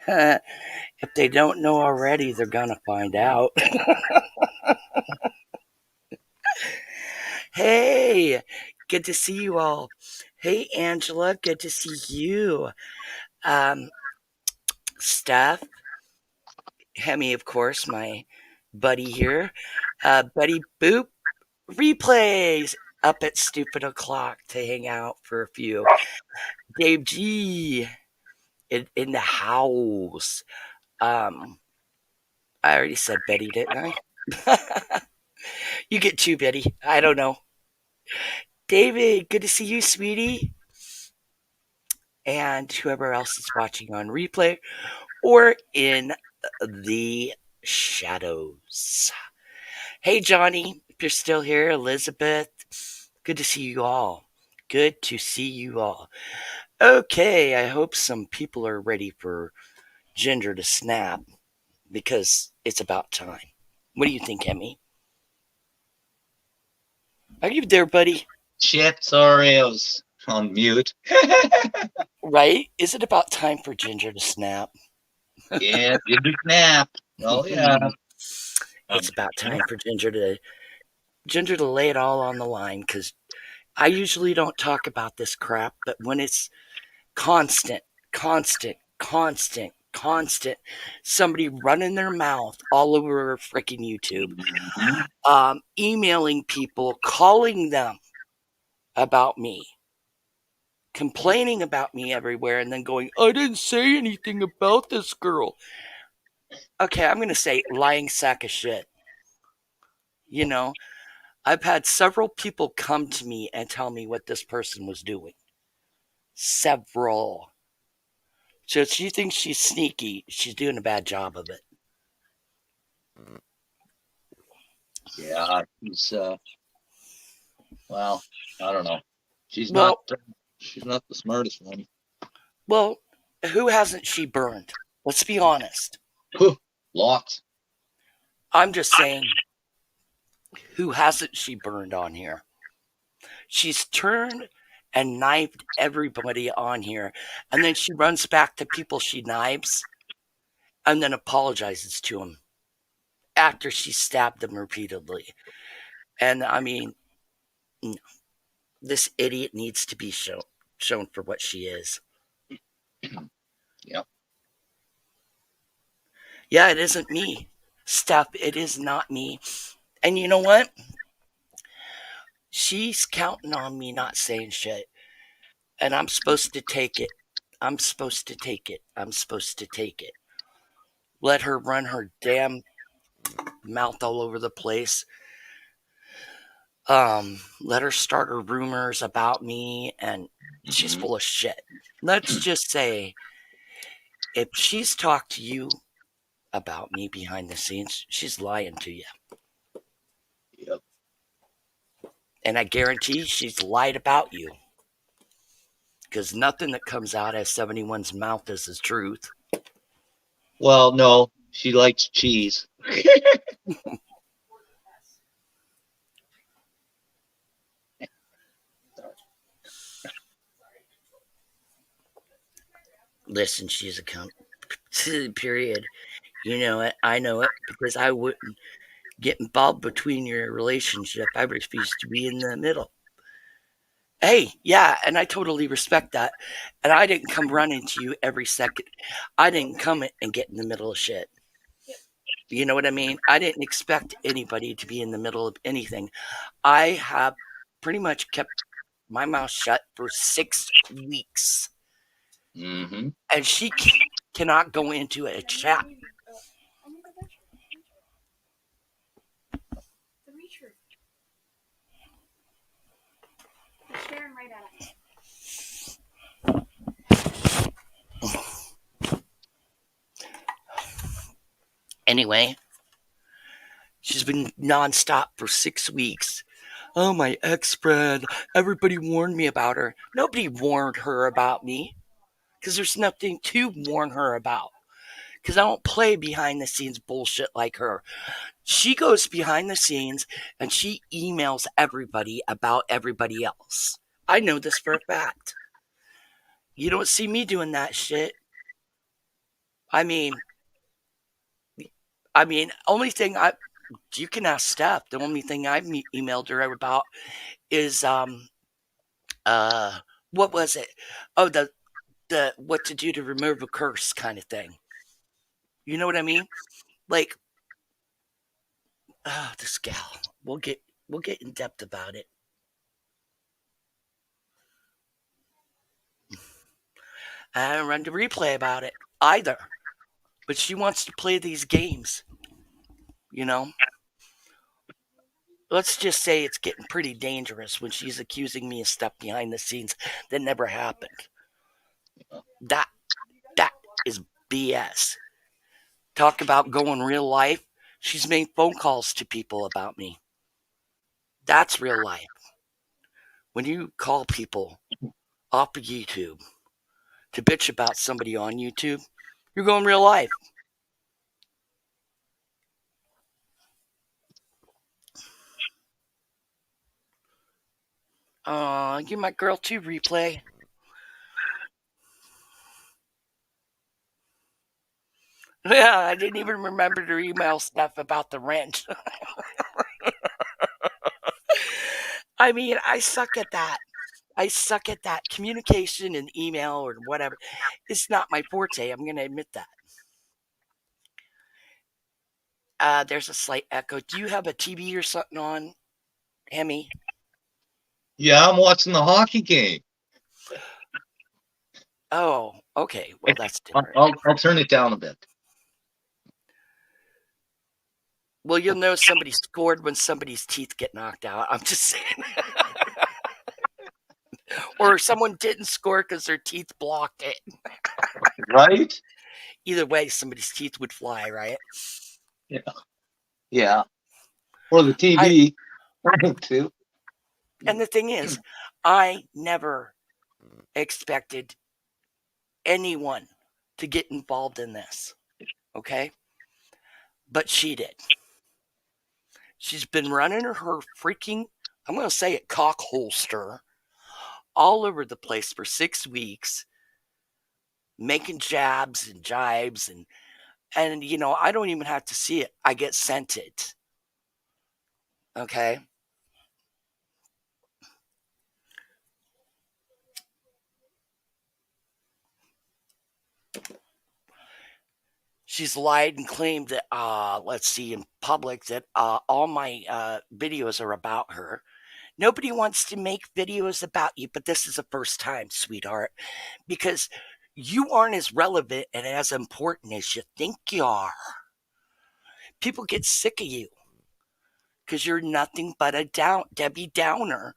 If they don't know already, they're gonna find out. Hey, good to see you all. Hey, Angela, good to see you. Um, Steph, Hemi, of course, my buddy here. Betty Boop, replays up at Stupid O'Clock to hang out for a few. Dave G in the house. Um, I already said Betty, didn't I? You get two, Betty. I don't know. David, good to see you, sweetie. And whoever else is watching on replay or in the shadows. Hey, Johnny, if you're still here, Elizabeth, good to see you all. Good to see you all. Okay, I hope some people are ready for Ginger to snap because it's about time. What do you think, Emmy? Are you there, buddy? Shit, sorry, I was on mute. Right? Is it about time for Ginger to snap? Yeah, Ginger snap. Oh yeah. It's about time for Ginger to lay it all on the line because I usually don't talk about this crap, but when it's constant, constant, somebody running their mouth all over freaking YouTube, emailing people, calling them about me, complaining about me everywhere, and then going, I didn't say anything about this girl. Okay, I'm going to say lying sack of shit. You know, I've had several people come to me and tell me what this person was doing. Several. So if she thinks she's sneaky, she's doing a bad job of it. Yeah, she's well, I don't know. She's not Well, she's not the smartest one. well, who hasn't she burned? Let's be honest. Lots. I'm just saying, who hasn't she burned on here? She's turned and knifed everybody on here, and then she runs back to people she knives and then apologizes to them after she stabbed them repeatedly. And I mean, no, this idiot needs to be shown for what she is. Yep. Yeah, it isn't me. Steph, it is not me. And you know what? She's counting on me not saying shit. And I'm supposed to take it. I'm supposed to take it. I'm supposed to take it. Let her run her damn mouth all over the place. Let her start her rumors about me, and she's full of shit. Let's just say if she's talked to you about me behind the scenes, she's lying to you. Yep. And I guarantee she's lied about you. Because nothing that comes out of 71's mouth is the truth. Well, no, she likes cheese. Listen, she's a cunt. Period. You know it. I know it because I wouldn't get involved between your relationship. I refuse to be in the middle. Hey, yeah, and I totally respect that. And I didn't come running to you every second. I didn't come and get in the middle of shit. You know what I mean? I didn't expect anybody to be in the middle of anything. I have pretty much kept my mouth shut for 6 weeks. Mm-hmm. And she cannot go into a chat. Anyway, she's been nonstop for 6 weeks. Oh, my ex friend. Everybody warned me about her. Nobody warned her about me because there's nothing to warn her about. Because I don't play behind the scenes bullshit like her. She goes behind the scenes and she emails everybody about everybody else. I know this for a fact. You don't see me doing that shit. I mean, only thing I you can ask Steph. The only thing I've emailed her about is uh what was it? Oh, the what to do to remove a curse kind of thing. You know what I mean? Like, this gal. We'll get in depth about it. I don't run the replay about it either. But she wants to play these games, you know? Let's just say it's getting pretty dangerous when she's accusing me of stuff behind the scenes that never happened. That that is BS. Talk about going real life. She's made phone calls to people about me. That's real life. When you call people off of YouTube to bitch about somebody on YouTube, you're going real life. You're my girl too, replay. Yeah, I didn't even remember to email stuff about the rent. I suck at that. I suck at that. Communication and email or whatever. It's not my forte. I'm going to admit that. There's a slight echo. Do you have a TV or something on, Hemi? Yeah, I'm watching the hockey game. Oh, okay. Well, that's I'll, different. I'll, I'll turn it down a bit. Well, you'll know somebody scored when somebody's teeth get knocked out. I'm just saying. Or someone didn't score because their teeth blocked it. Right? Either way, somebody's teeth would fly, right? Yeah. Yeah. Or the I TV. Too. and the thing is, I never expected anyone to get involved in this. Okay? But she did. She's been running her freaking, I'm going to say it, cock holster all over the place for 6 weeks, making jabs and jibes and I don't even have to see it. I get sent it. Okay? She's lied and claimed that let's see, in public, that all my videos are about her. Nobody wants to make videos about you, but this is the first time, sweetheart, because you aren't as relevant and as important as you think you are. People get sick of you because you're nothing but a Debbie Downer.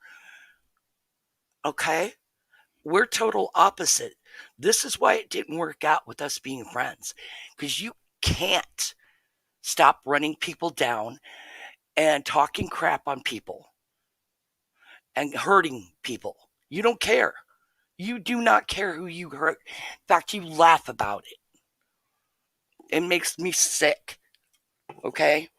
Okay? We're total opposite. This is why it didn't work out with us being friends, because you can't stop running people down and talking crap on people and hurting people. You don't care. You do not care who you hurt. In fact, you laugh about it. It makes me sick. Okay?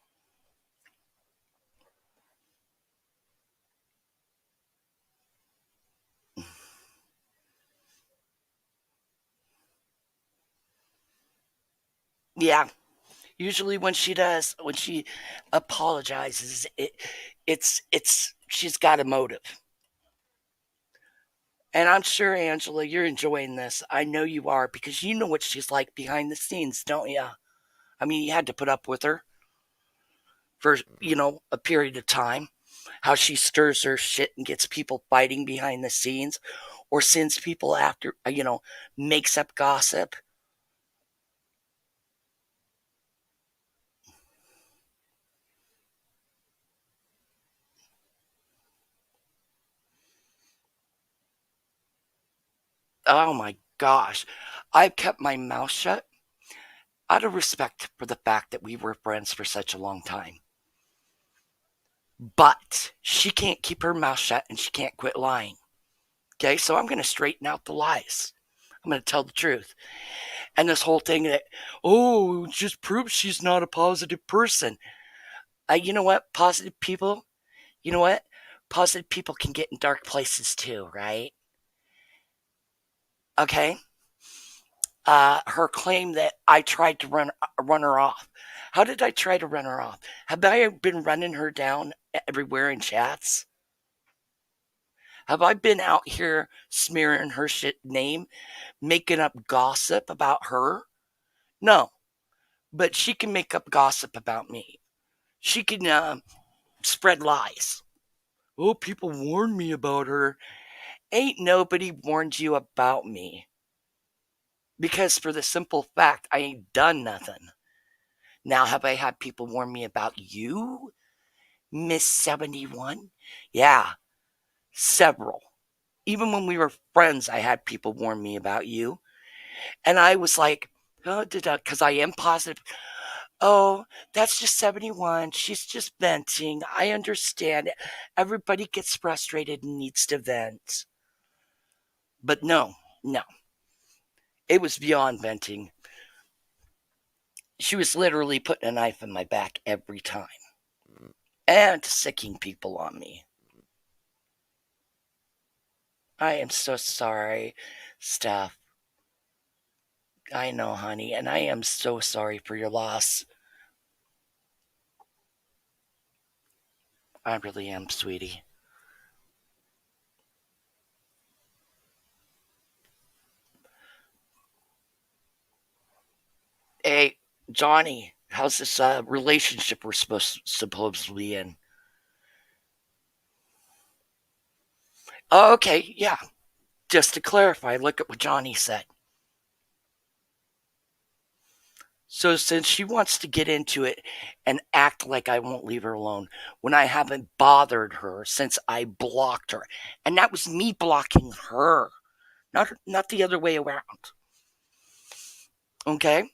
Yeah. Usually when she apologizes, it's she's got a motive. And I'm sure, Angela, you're enjoying this. I know you are because you know what she's like behind the scenes, don't you? You had to put up with her for, a period of time. How she stirs her shit and gets people fighting behind the scenes or sends people after, makes up gossip. Oh my gosh. I've kept my mouth shut out of respect for the fact that we were friends for such a long time. But she can't keep her mouth shut and she can't quit lying. Okay, so I'm going to straighten out the lies. I'm going to tell the truth. And this whole thing that, oh, just proves she's not a positive person. You know what? Positive people, you know what? Positive people can get in dark places too, right? Okay? her claim that I tried to run her off. How did I try to run her off? Have I been running her down everywhere in chats? Have I been out here smearing her shit name, making up gossip about her? No, but she can make up gossip about me. She can spread lies. Oh, people warned me about her. Ain't nobody warned you about me. Because for the simple fact, I ain't done nothing. Now, have I had people warn me about you, Miss 71? Yeah, several. Even when we were friends, I had people warn me about you. And I was like, oh, because I am positive. Oh, that's just 71. She's just venting. I understand. Everybody gets frustrated and needs to vent. But no, no. It was beyond venting. She was literally putting a knife in my back every time and sicking people on me. I am so sorry, Steph. I know, honey, and I am so sorry for your loss. I really am, sweetie. Hey, Johnny, how's this relationship we're supposedly in? Oh, okay, yeah. Just to clarify, look at what Johnny said. So since she wants to get into it and act like I won't leave her alone when I haven't bothered her since I blocked her, and that was me blocking her, not the other way around. Okay?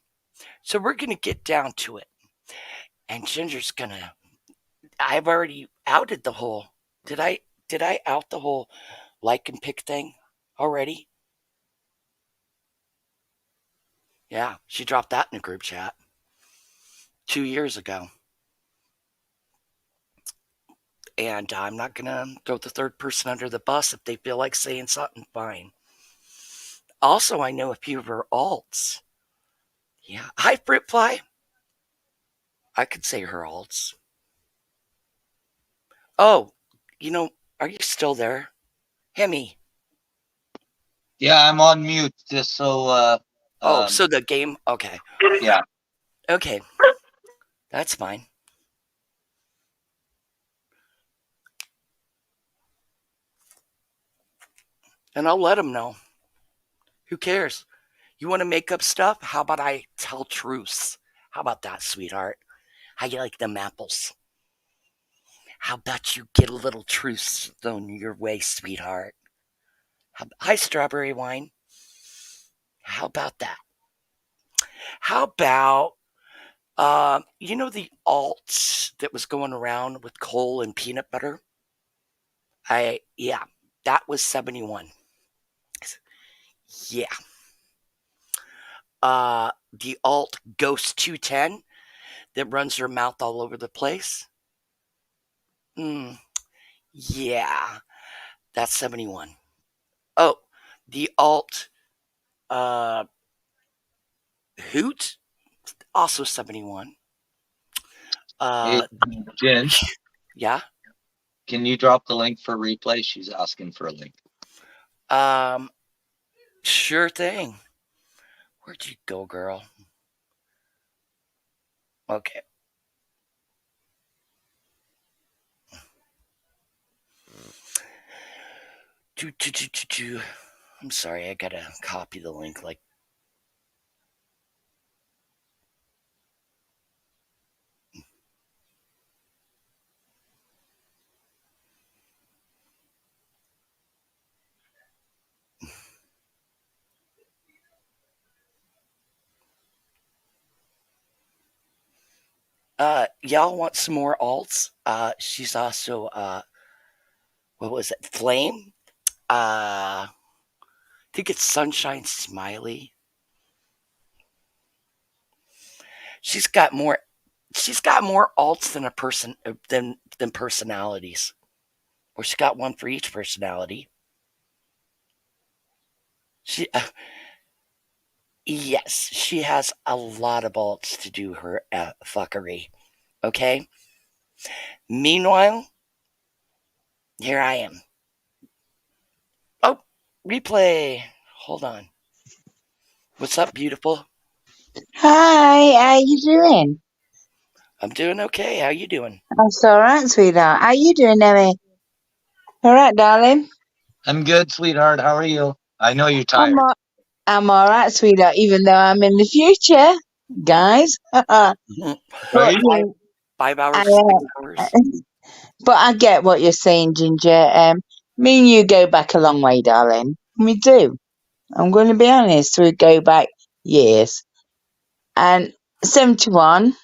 So we're gonna get down to it. And Ginger's gonna I've already outed the whole did I out the whole like and pick thing already? Yeah, she dropped that in a group chat 2 years ago. And I'm not going to throw the third person under the bus if they feel like saying something, fine. Also, I know a few of her alts. Yeah. Hi, Fritfly. I could say her alts. Oh, you know, are you still there? Hemi. Yeah, I'm on mute just so Oh, so the game? Okay. yeah. Okay. That's fine. And I'll let them know. Who cares? You want to make up stuff? How about I tell truths? How about that, sweetheart? How you like them apples? How about you get a little truth thrown your way, sweetheart? Hi, strawberry wine. How about that? How about, you know, the alts that was going around with coal and peanut butter? Yeah, that was 71. Yeah. The alt Ghost 210 that runs her mouth all over the place? Yeah, that's 71. Oh, the alt uh, Hoot, also 71. Hey, Jen, Yeah. can you drop the link for replay? She's asking for a link. Um, sure thing. Where'd you go, girl? Okay. I'm sorry, I gotta copy the link. Like, y'all want some more alts? She's also what was it? Flame. I think it's Sunshine Smiley. She's got more. She's got more alts than a person than personalities. Or she got one for each personality. She, Yes, she has a lot of bolts to do her fuckery. Okay? Meanwhile, here I am. Oh, replay. Hold on. What's up, beautiful? Hi, how you doing? I'm doing okay. How you doing? I'm so alright, sweetheart. How you doing, Emmy? Alright, darling? I'm good, sweetheart. How are you? I know you're I'm tired. all, I'm alright, sweetheart, even though I'm in the future, guys. but Mhm. Are you? five you, five I, hours, 6 hours. but I get what you're saying, Ginger. Me and you go back a long way, darling. We do. I'm going to be honest. We go back years. And 71,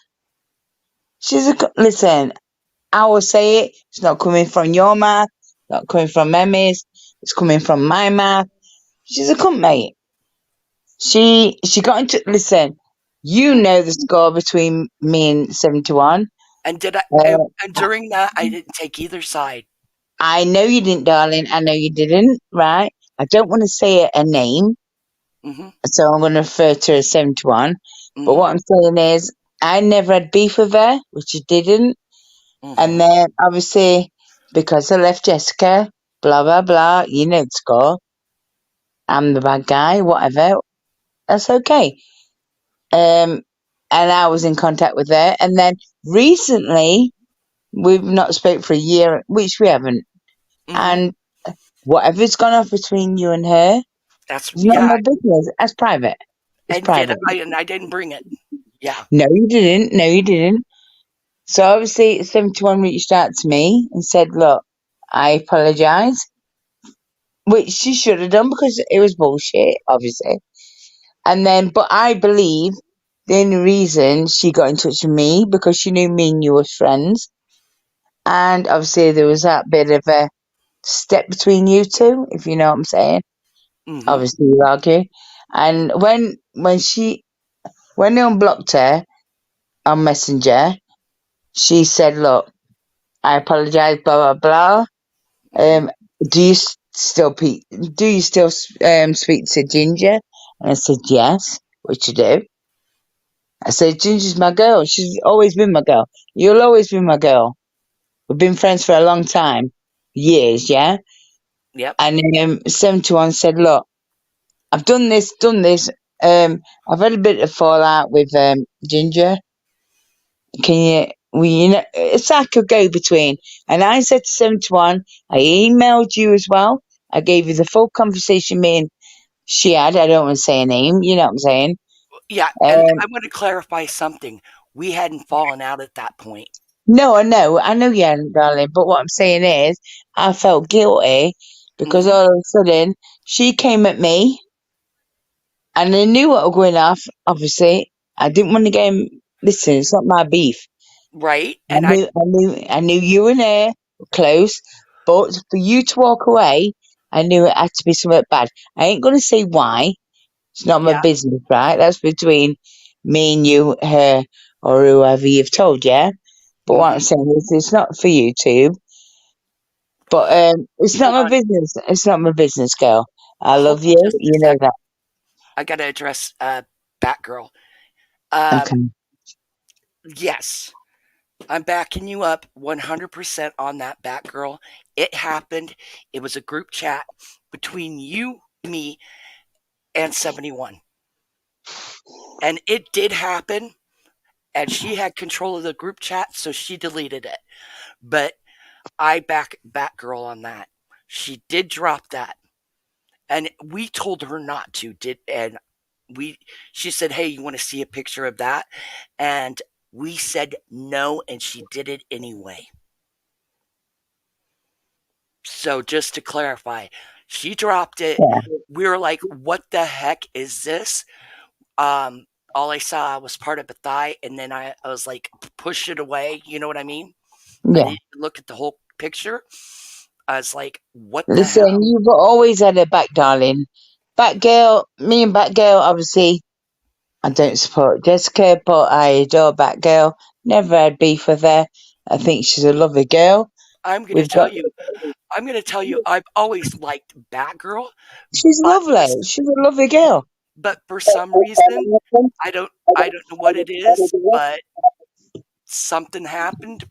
listen, I will say it. It's not coming from your mouth, not coming from Emmy's. It's coming from my mouth. She's a cunt, mate. She got into listen. You Mm. know the score between me and 71. And did I? Uh, And during that, I didn't take either side. I know you didn't, darling. I know you didn't. Right? I don't want to say a name, Mm-hmm. so I'm going to refer to her as 71. But Mm-hmm. what I'm saying is, I never had beef with her, which you didn't. And Mm-hmm. then obviously because I left Jessica, blah blah blah. You know the score. I'm the bad guy. Whatever. That's okay. And I was in contact with her. And then recently, we've not spoke for a year, which we haven't. Mm-hmm. And whatever's gone off between you and her That's is not yeah. my business. That's private. It's And did private. I? And I didn't bring it. Yeah. No, you didn't. No, you didn't. So obviously, 71 reached out to me and said, "Look, I apologise," which she should have done because it was bullshit, obviously. And then, but I believe the only reason she got in touch with me because she knew me and you were friends. And obviously there was that bit of a step between you two, if you know what I'm saying. Mm-hmm. Obviously you argue. And when they unblocked her on Messenger, she said, "Look, I apologise, blah blah blah. Mm-hmm. Do you do you still speak to Ginger?" And I said, "Yes," which you do. I said, "Ginger's my girl. She's always been my girl. You'll always be my girl. We've been friends for a long time, years, yeah." Yep. And 71 said, "Look, I've done this. I've had a bit of fallout with Ginger. Can you know, it's like a go between." And I said to 71, I emailed you as well. I gave you the full conversation me and she had. I don't want to say a name, you know what I'm saying? Yeah. And Um, I want to clarify something. We hadn't fallen out at that point. no, I know you hadn't, darling. But what I'm saying is, I felt guilty because Mm-hmm. all of a sudden she came at me and I knew what was going off. Obviously, I didn't want to get him. Listen, it's not my beef. Right. And I. I knew you and her were close, but for you to walk away, I knew it had to be something bad. I ain't gonna say why. It's not my Yeah. business, right? That's between me and you, her, or whoever you've told, yeah. But what I'm Mm-hmm. saying is, it's not for YouTube. But it's not Hold my on. business. It's not my business, girl. I Hold love on you. just a You know second. that. I got to address Batgirl. Um, Okay. yes. I'm backing you up 100% on that, Batgirl. It happened. It was a group chat between you, me, and 71. And it did happen. And she had control of the group chat, so she deleted it. But I back Batgirl on that. She did drop that. And we told her not to. We she said, "Hey, you want to see a picture of that?" And we said no, and she did it anyway. So just to clarify, she dropped it. Yeah. We were like, "What the heck is this?" Um, all I saw was part of a thigh, and then I was like, push it away. You know what I mean? I Yeah. didn't look at the whole picture. I was like, "What the Listen, hell?" you've always had a back, darling. Batgirl, me and Batgirl, obviously, I don't support Jessica, but I adore Batgirl. Never had beef with her. I think she's a lovely girl. I'm gonna We've got. tell you. I'm gonna tell you. I've always liked Batgirl, She's but lovely. She's a lovely girl. but for some reason, I don't know what it is, but something happened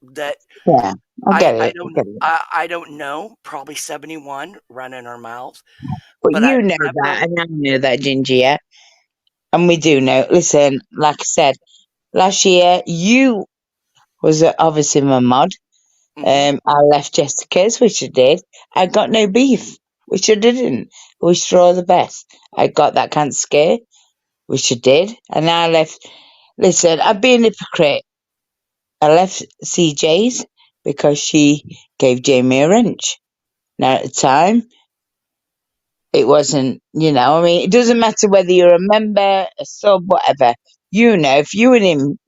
that Yeah, I I get I it. I don't get it. I don't know. Probably 71 running our mouth, But but you know I that, really and I know that, Ginger, yeah? And we do know. Listen, like I said, last year, you was obviously my mod. hmm I left Jessica's, which I did. I got no beef, which I didn't. I wish her all the best. I got that cancer scare, which I did. And I left. Listen, I've been a hypocrite. I left CJ's because she gave Jamie a wrench. Now, at the time, it wasn't, I mean, it doesn't matter whether you're a member, a sub, whatever. If you and him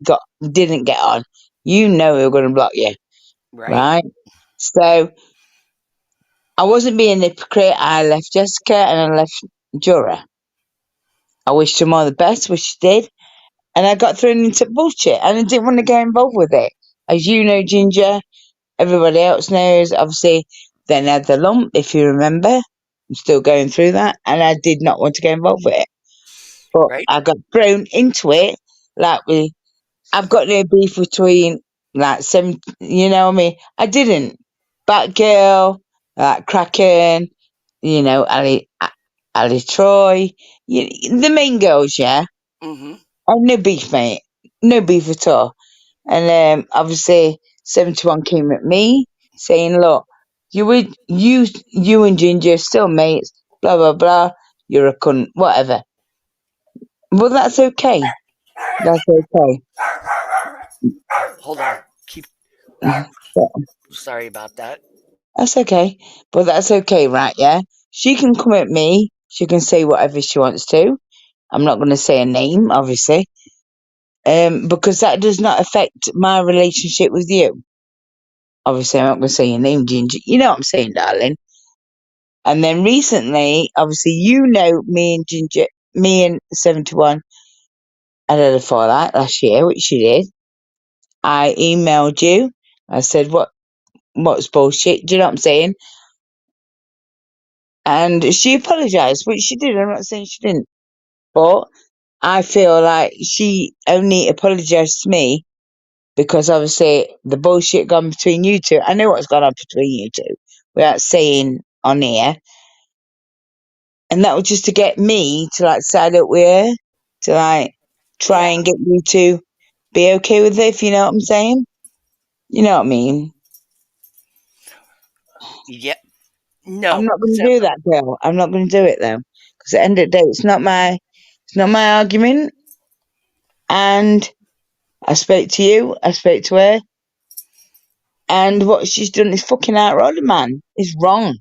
didn't get on, we were going to block you, right. right? So I wasn't being a hypocrite. I left Jessica and I left Jura. I wished them all the best, which she did, and I got thrown into bullshit, and I didn't want to get involved with it. As you know, Ginger, everybody else knows. Obviously, then I had the lump, if you remember. I'm still going through that, and I did not want to get involved with it. But Right. I got thrown into it. Like I've got no beef between like seven. You know what I mean? I didn't. Batgirl, like Kraken. Ali Troy. The main girls, yeah. hmm And no beef, mate. No beef at all. And obviously, 71 came at me saying, "Look, you and Ginger are still mates. Blah blah blah. You're a cunt. Whatever." Well, that's okay. That's okay. Hold on. Keep. Mhm. But Sorry about that. that's okay. But that's okay, right? Yeah. She can come at me. She can say whatever she wants to. I'm not going to say a name, obviously, because that does not affect my relationship with you. Obviously, I'm not going to say your name, Ginger. You know what I'm saying, darling. And then recently, obviously, me and Ginger, me and 71 had a fallout last year, which she did. I emailed you. I said, what's bullshit? Do you know what I'm saying? And she apologised, which she did. I'm not saying she didn't. But I feel like she only apologised to me because obviously the bullshit gone between you two. I know what's gone on between you two without saying on here. And that was just to get me to like side up with her, to like try Yeah. and get you to be okay with it, if you know what I'm saying. You know what I mean? Yeah. I'm No. not going So, to do that, girl. I'm not going to do it though, because at the end of the day, it's not my argument. And I spoke to you, I spoke to her, and what she's done is fucking outright, man. It's wrong.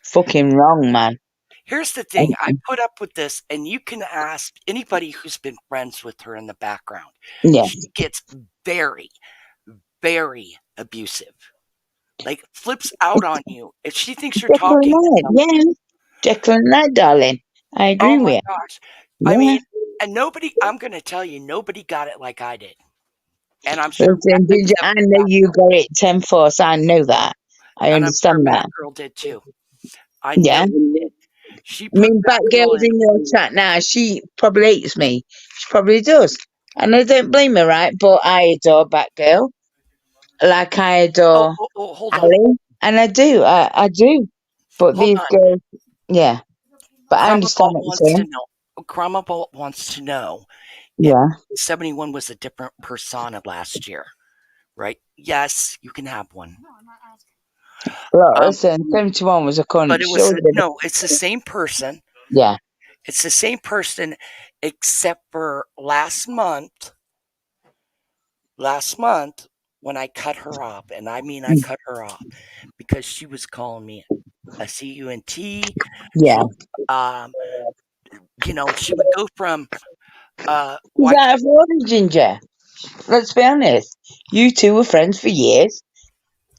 Fucking wrong, man. here's the thing. I And, put up with this, and you can ask anybody who's been friends with her in the background. yeah. She gets very, very abusive. Like flips out on you if she thinks you're Jekyll and talking to Hyde, someone. yeah. Jekyll and Hyde, darling. I Oh agree my with gosh. you. I Yeah. mean, and nobody. I'm going to tell you, nobody got it like I did, and I'm sure Listen, Ginger, I know you got it 10 force. I know that. I and I'm sure understand that. Batgirl did too. I Yeah. know I she did. She put mean, Batgirl Batgirl's in. in your chat now. She probably hates me. She probably does. And I don't blame her, right? But I adore Batgirl. Like I Oh, adore oh, oh, hold on, Ali. And I do. I do. But hold these on. girls, yeah. But I understand Cramabalt what wants you're to saying. know. Cramabalt wants to know if Yeah. 71 was a different persona last year, right? Yes, you can have one. Look, Um, listen, 71 was a cunt. but it She's was always been no. It's the same person. yeah. It's the same person, except for last month. Last month when I cut her off, and I mean I Mm, cut her off because she was calling me a cunt. yeah. She, um, she would go from She's why out of order, Ginger. Let's be honest. You two were friends for years.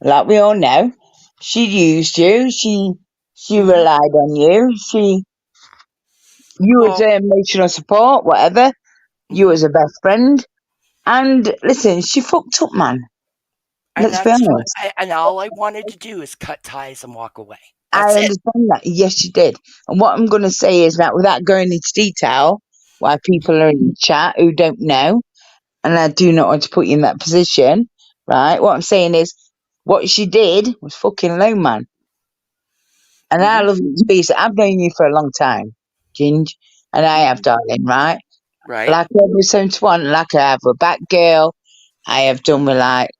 Like we all know, she used you. She mhm. relied on you. You was Well, her emotional support, whatever. You mhm. was her best friend. And listen, she fucked up, man. And Let's be that's what honest. and all I wanted to do is cut ties and walk away. I That's it. understand that. Yes, you did. And what I'm going to say is that without going into detail, why people are in the chat who don't know, and I do not want to put you in that position, right? What I'm saying is, what she did was fucking low, man. And I Hmm. love you to pieces. I've known you for a long time, Ginge, and I have, darling, right? Right. Like every 71, like I have with Batgirl, I have done with like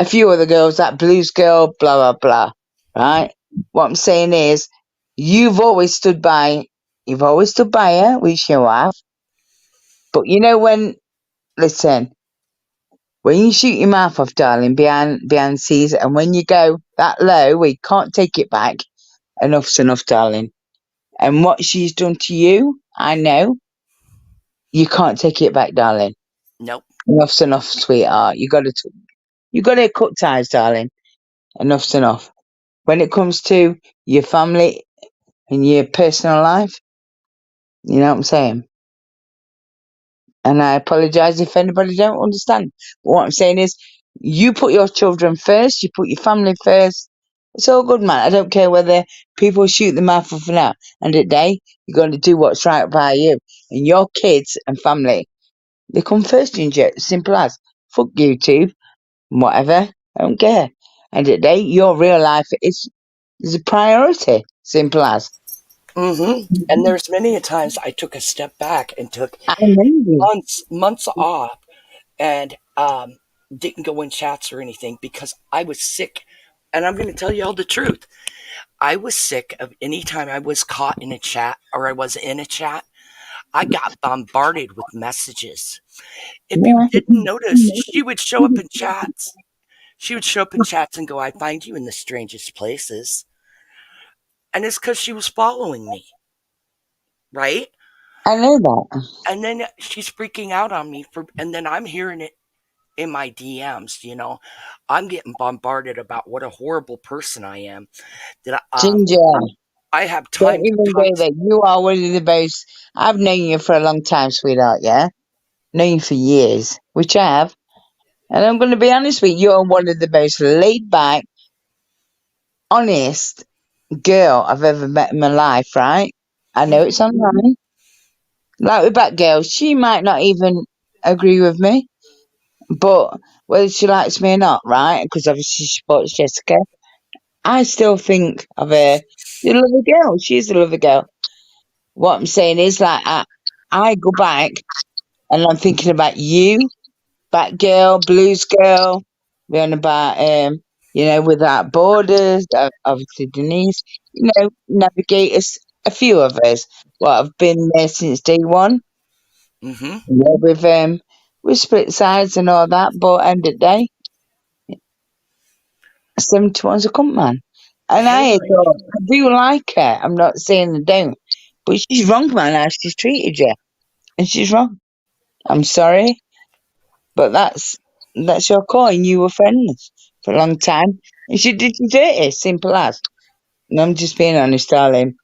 a few other girls, that blues girl, blah, blah, blah, right? What I'm saying is, you've always stood by her, which you have, but you know listen, when you shoot your mouth off, darling, behind seas, and when you go that low, we can't take it back, enough's enough, darling. And what she's done to you, I know, you can't take it back, darling. Nope. Enough's enough, sweetheart. You gotta cut ties, darling. Enough's enough. When it comes to your family and your personal life, you know what I'm saying? And I apologise if anybody don't understand. But what I'm saying is, you put your children first, you put your family first. It's all good, man. I don't care whether people shoot the mouth off now. And at the day, you got to do what's right by you. And your kids and family, they come first in you. Simple as. Fuck YouTube, whatever. I don't care. And at the day, your real life is a priority. Simple as. Hmm. And there's many a times I took a step back and took I know you. months off and didn't go in chats or anything because I was sick. And I'm going to tell you all the truth. I was sick of any time I was caught in a chat or I was in a chat. I got bombarded with messages. If you Yeah. didn't notice, she would show up in chats. She would show up in chats and go, I find you in the strangest places. And it's because she was following me, right? I know that. And then she's freaking out on me and then I'm hearing it in my DMs, I'm getting bombarded about what a horrible person I am. That Ginger. I have Don't time to even go tox. there. You are one of the most. I've known you for a long time, sweetheart. Yeah, known you for years, which I have. And I'm going to be honest with you. You're one of the most laid back, honest girl I've ever met in my life. Right? I know Hmm. it's online. Like with that girl, she might not even agree with me, but whether she likes me or not, right? Because obviously she supports Jessica. I still think of her. She's a lovely girl. She's a lovely girl. What I'm saying is, like, I go back and I'm thinking about you, Batgirl, Blues Girl, going about, Without Borders, obviously Denise, Navigators, a few of us. Well, I've been there since day one, Hmm. with split sides and all that, but end of the day, 71's a cunt man. And Hey, I do like her. I'm not saying I don't, but she's wrong, man, how she's treated you. And she's wrong. I'm sorry. But that's your call, and you were friends for a long time. And she did you dirty, simple as. And I'm just being honest, darling.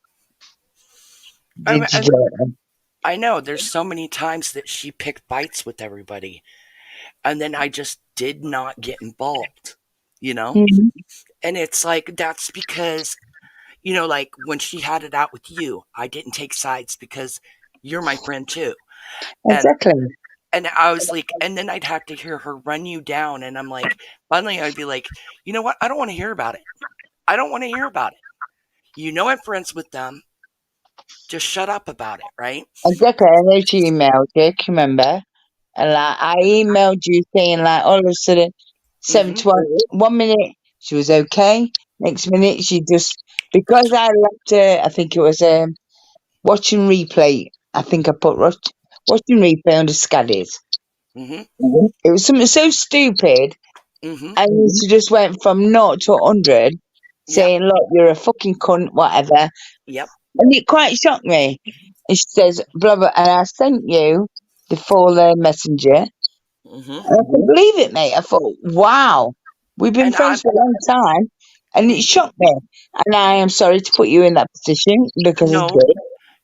Did you and dirty? I know there's so many times that she picked fights with everybody, and then I just did not get involved, you know? Mhm. And it's like, that's because, like when she had it out with you, I didn't take sides because you're my friend too. And Exactly. and I was like, and then I'd have to hear her run you down, and I'm like, finally I'd be like, you know what? I don't want to hear about it. I don't want to hear about it. I'm friends with them. Just shut up about it, right? Exactly. I know she emailed you, can you remember? And like I emailed you saying like all of a sudden seven Mm-hmm. to one minute she was okay. Next minute she just because I left her I think it was watching replay. I think I put watching replay under Scaddies. Mm-hmm. It was something so stupid, Mm-hmm. and she just went from 0 to 100, Yep. saying, "Look, you're a fucking cunt, whatever." Yep. And it quite shocked me. And she says, "Blah blah," and I sent you the full messenger. Mm-hmm. And I couldn't believe it, mate. I thought, "Wow, we've been And friends for a long time," and it mhm. shocked me. And I am sorry to put you in that position because I No, did.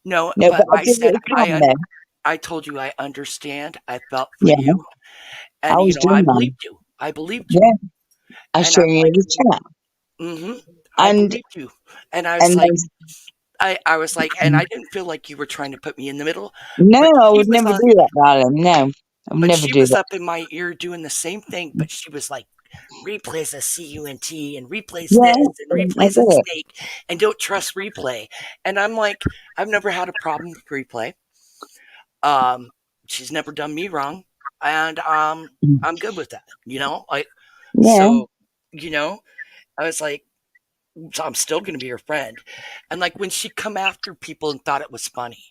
no, No, but but I I did said it calm then. I told you I understand. I felt for Yeah, you, I and was I doing that. believed you. I believed you, Yeah, I and showed I'm you like, the chat. mm-hmm. I And believed you. And I was and like, I was like, and I didn't feel like you were trying to put me in the middle, no, but I she would was never on, do that, darling. No, I would but never she do was that. up in my ear doing the same thing, but she was like, replays a CUNT and replays Yeah, this and I replays a get it. snake and don't trust replay. And I'm like, I've never had a problem with replay. Um, she's never done me wrong, and I'm good with that. Like Yeah, so, you know, I was like, so I'm still gonna be her friend. And like when she come after people and thought it was funny,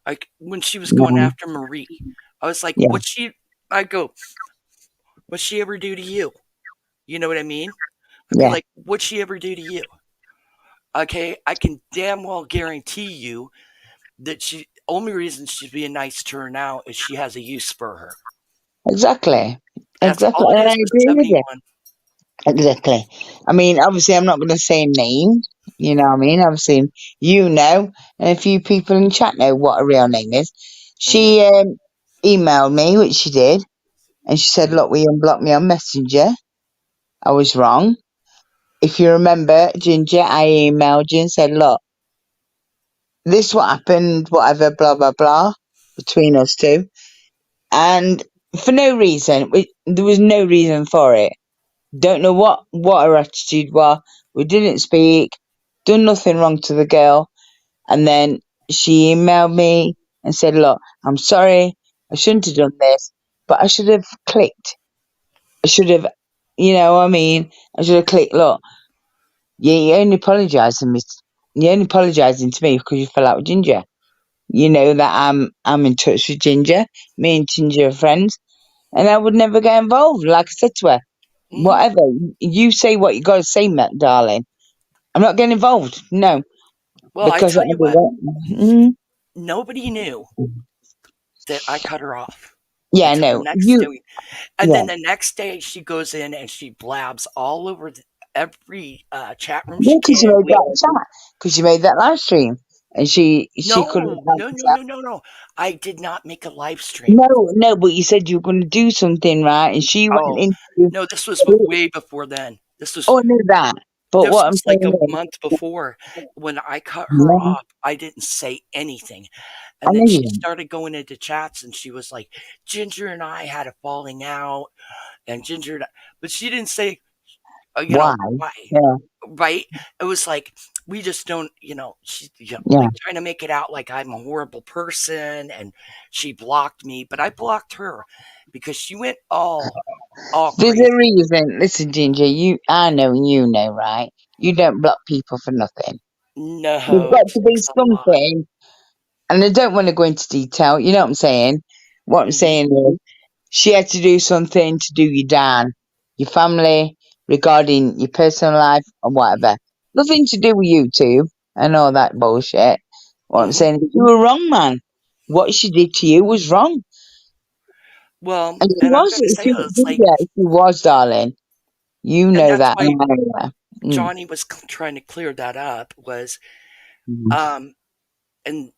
like when she was going yeah, after Marie, I was like, yeah, what she? I go, what she ever do to you? You know what I mean? I'd be yeah. like, what'd she ever do to you? Okay, I can damn well guarantee you that she only reason she's being nice to her now is she has a use for her. Exactly, That's exactly. all it And I is with agree with you. 71. Exactly. I mean, obviously, I'm not going to say names. You know what I mean? Obviously, you know, and a few people in chat know what her real name is. Hmm. She emailed me, which she did, and she said, "Look, we unblocked me on Messenger. I was wrong. If you remember, Ginger, I emailed you and said, look, this what happened, whatever, blah blah blah, between us two, and for no reason, there was no reason for it. Don't know what her attitude was. We didn't speak, done nothing wrong to the girl, and then she emailed me and said, look, I'm sorry, I shouldn't have done this, but I should have clicked. I should have, you know what I mean? I should have clicked, look, you only apologising to me. You're only apologising to me because you fell out with Ginger. You know that I'm in touch with Ginger. Me and Ginger are friends, and I would never get involved. Like I said to her, Hmm. whatever you say, what you got to say, Matt, darling. I'm not getting involved. No, Well, I because I tell you what, don't. nobody knew that I cut her off Yeah, until the no, next you. day. And Yeah, then the next day, she goes in and she blabs all over every chat room yeah, she because you can. made that chat, because you made that live stream, and she could have No, had no, the no, chat. no, no, no. I did not make a live stream. No, no, but you said you were going to do something, right? And she went Oh, into. no, this was way before then. Oh, I knew that. But This what I'm was like a saying month before. When I cut her is, off, I didn't say anything. I And then know you she didn't. started going into chats and she was like, Ginger and I had a falling out, and but she didn't say, Why? why, Yeah, right? It was like, we just don't, yeah. like trying to make it out like I'm a horrible person and she blocked me, but I blocked her because she went all There's crazy. a reason. Listen, Ginger, I know you know, right? You don't block people for nothing. There's No, got it to be takes a lot. something, and I don't want to go into detail. You know what I'm saying? What I'm Hmm. saying is, she had to do something to do you down, your family, regarding your personal life or whatever. Nothing to do with YouTube and all that bullshit. What I'm Hmm. saying is, you were wrong, man. What she did to you was wrong. Well, And she and I'm was, going to say it's like, Ginger, she was, darling. You and know that's that. why And I know that. Mm, Johnny was trying to clear that up was, mm, um, and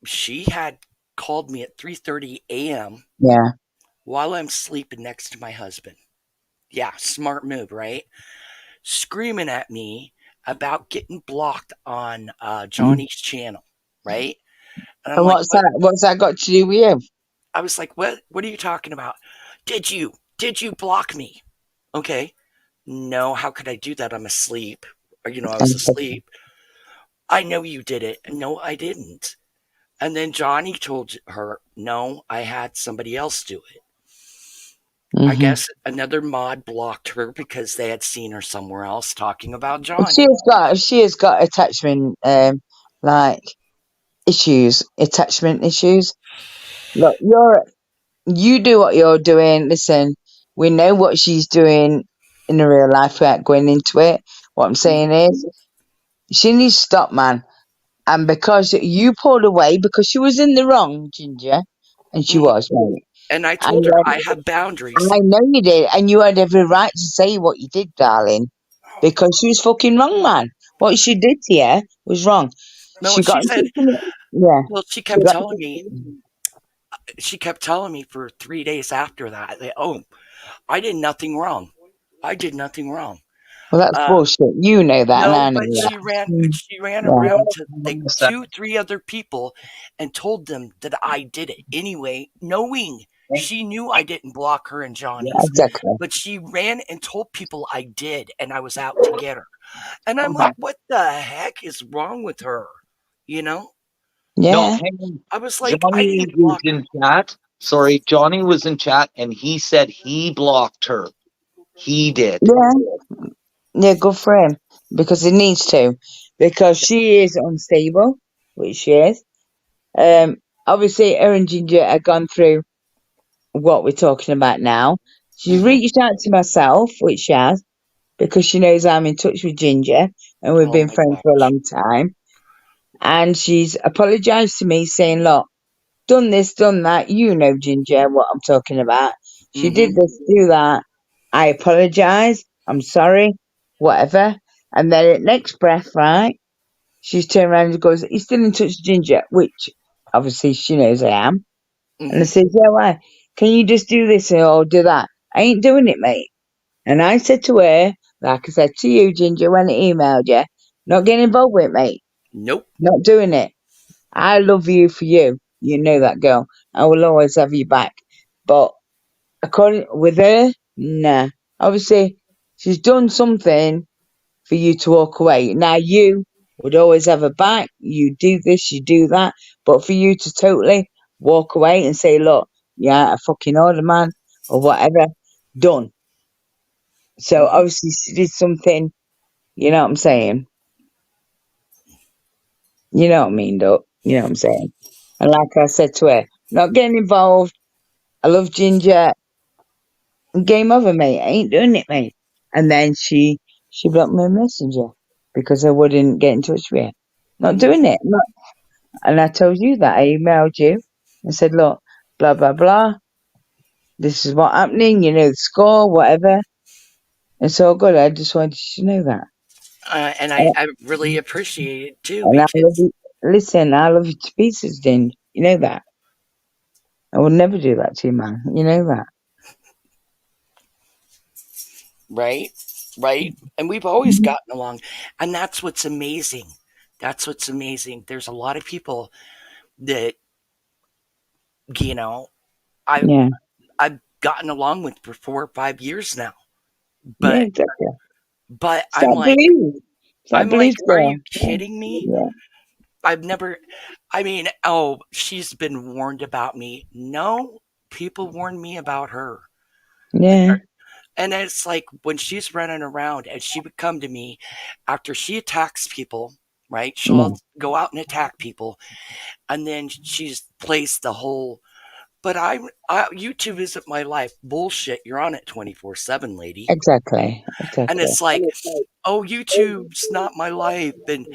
she had called me at 3:30 a.m. yeah. while I'm sleeping next to my husband. Yeah, smart move, right? Screaming at me about getting blocked on Mm. Johnny's channel, right? And I'm And like, what's what? that? What's that got to do with you? I was like, what? What are you talking about? Did you block me? Okay. No, how could I do that? I'm asleep. Or, I was asleep. I know you did it. No, I didn't. And then Johnny told her, no, I had somebody else do it. I Mm-hmm. guess another mod blocked her because they had seen her somewhere else talking about She Johnny. has got. She has got attachment, like issues, attachment issues. Look, you do what you're doing. Listen, we know what she's doing in the real life without going into it. What I'm saying Mhm. is, she needs to stop, man. And because you pulled away because she was in the wrong, Ginger, and she Mhm. was, mate. And I And told her I have boundaries. I know you did, and you had every right to say what you did, darling, because she was fucking wrong, man. What she did to you was wrong. No, She and got she in said, touch with me. Yeah, well, she got. she kept telling me for 3 days after that, oh, I did nothing wrong. I did nothing wrong. Well, that's Uh, bullshit. You know that, and no, I know but that. Mm, she ran yeah, Well, around to hold like on a two, second. three other people and told them that I did it anyway, knowing she knew I didn't block her and Johnny's, exactly. but she ran and told people I did and I was out to get her. And I'm like, Okay. what the heck is wrong with her? You know? No, Yeah, hang on. I was like, I Johnny didn't was block her. in chat. Sorry, Johnny was in chat and he said he blocked her. He did. yeah, yeah. Good for him because he needs to, because she is unstable, which she is. Um, Obviously, her and Ginger have gone through what we're talking about now. She's Hmm. reached out to myself, which she has, because she knows I'm in touch with Ginger and we've Oh been my friends for a gosh. long time. And she's apologised to me, saying, "Look, done this, done that. You know, Ginger, what I'm talking about. She Hmm. did this, do that. I apologise. I'm sorry, whatever." And then at next breath, right, she's turned around and goes, "He's still in touch with Ginger," which obviously she knows I am. And I Hmm. said, "Yeah, why? Can you just do this or do that?" "I ain't doing it, mate." And I said to her, like I said to you, Ginger, when I emailed you, "Not getting involved with it, mate. Nope. Not doing it. I love you for you. You know that, girl. I will always have you back." But according with her, nah. Obviously, she's done something for you to walk away. Now you would always have her back. You do this, you do that. But for you to totally walk away and say, "Look, yeah, I fucking order, man," or whatever, done. So Hmm. obviously she did something. You know what I'm saying? You know what I mean, though. You know what I'm saying? And like I said to her, not getting involved. I love Ginger. Game over, mate. I ain't doing it, mate. And then she blocked my messenger because I wouldn't get in touch with her. Not Hmm. doing it. Not, and I told you that. I emailed you and said, "Look, blah blah blah. This is what happening. You know the score, whatever." It's all good. I just wanted you to know that. And And, I really appreciate it too and I love because, you. Listen, I love you to pieces, Din. You know that. I would never do that to you, man. You know that. right? Right? And we've always gotten along. And that's what's amazing. That's what's amazing. There's a lot of people that, you know, I Yeah. I've gotten along with for 4 or 5 years now. Yeah, But exactly. but It's that belief. It's that I'm like, belief, are you girl. kidding me? Yeah. I've never I mean, oh, she's been warned about me. No, people warned me about her. Like, Yeah. and it's like when she's running around and she would come to me after she attacks people, right? She'll Yeah. go out and attack people, and then she's placed the whole. But YouTube isn't my life. Bullshit. You're on it 24/7, lady. Exactly. And Exactly. it's like, oh, YouTube's not my life, and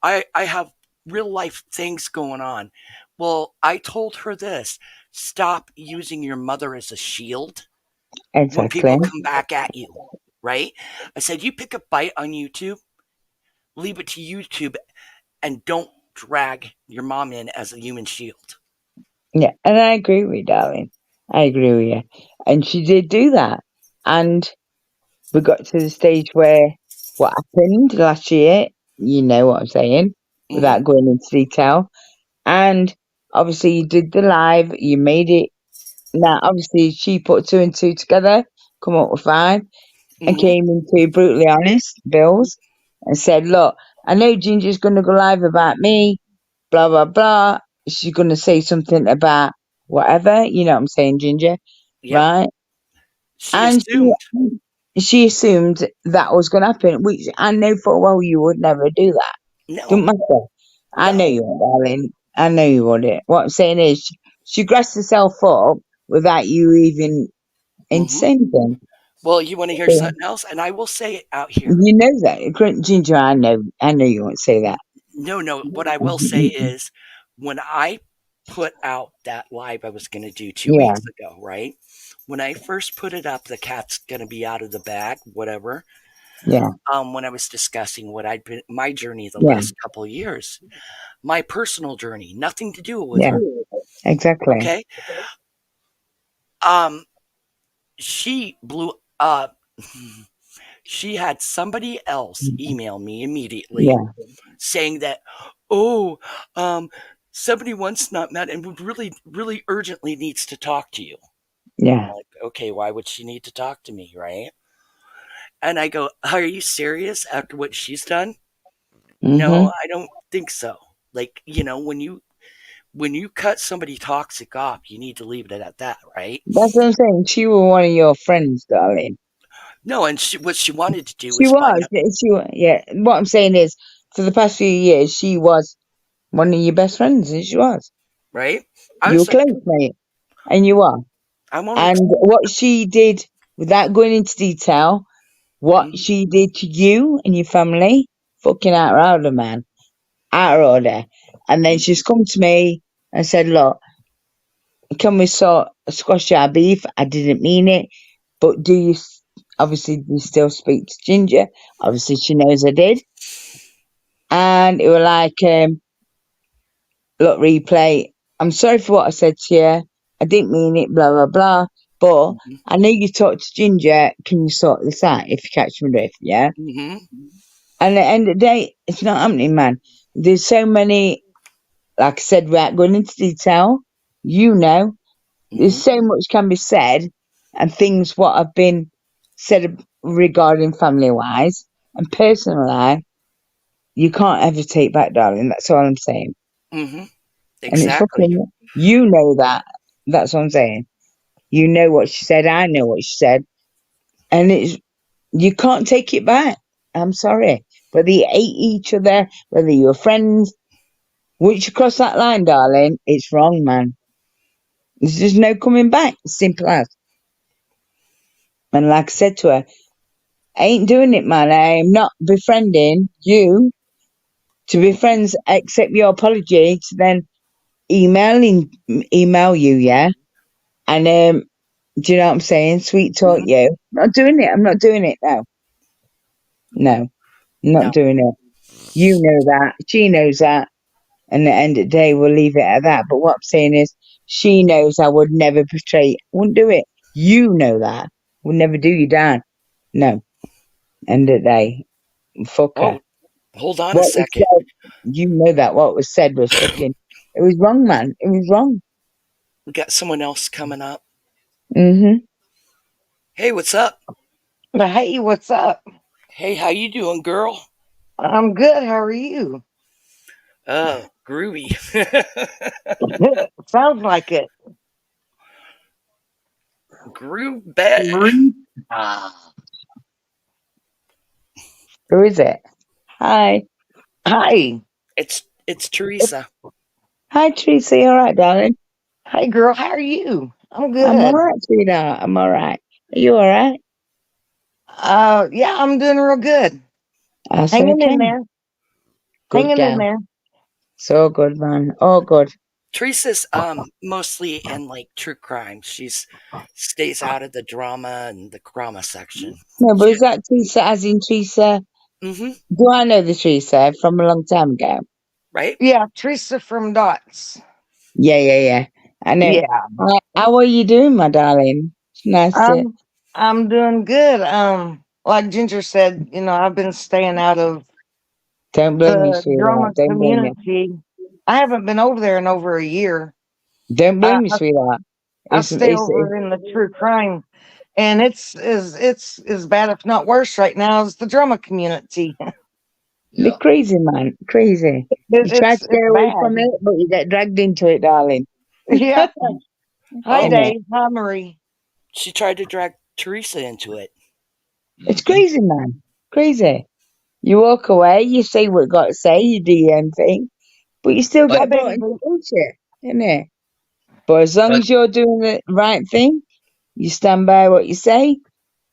I have real life things going on. Well, I told her this: stop using your mother as a shield when Exactly. people come back at you, right? I said, you pick a fight on YouTube, leave it to YouTube, and don't drag your mom in as a human shield. Yeah. And I agree with you, darling. I agree with you. And she did do that. And we got to the stage where what happened last year, you know what I'm saying, Mm-hmm. without going into detail. And obviously you did the live, you made it. Now, obviously she put two and two together, come up with five, and Mm-hmm. came into brutally honest bills and said, "Look, I know Ginger's going to go live about me, blah blah blah. She's going to say something about whatever, you know what I'm saying, Ginger, Yep. right?" She And assumed. she assumed that was going to happen, which I know full well you would never do that. Don't No, matter. I know no. you won't, darling. I know you wouldn't. What I'm saying is, she grassed herself up without you even Mm-hmm. saying anything. Well, you want to hear So, something else? And I will say it out here. you know that, Ginger. I know you won't say that. No, no. What I will say is when I put out that live I was going to do two Yeah, weeks ago, right? When I first put it up, the cat's going to be out of the bag, whatever. yeah, When I was discussing what I'd been, my journey the yeah, last couple of years, my personal journey, nothing to do with yeah. her. Exactly. Okay. Um, she blew up. She had somebody else email me immediately Yeah, saying that, oh, um, somebody once not met and would really, really urgently needs to talk to you. I'm yeah. like, okay, why would she need to talk to me, right? And I go, are you serious after what she's done? No, Mhm. I don't think so. Like, when you cut somebody toxic off, you need to leave it at that, right? That's what I'm saying. She was one of your friends, darling. No, and what she wanted to do She was find was. out, Yeah. What I'm saying is, for the past few years, she was one of your best friends, and she was. right? I You were was like, close, mate, and you are. I won't. And what she did, without going into detail, what Mhm, she did to you and your family, fucking out of order, man, out of order. And then mhm, she's come to me and said, "Look, can we squash our beef? I didn't mean it, but do you obviously do you still speak to Ginger? Obviously, she knows I did." And it was like, "Look, replay. I'm sorry for what I said to you. I didn't mean it. Blah blah blah. But mhm, I know you talked to Ginger. Can you sort this out if you catch my drift? Yeah." mhm, And at the end of the day, it's not happening, man. There's so many, like I said, without going into detail, you know, there's mhm, so much can be said and things what have been said regarding family wise and personal life, you can't ever take back, darling. That's all I'm saying. mhm. And it's Exactly. fucking, you know that. That's what I'm saying. You know what she said. I know what she said. And it's, you can't take it back. I'm sorry. Whether you hate each other, whether you're friends, once you cross that line, darling, it's wrong, man. There's just no coming back. Simple as. And like I said to her, I ain't doing it, man. I am not befriending you to be friends, accept your apology to then email you, yeah? And do you know what I'm saying? Sweet talk Mhm. you. Not doing it. I'm not doing it now. No, I'm not No. doing it. You know that. She knows that. And at the end of the day, we'll leave it at that. But what I'm saying is, she knows I would never betray. Wouldn't do it. You know that. Would never do you down. No. End of the day. Fuck her. Oh, hold on a What was second. said, you know that what was said was fucking, it was wrong, man. It was wrong. We got someone else coming up. Hmm. Hey, what's up? Hey, what's up? Hey, how you doing, girl? I'm good. How are you? Groovy. Sounds like it. Groove bet. Ah, Who is it? Hi. Hi. It's Teresa. Hi, Tracy. All right, darling. Hey, girl. How are you? I'm I'm all good. right, sweetheart. I'm all right. Are you all right? Yeah, I'm doing real good. That's Hanging okay. in there. Good Hanging in gal. there. So good, man. All good. Teresa's mostly in like true crime. She's stays out of the drama and the Crama section. No, but She, is that Teresa as in Teresa? mm-hmm, Do I know the Teresa from a long time ago? right? Yeah, Teresa from Dots. Yeah, yeah, yeah. I know. Yeah. How are you doing, my darling? It's nice to. I'm I'm doing good. Like Ginger said, I've been staying out of Don't blame me, the sweetheart. drama Don't blame me. community. I haven't been over there in over a year. Don't I, blame me, I sweetheart. I stay It's over in the true crime, and it's as bad, if not worse, right now as the drama community. yeah. the crazy, man. Crazy. You try to stay It's away from bad. it, but you get dragged into it, darling. Yeah. Hi, Oh, Innit? Dave. Hi, Marie. she tried to drag Teresa into it. It's Hmm. crazy, man. Crazy. You walk away, you say what you got to say, you do your own thing, but you still But Hi, get brought into baby. bullshit, innit? But as long but as you're doing the right thing, you stand by what you say,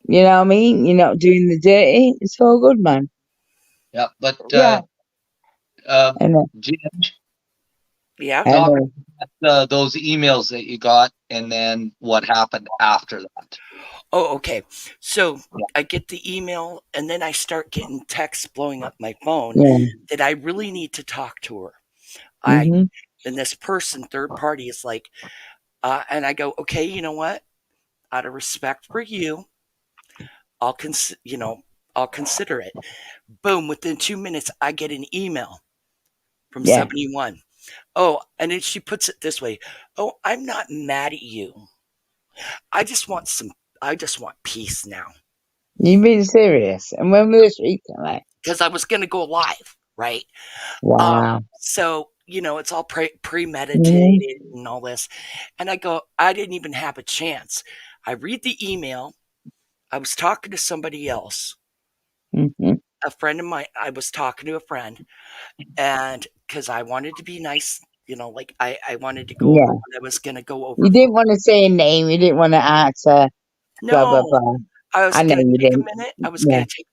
you know what I mean? You're not doing the dirty, it's all good, man. yeah, but Yeah. uh, Innit? Ginge, Yeah. I talk know. about those emails that you got, and then what happened after that. Oh, okay. So Yeah. I get the email, and then I start getting texts blowing up my phone Yeah. that I really need to talk to her. I Hmm. Then this person, third party, is like, and I go, okay, you know what? Out of respect for you, I'll I'll consider it. Boom, within 2 minutes, I get an email from Yeah. 71. Oh, and then she puts it this way. Oh, I'm not mad at you. I just want some, I just want peace now. You being serious? And when was this recently? Because I was going to go live, right? Wow. So, it's all Mhm. premeditated and all this. And I go, I didn't even have a chance. I read the email. I was talking to somebody else, Mhm. a friend of mine. I was talking to a friend, and because I wanted to be nice, like I wanted to go over Yeah. what I was going to go over You for. didn't want to say a name. You didn't want to answer. Blah blah No, blah. I was I know going to you take a didn't. minute. I was Yeah. going to take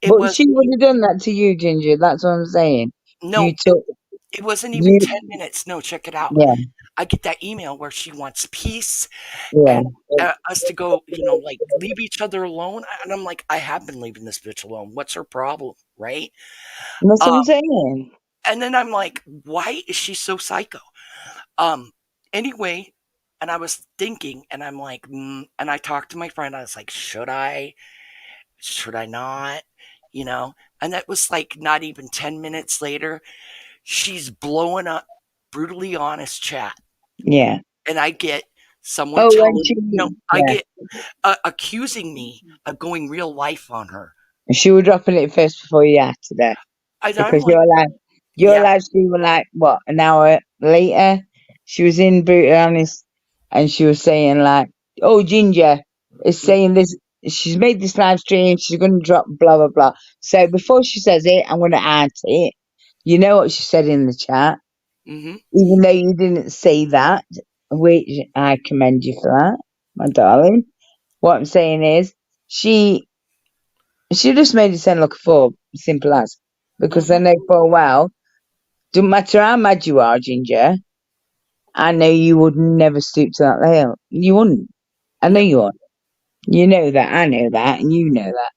it But was she would have done that to you, Ginger. That's what I'm saying. no, You took it wasn't even you. 10 minutes. No, check it out. Yeah. I get that email where she wants peace Yeah. and us to go, like leave each other alone. And I'm like, I have been leaving this bitch alone. What's her problem? Right. That's Uh, what I'm saying. and then I'm like, why is she so psycho? Um, anyway, and I was thinking, and I'm like, and I talked to my friend. I was like, should I? Should I not? You know? And that was like not even 10 minutes later. She's blowing up brutally honest chat. Yeah. And I get someone Oh, when telling, she. I Yeah. get accusing me of going real life on her. She was dropping it first before you acted her. And I'm Because like, your yeah, live stream was like, what, an hour later? She was in Brutal Honest and she was saying, like, oh, Ginger is saying this. She's made this live stream. She's going to drop blah, blah, blah. So before she says it, I'm going to add it. You know what she said in the chat, mm-hmm, even though you didn't say that, which I commend you for that, my darling. What I'm saying is, she just made it sound like a fool, simple as. Because I mm-hmm, know for a while, don't matter how mad you are, Ginger, I know you would never stoop to that level. You wouldn't. I know no, you wouldn't. You know that, I know that, and you know that.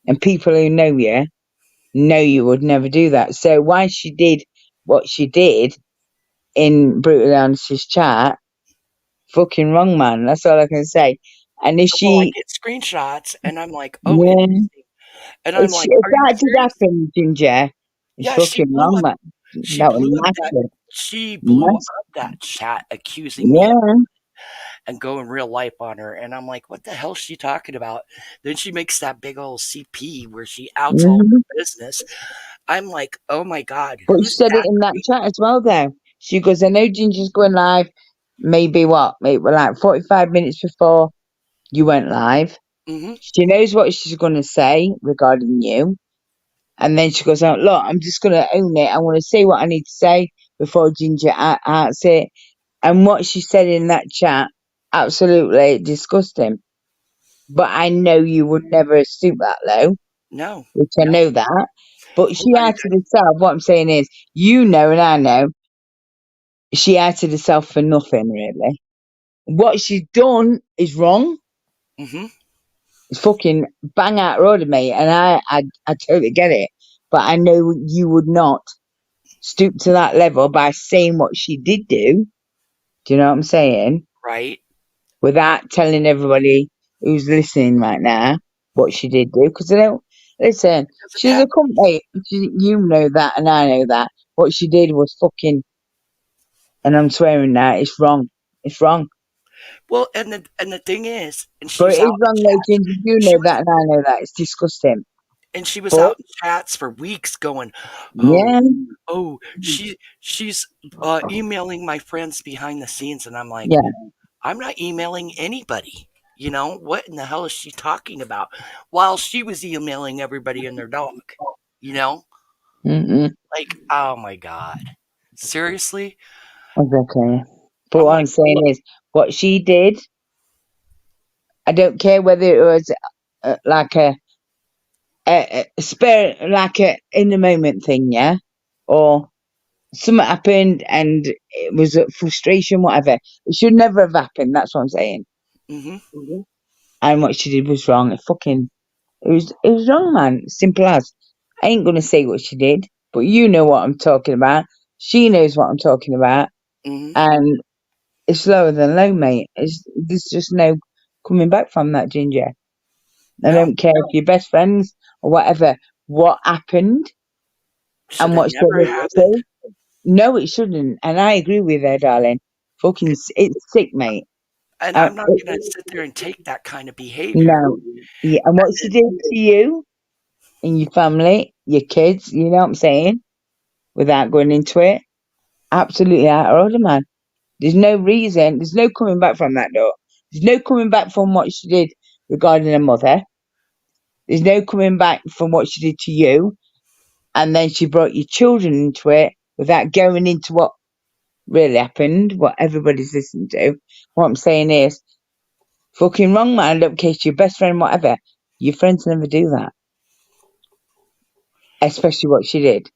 And people who know you would never do that. So why she did what she did in Brutal Honest's chat, fucking wrong, man. That's all I can say. And if well, I she, get screenshots and I'm like, oh, yeah, interesting. And I'm like, if are you that did serious? happen, Ginger, it's Yeah, she fucking blew wrong, up. man. She That was blew up that. massive. She blew Massive. up that chat accusing me Yeah. and going real life on her. And I'm like, what the hell is she talking about? Then she makes that big old CP where she outs all Mhm. her business. I'm like, oh my God, But she who's said it that in that crazy? chat as well, though. She goes, I know Ginger's going live. Maybe what? Maybe like 45 minutes before you went live. Mm-hmm. She knows what she's going to say regarding you. And then she goes, oh, look, I'm just going to own it. I want to say what I need to say before Ginger outs it. And what she said in that chat absolutely disgusting. But I know you would never stoop that low, No, which I no, know that. But I'm she not outed even. herself. What I'm saying is, you know, and I know, she outed herself for nothing, really. What she's done is wrong. Mm-hmm. It's fucking bang out road of me, and I totally get it. But I know you would not stoop to that level by saying what she did do. Do you know what I'm saying? Right? Without telling everybody who's listening right now what she did do, because they don't listen. Doesn't She's a happen. company. You know that, and I know that. What she did was fucking, and I'm swearing now, it's wrong. It's wrong. Well, and the thing is, and she But was it out is in wrong, though, chats. Ginger. You She know was that, and I know that. It's disgusting. and she was But out in chats for weeks going, oh, yeah, she's emailing my friends behind the scenes, and I'm like, yeah. I'm not emailing anybody. What in the hell is she talking about? While she was emailing everybody and their dog. You know, Mm-mm. like, oh my god, seriously? It's okay. But I'm what I'm like, saying is, what she did, I don't care whether it was like a spare, like a in the moment thing, yeah, or something happened and it was a frustration, whatever. It should never have happened. That's what I'm saying. mm-hmm, Mhm. And what she did was wrong. It was wrong, man. Simple as. I ain't gonna say what she did, but you know what I'm talking about. She knows what I'm talking about, mm-hmm. and it's lower than low, mate. There's just no coming back from that, Ginger. I No, don't care if you're best friends or whatever. What happened should and have what should never have happened. said? No, it shouldn't. And I agree with her, darling. Fucking, it's sick, mate. And Uh, I'm not it, going to sit there and take that kind of behavior. no. Yeah, and what she did to you and your family, your kids, you know what I'm saying? Without going into it, absolutely out of order, man. There's no reason, there's no coming back from that, though. There's no coming back from what she did regarding her mother. There's no coming back from what she did to you. And then she brought your children into it without going into what really happened, what everybody's listening to. What I'm saying is, fucking wrong, man. I don't care if you're your best friend, whatever. Your friends never do that. Especially what she did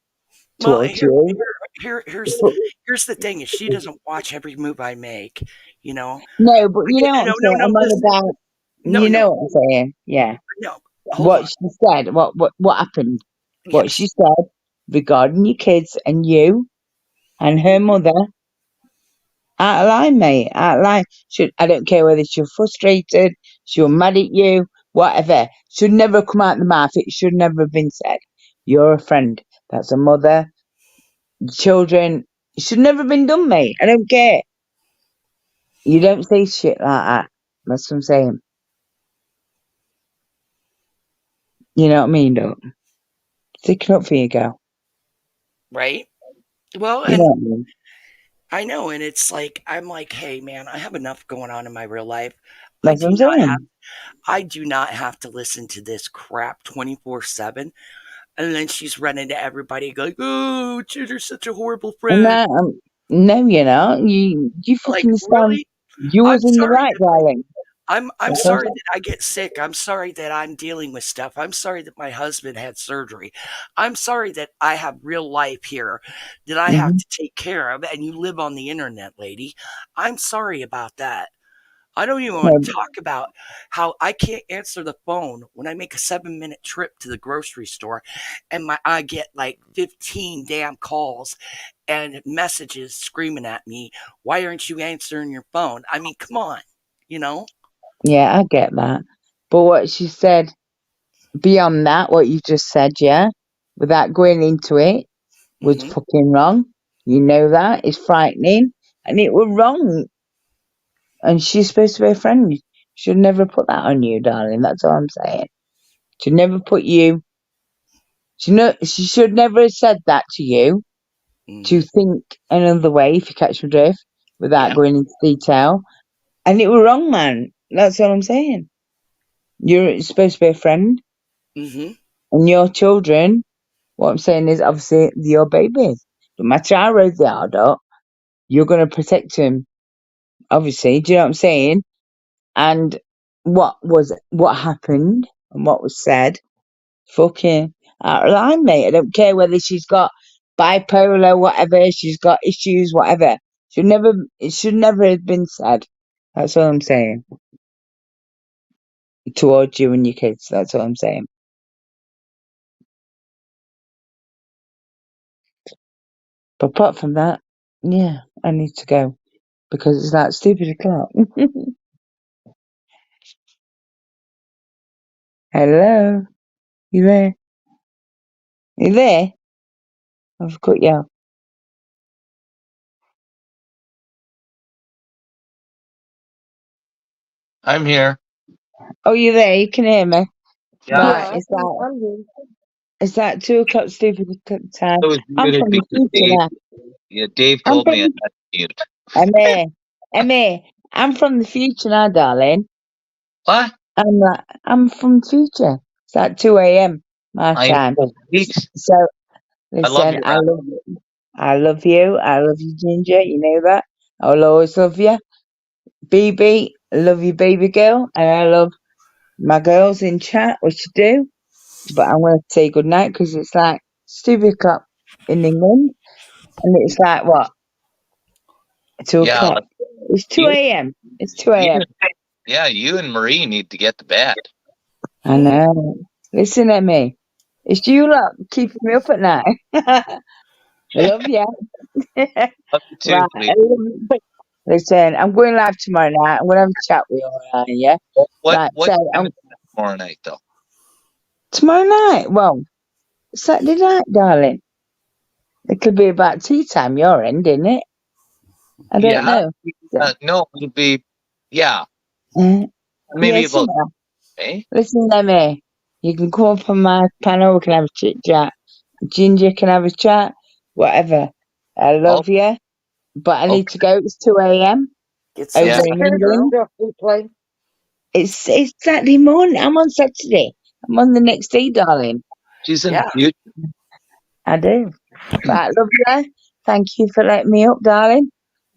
Well, towards you. here's the thing: is she doesn't watch every move I make. You know, No, but you I know get what I'm no, no, saying? no. I'm on Listen, about, no, you no, know what I'm saying? Yeah. no. Hold What on. she said, what happened, what she Yes, said regarding your kids and you and her mother, out of line, mate, out of line. I don't care whether she's frustrated, she's mad at you, whatever. Should never come out the mouth. It should never have been said. You're a friend. That's a mother, children. It should never have been done, mate. I don't care. You don't say shit like that. That's what I'm saying. You know what I mean, though? Stick it up for you, girl. right. Well, You know and what I mean? I know, and it's like I'm like, hey, man, I have enough going on in my real life. I That's what do I'm not have saying. I do not have to listen to this crap 24/7. And then she's running to everybody going, "Oh, Jitter's such a horrible And friend." that, no, you know, you Like, fucking stand. really? You I'm was in the sorry right, that darling. I'm That's what I'm sorry saying. that I get sick. I'm sorry that I'm dealing with stuff. I'm sorry that my husband had surgery. I'm sorry that I have real life here that I have Mm-hmm. to take care of, and you live on the internet, lady. I'm sorry about that. I don't even want No, to talk about how I can't answer the phone when I make a 7-minute trip to the grocery store and I get like 15 damn calls and messages screaming at me, why aren't you answering your phone? I mean, come on, you know? yeah, I get that. But what she said beyond that, what you just said, yeah, without going into it, was Hmm. fucking wrong. You know that. It's frightening. And it was wrong. And she's supposed to be a friend. Should never put that on you, darling. That's all I'm saying. Should never put you. She should never have said that to you. To Hmm. think another way, if you catch my drift, without Yeah. going into detail. And it was wrong, man. That's all I'm saying. You're supposed to be a friend, Hmm. and your children. What I'm saying is, obviously, your babies. No matter how old they are, though, you're gonna protect them. Obviously, do you know what I'm saying? And what happened and what was said, fucking out of line, mate. I don't care whether she's got bipolar, whatever. She's got issues, whatever. Should never. It should never have been said. That's all I'm saying. Towards you and your kids. That's all I'm saying. But apart from that, yeah, I need to go because it's like stupid o'clock. Hello, you there? You there? I've got you. I'm here. Oh, you there? You can hear me. Yeah, Right, Yeah, I'm good. it's like 2 o'clock stupid o'clock time. I was I'm muted from the because future Dave. now. Yeah, Dave I'm told me I from had to mute. Emma. Emma, I'm from the future now, darling. What? I'm from the future. It's like 2 a.m. my I time. know. Pete, So I love listen, your I app. love you. I love you. I love you, Ginger. You know that. I will always love you. BB, I love you, baby girl. And I love my girls in chat, which you do. But I'm going to say good night because it's like stupid o'clock in England. And it's like, what? 2 Yeah, o'clock. like It's 2 you, a.m. It's 2 you, a.m. yeah, you and Marie need to get to bed. I know. Listen at me. It's you lot keeping me up at night. I love you. Love you too, Right. sweet. Listen, I'm going live tomorrow night. I'm going to have a chat with you, alright, yeah? What Right. what So, time? tomorrow night, though. Tomorrow night. Well, Saturday night, darling. It could be about tea time your end, isn't it? I don't Yeah. know. Yeah. No, it'll be, yeah, Uh, maybe yeah, about, somewhere. eh? Listen, Lemmy, you can come up on my panel, we can have a chit chat. Ginger can have a chat, whatever. I Oh, love you, but I need to okay. go. It's 2 a.m. Get some over Yeah. in sleep, Here's the girl. England. stuff we play. It's Saturday morning. I'm on Saturday. I'm on the next day, darling. She's in the Yeah. future. I do. But I love you. Thank you for letting me up, darling.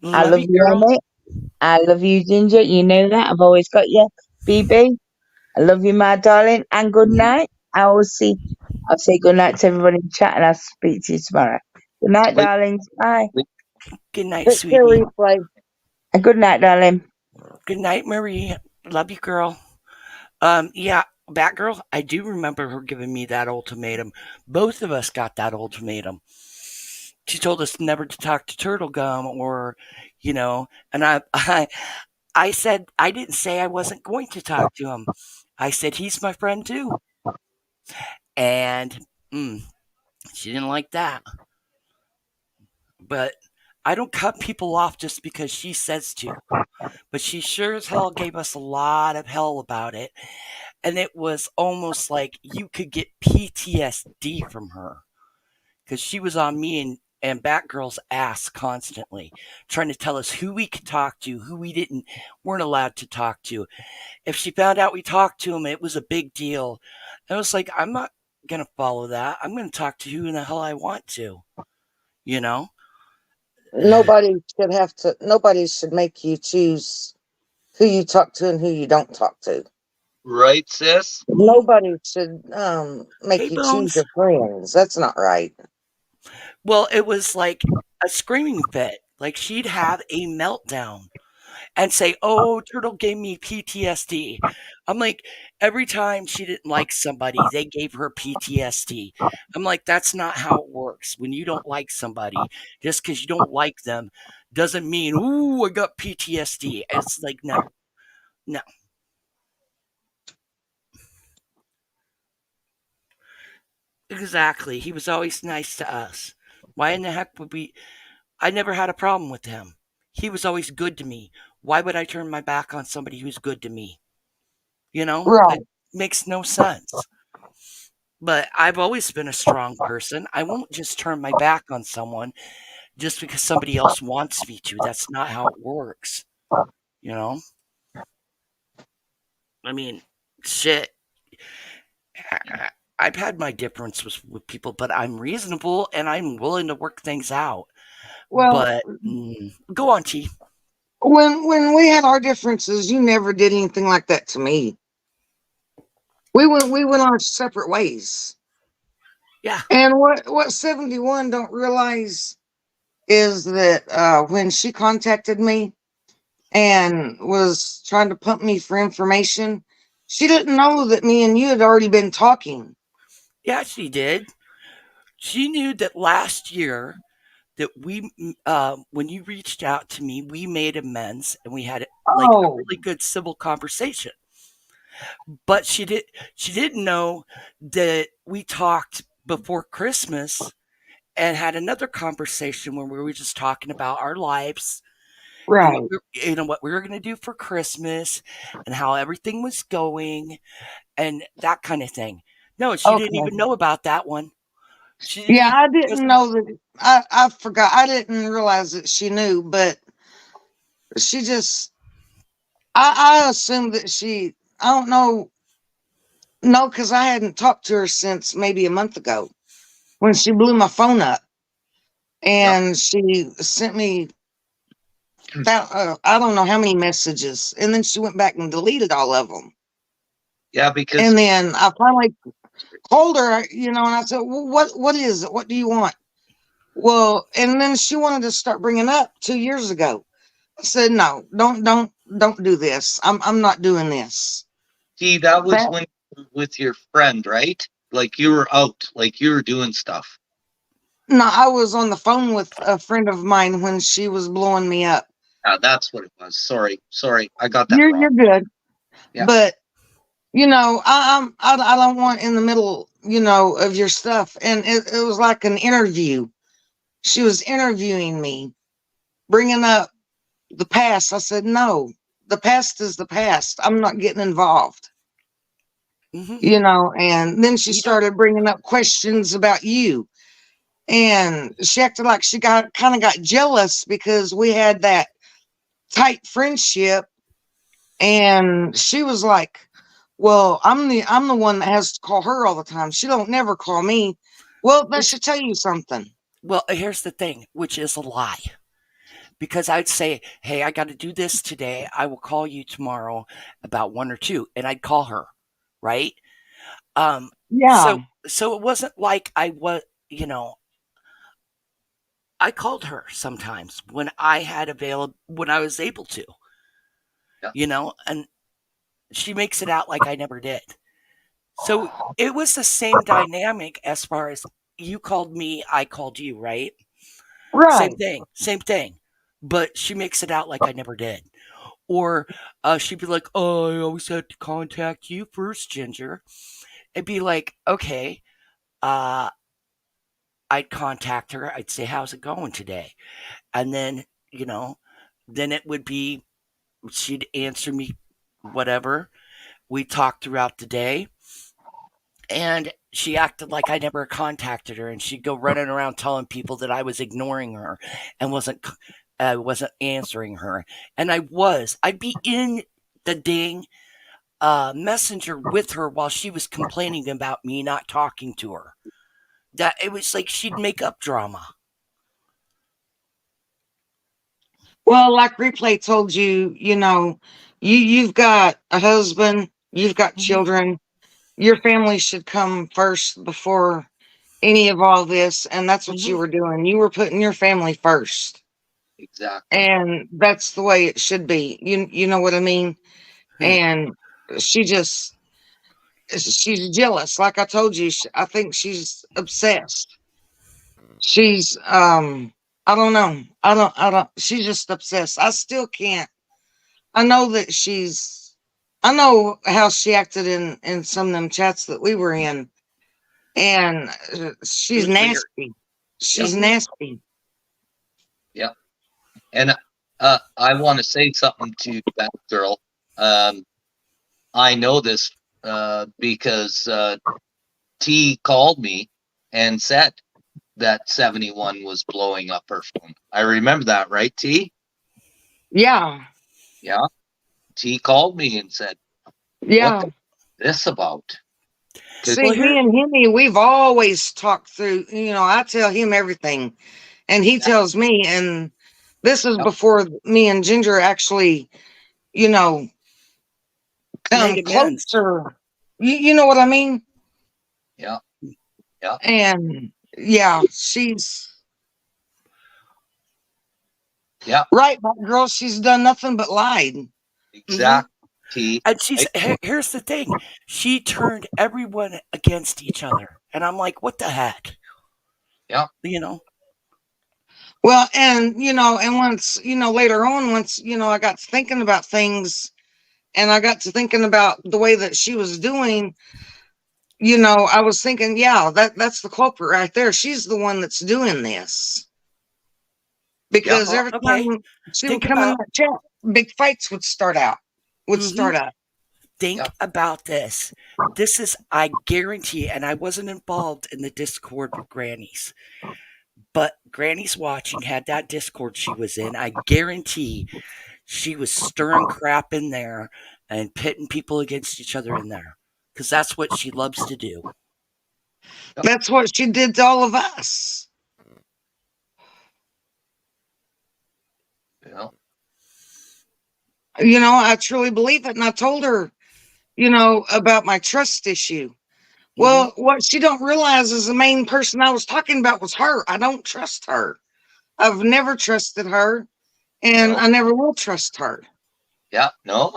I Love love you, you, girl. Emmett. I love you, Ginger. You know that. I've always got you. BB. I love you, my darling. And good night. I'll say good night to everybody in the chat and I'll speak to you tomorrow. Good night, Sleep, darlings. Bye. sleep. Good night, Take care, sweetie. replay. And good night, darling. Good night, Marie. Love you, girl. Yeah, Batgirl, I do remember her giving me that ultimatum. Both of us got that ultimatum. She told us never to talk to Turtle Gum or, and I said, I didn't say I wasn't going to talk to him. I said, he's my friend too. And mm, she didn't like that. But I don't cut people off just because she says to. But she sure as hell gave us a lot of hell about it. And it was almost like you could get PTSD from her because she was on me and Batgirl's ass constantly, trying to tell us who we could talk to, who we weren't allowed to talk to. If she found out we talked to him, it was a big deal. And I was like, I'm not gonna follow that. I'm gonna talk to who in the hell I want to, you know? Nobody should make you choose who you talk to and who you don't talk to. Right, sis? Mm. Nobody should Hey, make you choose Bones. your friends. That's not right. Well, it was like a screaming fit. Like she'd have a meltdown and say, "Oh, Turtle gave me PTSD." I'm like, every time she didn't like somebody, they gave her PTSD. I'm like, that's not how it works. When you don't like somebody, just because you don't like them doesn't mean, "Ooh, I got PTSD." It's like, no, no, exactly. He was always nice to us. Why in the heck would we? I never had a problem with him. He was always good to me. Why would I turn my back on somebody who's good to me? Right. It makes no sense. But I've always been a strong person. I won't just turn my back on someone just because somebody else wants me to. That's not how it works. You know? I mean, shit. I've had my differences with people, but I'm reasonable and I'm willing to work things out. Well, But go on, T. when we had our differences, you never did anything like that to me. We went our separate ways. Yeah, And what 71 don't realize is that when she contacted me and was trying to pump me for information, she didn't know that me and you had already been talking. yeah, she did. She knew that last year that when you reached out to me, we made amends and we had like a Oh, really good civil conversation. But she didn't know that we talked before Christmas and had another conversation where we were just talking about our lives and right. what we were going to do for Christmas and how everything was going and that kind of thing. No, she didn't Okay. even know about that one. She didn't Yeah, even I just didn't know that. I forgot. I didn't realize that she knew, but she just. I assumed that she. I don't know. No, because I hadn't talked to her since maybe a month ago when she blew my phone up Yep. and she sent me that I don't know how many messages, and then she went back and deleted all of them. Yeah, because And then I finally called her, and I said, well, "What is it? What do you want?" Well, and then she wanted to start bringing up 2 years ago. I said, "No, don't do this. I'm not doing this." see, that was That when you were with your friend, right? Like you were out, like you were doing stuff. No, I was on the phone with a friend of mine when she was blowing me up. Yeah, that's what it was. Sorry, I got that You're wrong. good, Yeah. but I don't want in the middle, of your stuff. And it was like an interview. She was interviewing me, bringing up the past. I said, no, the past is the past. I'm not getting involved, Hmm. and then she You don't. started bringing up questions about you. And she acted like she got jealous because we had that tight friendship. And she was like, well, I'm the one that has to call her all the time. She don't never call me. Well, that Which, should tell you something. well, here's the thing, which is a lie. Because I'd say, hey, I got to do this today. I will call you tomorrow about 1 or 2. And I'd call her, right? Um, Yeah. so it wasn't like I was, you know, I called her sometimes when when I was able to, Yeah. and she makes it out like I never did. So it was the same dynamic as far as you called me, I called you, right? Same Right. thing, same thing. But she makes it out like I never did. Or she'd be like, oh, I always had to contact you first, Ginger. It'd be like, okay, uh, I'd contact her. I'd say, how's it going today? And then, you know, then it would be, she'd answer me, whatever. We talked throughout the day. And she acted like I never contacted her, and she'd go running around telling people that I was ignoring her and wasn't answering her. And I'd be in the dang messenger with her while she was complaining about me not talking to her. That it was like she'd make up drama. Well, like Replay told you, you've got a husband, you've got Hmm. children. Your family should come first before any of all this, and that's what you Hmm. were doing. You were putting your family first. Exactly. And that's the way it should be. You know what I mean? And she just she's jealous. Like I told you, I think she's obsessed. She's I don't know. I don't she's just obsessed. I still can't. I know that I know how she acted in some of them chats that we were in, and It she's was weird. nasty. Yep. She's Hmm. nasty. Yep. And I want to say something to that girl. Um, I know this because T called me and said that 71 was blowing up her phone. I remember that, right, T? Yeah. Yeah. T called me and said, "What's Yeah. this about?" Because See, Well, me here, and Henny, we've always talked through, I tell him everything and he tells me. And this is yep, before me and Ginger actually, you know, made come amends. closer. You know what I mean? yeah, yeah, And yeah, she's yeah, right, that girl. She's done nothing but lied. Hmm. exactly. T. And Right? here's the thing, she turned everyone against each other, and I'm like, what the heck, Yeah, you know? Well, and and once, later on, once, I got to thinking about things and I got to thinking about the way that she was doing, I was thinking, yeah, that's the culprit right there. She's the one that's doing this. yeah, Because Well, every okay. time she would Think come in about. that chat, big fights would start out. Would Hmm. start out. yeah, Think about this. This is, I guarantee, and I wasn't involved in the Discord with Granny's, but Granny's watching had that Discord she was in. I guarantee she was stirring crap in there and pitting people against each other in there because that's what she loves to do. yeah, That's what she did to all of us. yeah, I truly believe it. And I told her, about my trust issue. Hmm. Well, what she don't realize is the main person I was talking about was her. I don't trust her. I've never trusted her, and no, I never will trust her. yeah, no.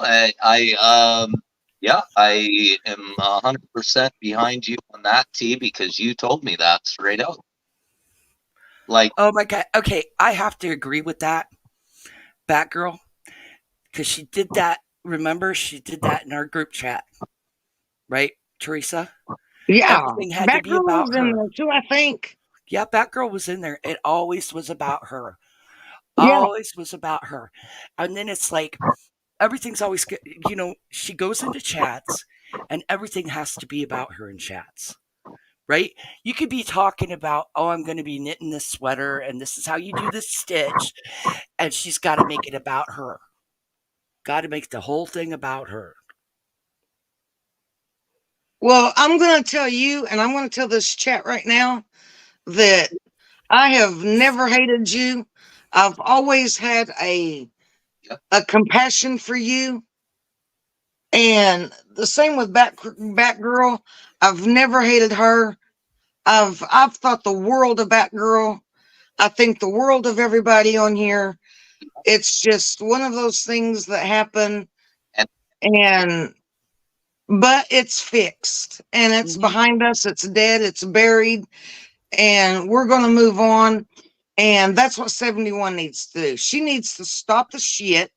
Yeah, I am 100% behind you on that, T, because you told me that straight out. Like, Oh my God. Okay. I have to agree with that, Batgirl, because she did that. Remember, she did that in our group chat. right, Teresa? Yeah. Everything had to be Batgirl about was in her. there too, I think. Yeah, Batgirl was in there. It always was about her. Yeah. Always was about her. And then it's like everything's always, she goes into chats and everything has to be about her in chats, right? You could be talking about, oh, I'm going to be knitting this sweater and this is how you do this stitch. And she's got to make it about her. Got to make the whole thing about her. Well, I'm going to tell you, and I'm going to tell this chat right now that I have never hated you. I've always had Yep. a compassion for you. And the same with Batgirl. I've never hated her. I've thought the world of Batgirl. I think the world of everybody on here. It's just one of those things that happen, And and but it's fixed and it's Hmm. behind us. It's dead. It's buried, and we're going to move on. And that's what 71 needs to do. She needs to stop the shit,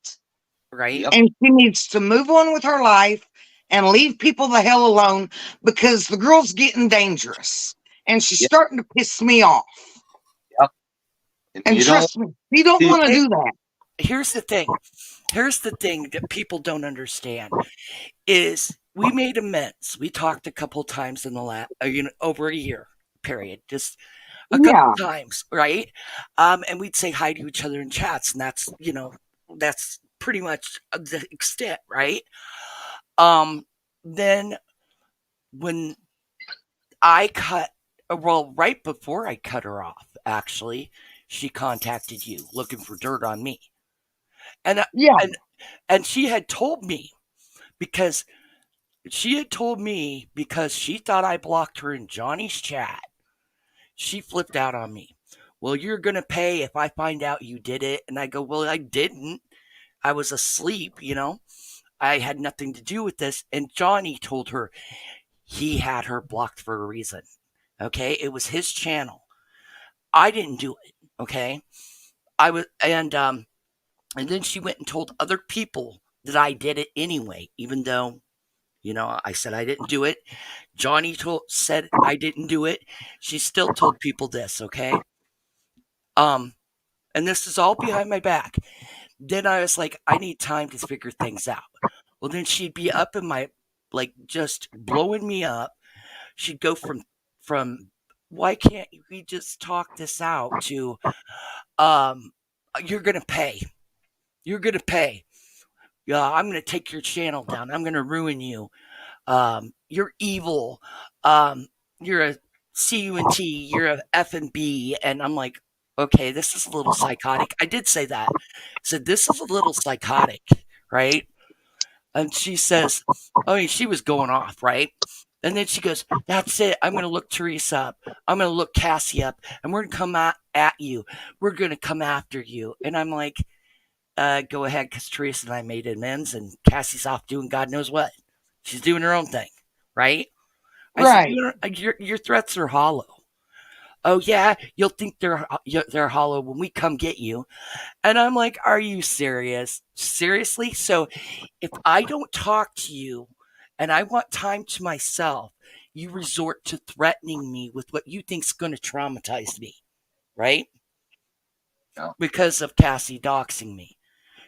Right? yep. and she needs to move on with her life and leave people the hell alone, because the girl's getting dangerous and she's Yep. starting to piss me off. Yep. And And you don't trust me, you don't do want to Okay. do that. Here's the thing. Here's the thing that people don't understand is we made amends. We talked a couple times in the last, over a year period, just a couple Yeah, times, right? And we'd say hi to each other in chats, and that's pretty much the extent, right? Um, then when I cut, well, right before I cut her off, actually, she contacted you looking for dirt on me, and yeah, and and she had told me because she thought I blocked her in Johnny's chat. She flipped out on me. Well, you're going to pay if I find out you did it. And I go, well, I didn't. I was asleep. I had nothing to do with this. And Johnny told her he had her blocked for a reason. Okay. It was his channel. I didn't do it. Okay. I was, and then she went and told other people that I did it anyway, even though, I said I didn't do it. Johnny said I didn't do it. She still told people this, okay? Um, and this is all behind my back. Then I was like, I need time to figure things out. Well, then she'd be up in my, like, just blowing me up. She'd go from why can't we just talk this out to um you're gonna pay. You're gonna pay. Yeah, I'm gonna take your channel down. I'm gonna ruin you. You're evil. Um, you're a CUNT. You're a F and B. And I'm like, okay, this is a little psychotic. I did say that. I said, this is a little psychotic, right? And she says, I mean, she was going off, right? And then she goes, that's it. I'm going to look Teresa up. I'm going to look Cassie up. And we're going to come at you. We're going to come after you. And I'm like, go ahead, because Teresa and I made amends, and Cassie's off doing God knows what. She's doing her own thing, right? I said, right. your threats are hollow. Oh yeah, you'll think they're hollow when we come get you. And I'm like, are you serious? Seriously? So if I don't talk to you and I want time to myself, you resort to threatening me with what you think's going to traumatize me, right? no. Because of Cassie doxing me.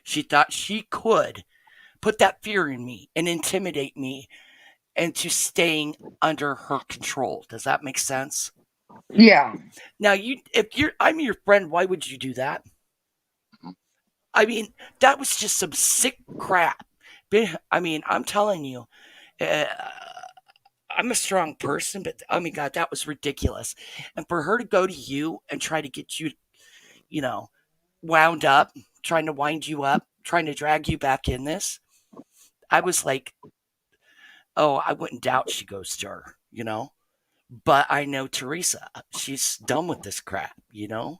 She thought she could put that fear in me and intimidate me into staying under her control. Does that make sense? Yeah, Now, I'm your friend, why would you do that? I mean, that was just some sick crap. I mean, I'm telling you, uh, I'm a strong person, but oh my God, that was ridiculous. And for her to go to you and try to get you, you know, wound up, trying to wind you up, trying to drag you back in this, I was like, oh, I wouldn't doubt she goes to her. But I know Teresa. She's done with this crap. Uh,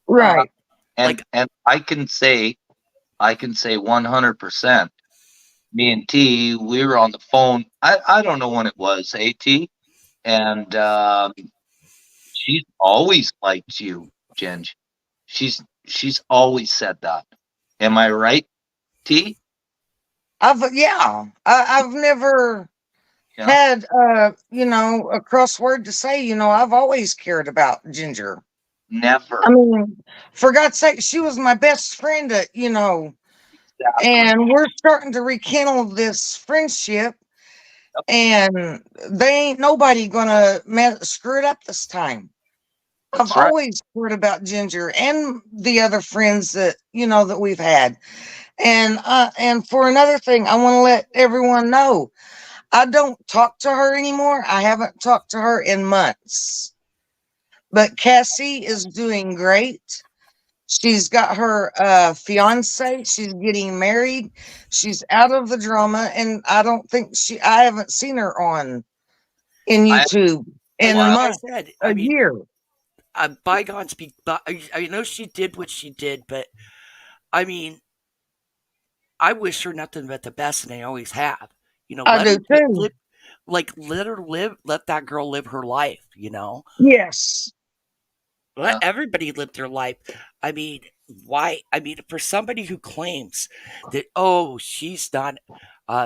right. like, And I can say 100%. Me and T, we were on the phone. I don't know when it was, AT, and she's always liked you, Ginge. She's always said that. Am I right, T? Yeah, I've never. Yeah. had a crossword to say, I've always cared about Ginger. I Never. mean, for God's sake, she was my best friend, Exactly. and we're starting to rekindle this friendship, Yep. and they ain't nobody gonna screw it up this time. I've That's right. always cared about Ginger and the other friends that we've had. And for another thing, I want to let everyone know I don't talk to her anymore. I haven't talked to her in months. But Cassie is doing great. She's got her fiance. She's getting married. She's out of the drama, and I haven't seen her on in I YouTube And in well, like I months, said, a I mean, year. bygones be. I know she did what she did, but I mean, I wish her nothing but the best, and I always have. I Let do her too. live, like let her live. Let that girl live her life. Yes, Let yeah, everybody live their life. I mean, why? I mean, for somebody who claims that she's not,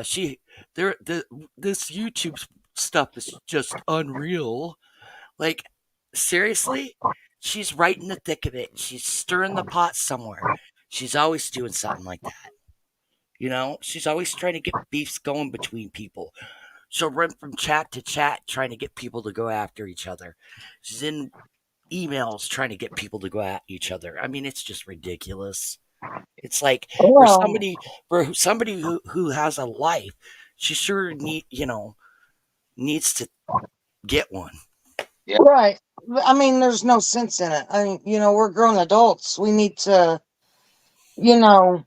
she there the this YouTube stuff is just unreal. Like, seriously, she's right in the thick of it. She's stirring the pot somewhere. She's always doing something like that. She's always trying to get beefs going between people. She'll run from chat to chat trying to get people to go after each other. She's in emails trying to get people to go at each other. I mean, it's just ridiculous. It's like for well, somebody who has a life, she sure needs to get one. yeah, right. I mean, there's no sense in it. I mean, we're grown adults. We need to, you know,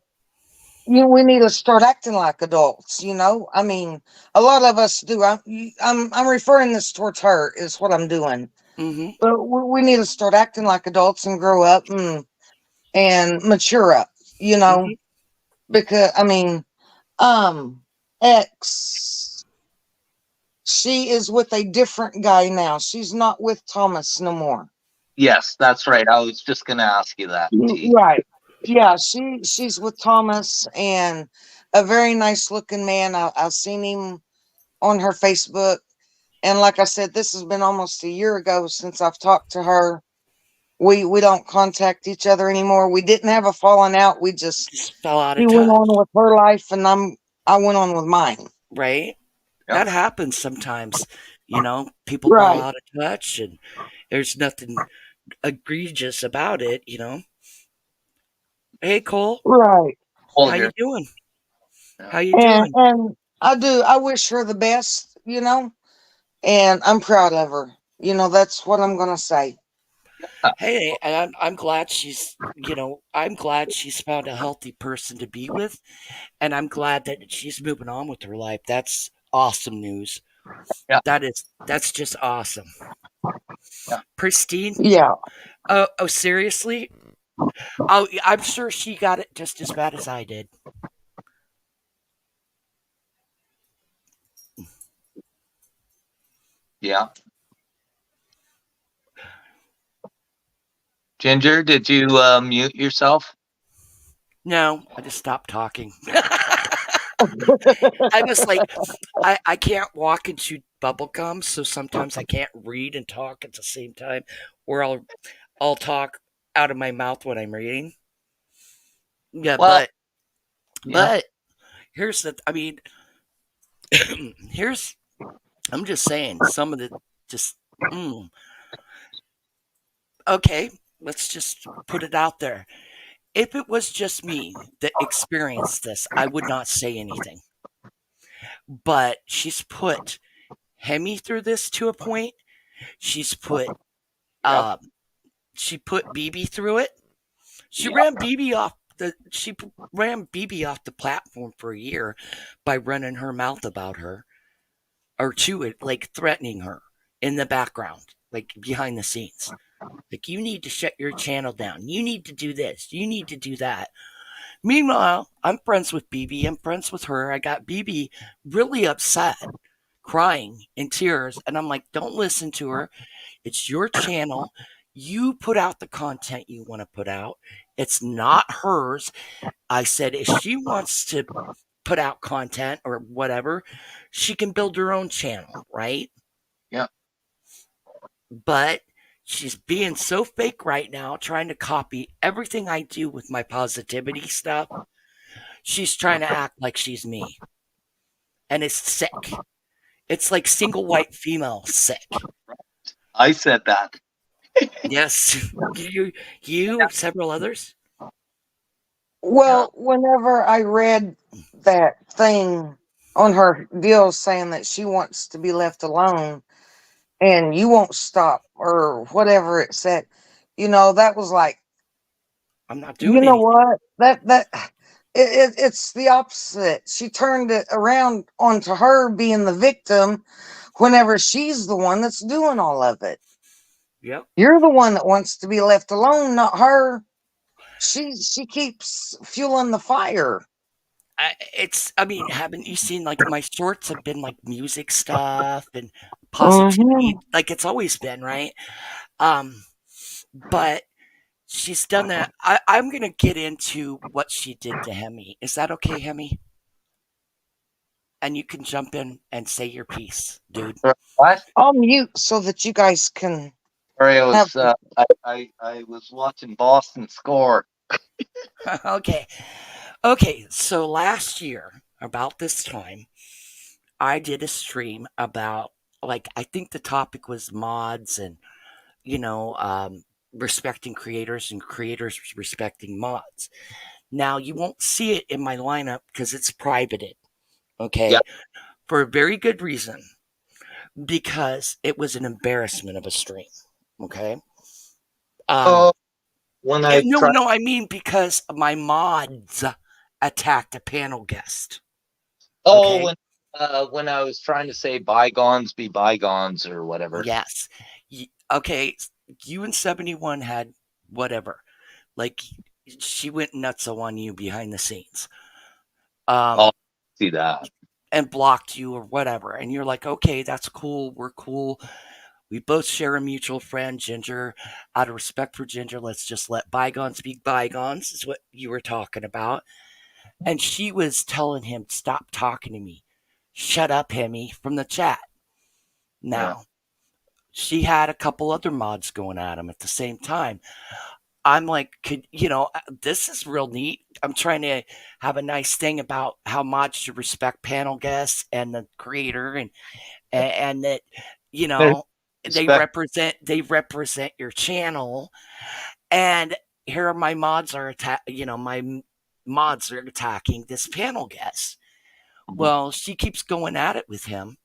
we need to start acting like adults. I mean, a lot of us do. I'm referring this towards her is what I'm doing. Mm-hmm. But we need to start acting like adults and grow up and mature up. You know, Mm-hmm. because I mean, um, X, she is with a different guy now. She's not with Thomas no more. yes, that's right. I was just gonna ask you that, T. Right. Yeah, she's with Thomas and a very nice looking man. I've seen him on her Facebook. And like I said, this has been almost a year ago since I've talked to her. We don't contact each other anymore. We didn't have a falling out. Just fell out She of went touch, on with her life and I went on with mine. right? Yep. That happens sometimes. People fall Right. out of touch, and there's nothing egregious about it. Hey, Cole, All Right. how you here. doing? Yeah. How you And doing? I wish her the best, and I'm proud of her. That's what I'm gonna say. Hey, and I'm glad I'm glad she's found a healthy person to be with, and I'm glad that she's moving on with her life. That's awesome news. Yeah. That's just awesome. Yeah. Pristine. Yeah. Oh, seriously? Oh, I'm sure she got it just as bad as I did. Yeah. Ginger, did you mute yourself? No, I just stopped talking. I was like, I can't walk and chew bubble gum, so sometimes I can't read and talk at the same time, or I'll talk out of my mouth when I'm reading. Yeah, Well, yeah. but here's the I mean, here's I'm just saying some of the just mm, okay, let's just put it out there. If it was just me that experienced this, I would not say anything. But she's put Hemi through this to a point. She's put Yep. um she put BB through it. She Yep. ran BB off the she ran BB off the platform for a year by running her mouth about her or to it, like threatening her in the background, like behind the scenes. Like, you need to shut your channel down. You need to do this. You need to do that. Meanwhile, I'm friends with BB. I'm friends with her. I got BB really upset, crying in tears. And I'm like, don't listen to her. It's your channel. You put out the content you want to put out. It's not hers. I said, if she wants to put out content or whatever, she can build her own channel, right? Yeah. But she's being so fake right now, trying to copy everything I do with my positivity stuff. She's trying to act like she's me. And it's sick. It's like single white female sick. I said that. Yes. You, several others. Yeah. Well, whenever I read that thing on her deal saying that she wants to be left alone and you won't stop or whatever it said, that was like, I'm not you doing know anything. what? It's the opposite. She turned it around onto her being the victim whenever she's the one that's doing all of it. Yep. You're the one that wants to be left alone, not her. She keeps fueling the fire. I mean, haven't you seen like my shorts have been like music stuff and positivity? Hmm. Like it's always been, right? Um, but she's done that. I'm gonna get into what she did to Hemi. Is that okay, Hemi? And you can jump in and say your piece, dude. What? I'll mute so that you guys can Sorry, I have. was I was watching Boston score. Okay. Okay, so last year, about this time, I did a stream about like I think the topic was mods and you know, respecting creators and creators respecting mods. Now, you won't see it in my lineup because it's privated, Yeah. okay? For a very good reason, because it was an embarrassment of a stream, okay? Um, Oh, when I no, tried. no, I mean because my mods attacked a panel guest, Oh, okay? when I was trying to say bygones be bygones or whatever. Yes. Okay, you and 71 had whatever. Like, she went nuts on you behind the scenes. Oh, Um, see that. and blocked you or whatever. And you're like, okay, that's cool. We're cool. We both share a mutual friend, Ginger. Out of respect for Ginger, let's just let bygones be bygones, is what you were talking about. And she was telling him, stop talking to me. Shut up, Hemi, from the chat. Yeah. Now, she had a couple other mods going at him at the same time. I'm like, this is real neat. I'm trying to have a nice thing about how mods should respect panel guests and the creator and that, you There's know, respect. they represent your channel. And here are my mods are mods are attacking this panel guest. Mhm. Well, she keeps going at it with him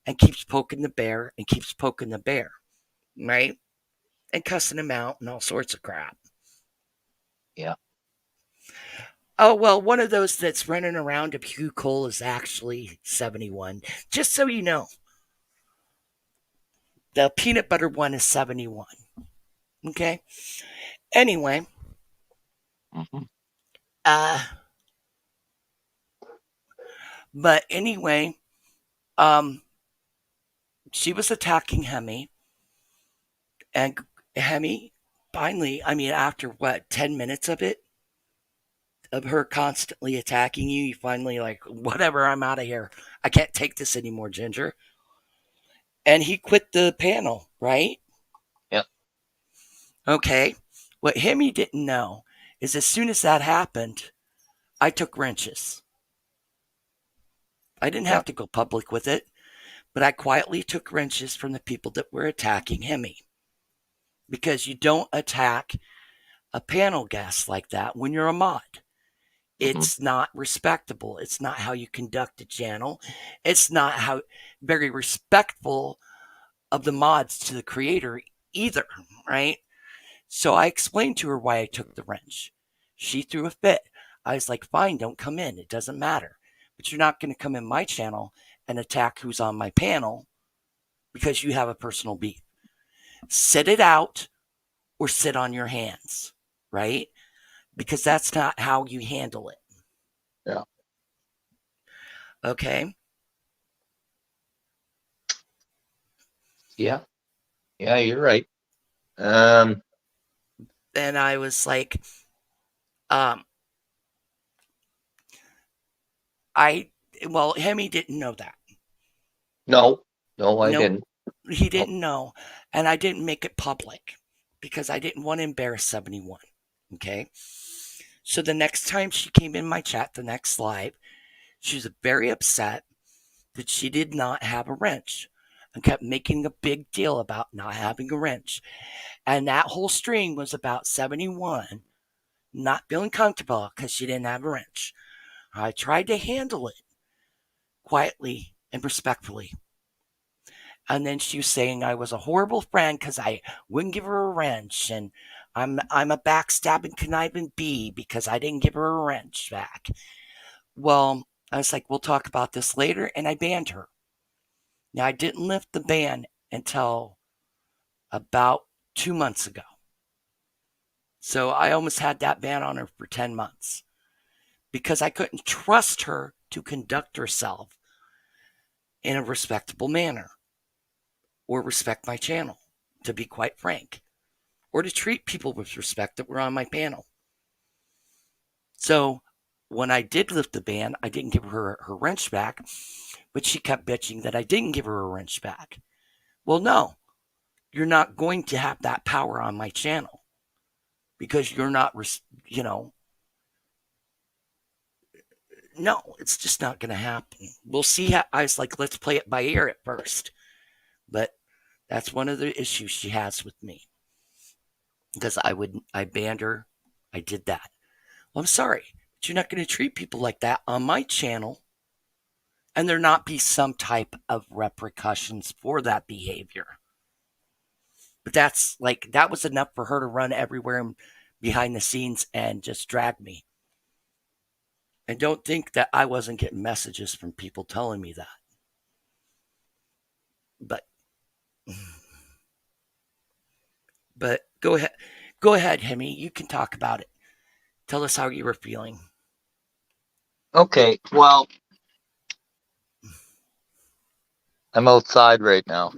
and keeps poking the bear and keeps poking the bear, right? And cussing him out and all sorts of crap. Yeah. Oh, well, one of those that's running around to Hugh Cole is actually 71. Just so you know, the peanut butter one is 71. Okay? Anyway, Mhm. uh, but anyway, um, she was attacking Hemi, and Hemi finally, I mean, after what, 10 minutes of it, of her constantly attacking you, you finally, like, whatever, I'm out of here. I can't take this anymore, Ginger. And he quit the panel, right? Yeah. Okay. What Hemi didn't know is as soon as that happened, I took wrenches. I didn't Yeah. have to go public with it, but I quietly took wrenches from the people that were attacking Hemi. Because you don't attack a panel guest like that when you're a mod. Mhm. It's not respectable. It's not how you conduct a channel. It's not how very respectful of the mods to the creator either, right? So I explained to her why I took the wrench. She threw a fit. I was like, fine, don't come in. It doesn't matter. But you're not going to come in my channel and attack who's on my panel because you have a personal beef. Sit it out or sit on your hands, right? Because that's not how you handle it. Yeah. Okay. Yeah. Yeah. You're right. Um. And I was like, um, I well, Hemi didn't know that. No, no, I Nope, didn't. he No. didn't know, and I didn't make it public because I didn't want to embarrass 71. Okay, so the next time she came in my chat, the next live, she was very upset that she did not have a wrench and kept making a big deal about not having a wrench. And that whole stream was about 71 not feeling comfortable because she didn't have a wrench. I tried to handle it quietly and respectfully. And then she was saying I was a horrible friend because I wouldn't give her a wrench, and I'm a backstabbing conniving bee because I didn't give her a wrench back. Well, I was like, we'll talk about this later, and I banned her. Now I didn't lift the ban until about 2 months ago. So I almost had that ban on her for 10 months because I couldn't trust her to conduct herself in a respectable manner or respect my channel, to be quite frank, or to treat people with respect that were on my panel. So when I did lift the ban, I didn't give her her wrench back, but she kept bitching that I didn't give her a wrench back. Well, no, you're not going to have that power on my channel because you're not, you know, no, it's just not going to happen. We'll see how, I was like, let's play it by ear at first. But that's one of the issues she has with me because I banned her. I did that. Well, I'm sorry, but you're not going to treat people like that on my channel and there not be some type of repercussions for that behavior. But that's like, that was enough for her to run everywhere behind the scenes and just drag me. And don't think that I wasn't getting messages from people telling me that. But go ahead, Hemi. You can talk about it. Tell us how you were feeling. Okay, well, I'm outside right now.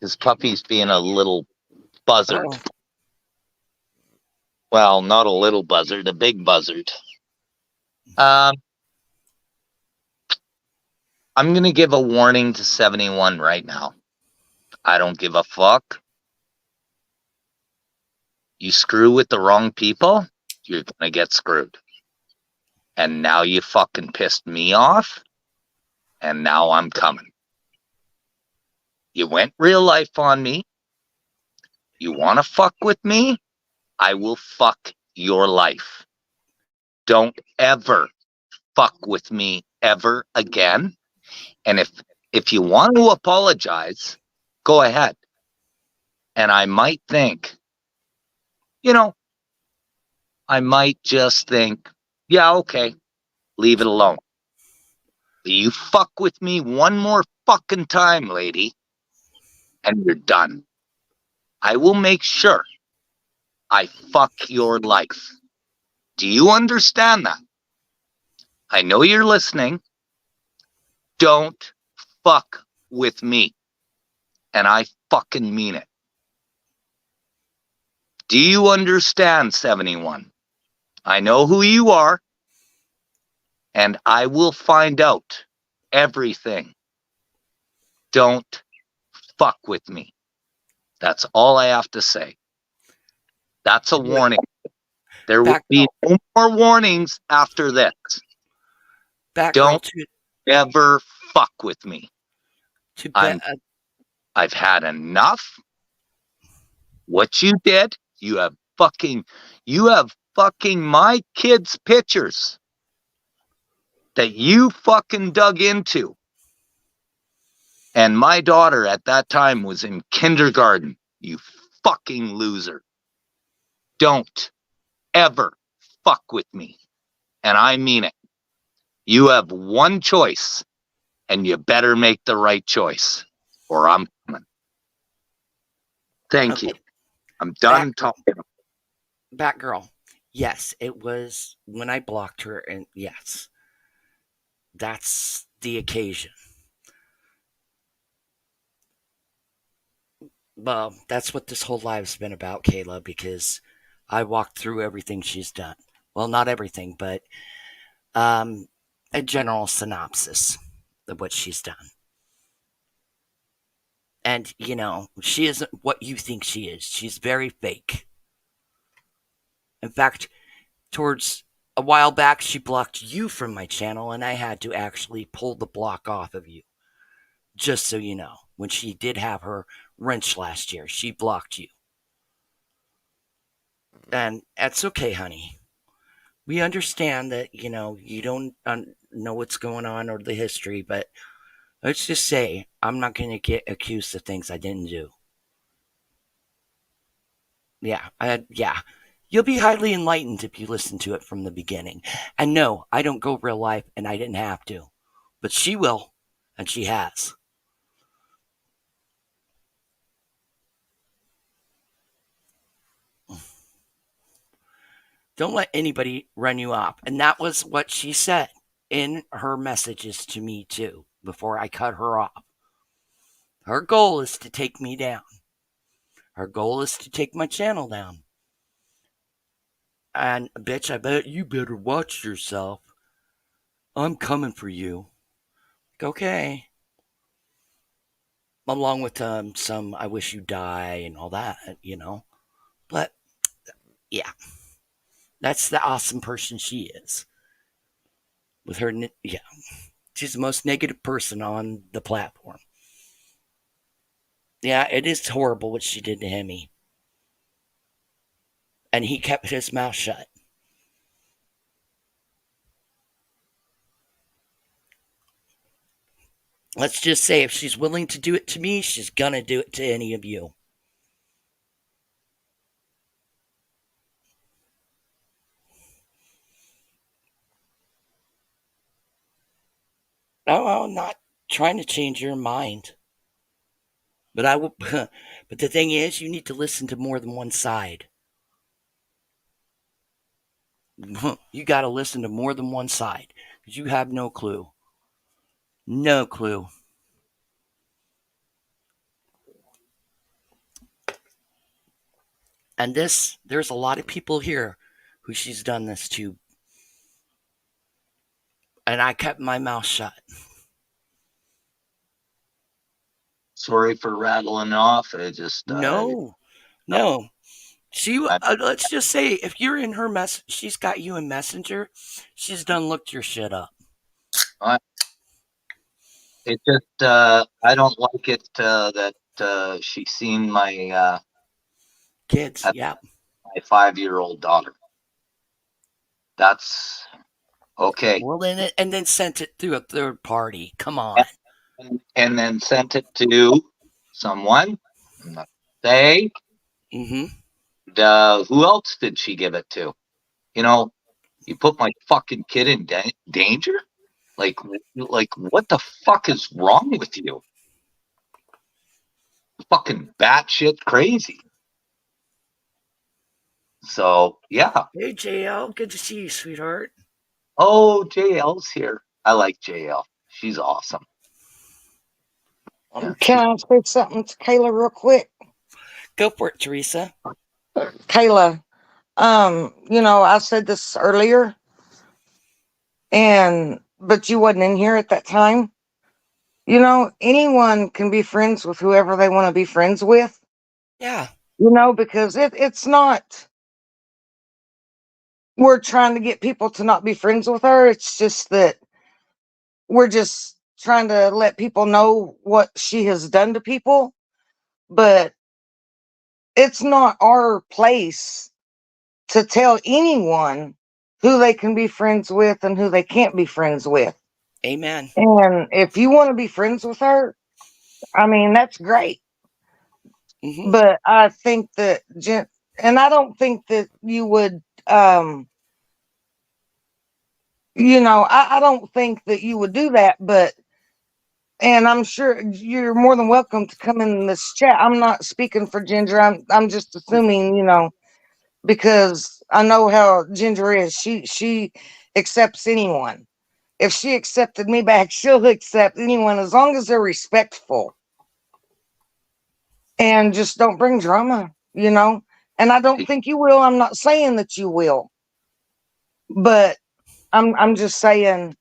His puppy's being a little buzzard. Oh, Well, not a little buzzard, a big buzzard. Um, I'm going to give a warning to 71 right now. I don't give a fuck. You screw with the wrong people, you're going to get screwed. And now you fucking pissed me off, and now I'm coming. You went real life on me. You want to fuck with me? I will fuck your life. Don't ever fuck with me ever again. And if you want to apologize, go ahead. And I might think, you know, I might just think, yeah, okay, leave it alone. You fuck with me one more fucking time, lady, and you're done. I will make sure I fuck your life. Do you understand that? I know you're listening. Don't fuck with me. And I fucking mean it. Do you understand, 71? I know who you are, and I will find out everything. Don't fuck with me. That's all I have to say. That's a warning. There will be Batgirl, no more warnings after this. Batgirl, Don't ever fuck with me. to I'm bet. I've had enough. What you did, you have fucking my kids' pictures that you fucking dug into. And my daughter at that time was in kindergarten. You fucking loser. Don't ever fuck with me. And I mean it. You have one choice, and you better make the right choice, or I'm coming. Thank you. Okay, I'm done Batgirl, talking. Batgirl. Yes, it was when I blocked her, and yes, that's the occasion. Well, that's what this whole life's been about, Kayla, because I walked through everything she's done. Well, not everything, but um, a general synopsis of what she's done. And, she isn't what you think she is. She's very fake. In fact, towards a while back, she blocked you from my channel, and I had to actually pull the block off of you. Just so you know, when she did have her wrench last year, she blocked you. And that's okay, honey. We understand that, you don't know what's going on or the history, but let's just say I'm not going to get accused of things I didn't do. Yeah. You'll be highly enlightened if you listen to it from the beginning. And no, I don't go real life, and I didn't have to. But she will, and she has. Don't let anybody run you off. And that was what she said in her messages to me, too, before I cut her off. Her goal is to take me down. Her goal is to take my channel down. And, bitch, I bet you better watch yourself. I'm coming for you. Okay. Along with some I wish you die and all that, But, yeah. That's the awesome person she is. With her, yeah. She's the most negative person on the platform. Yeah, it is horrible what she did to Hemi. And he kept his mouth shut. Let's just say if she's willing to do it to me, she's gonna do it to any of you. No, I'm not trying to change your mind. But I will. But the thing is, you need to listen to more than one side. You got to listen to more than one side because you have no clue. No clue. And there's a lot of people here who she's done this to. And I kept my mouth shut. Sorry for rattling off. I just No. She, let's just say, if you're in her mess, she's got you in Messenger. She's done looked your shit up. It just I don't like it that she's seen my Kids, yeah. my 5-year-old daughter. That's okay. Well, and then sent it through a third party. Come on. And then sent it to someone. I'm not say. Mm-hmm. Who else did she give it to? You put my fucking kid in danger. Like what the fuck is wrong with you? Fucking batshit crazy. So yeah. Hey JL, good to see you, sweetheart. Oh, JL's here. I like JL. She's awesome. Yeah, can I say something to Kayla real quick? Go for it, Teresa. Kayla, I said this earlier, but you wasn't in here at that time. Anyone can be friends with whoever they want to be friends with. Yeah. Because it's not we're trying to get people to not be friends with her. It's just that we're just trying to let people know what she has done to people. But it's not our place to tell anyone who they can be friends with and who they can't be friends with. Amen. And if you want to be friends with her, I mean, that's great. Mm-hmm. But I think that, and I don't think that you would, I don't think that you would do that, and I'm sure you're more than welcome to come in this chat. I'm not speaking for Ginger. I'm just assuming, because I know how Ginger is. She accepts anyone. If she accepted me back, she'll accept anyone as long as they're respectful and just don't bring drama, And I don't think you will. I'm not saying that you will, but I'm just saying,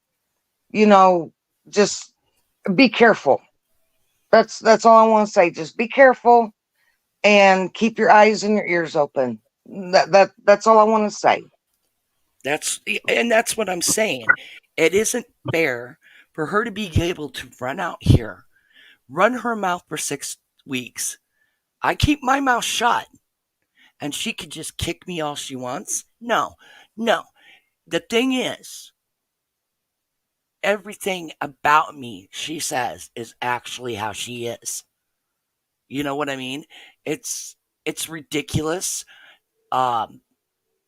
you know, just be careful. That's all I want to say. Just be careful and keep your eyes and your ears open. That's all I want to say. That's what I'm saying. It isn't fair for her to be able to run out here, run her mouth for 6 weeks. I keep my mouth shut, and she could just kick me all she wants. No, no. The thing is, everything about me, she says, is actually how she is. You know what I mean? It's it's ridiculous. Um,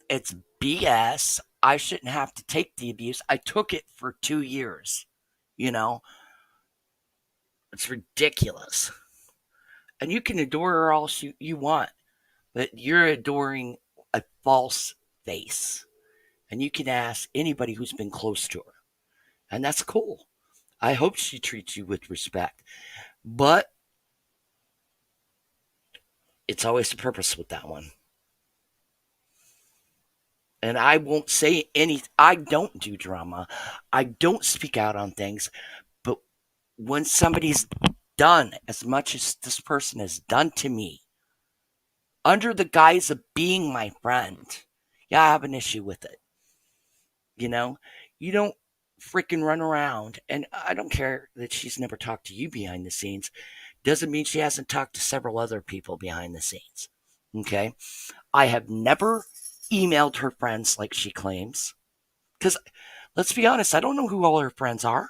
it's BS. I shouldn't have to take the abuse. I took it for 2 years. You know, it's ridiculous. And you can adore her all you want, but you're adoring a false face. And you can ask anybody who's been close to her. And that's cool. I hope she treats you with respect. But it's always a purpose with that one. And I won't say any. I don't do drama. I don't speak out on things. But when somebody's done as much as this person has done to me, under the guise of being my friend, yeah, I have an issue with it. You know, you don't freaking run around. And I don't care that she's never talked to you behind the scenes. Doesn't mean she hasn't talked to several other people behind the scenes. Okay. I have never emailed her friends like she claims. Because let's be honest, I don't know who all her friends are.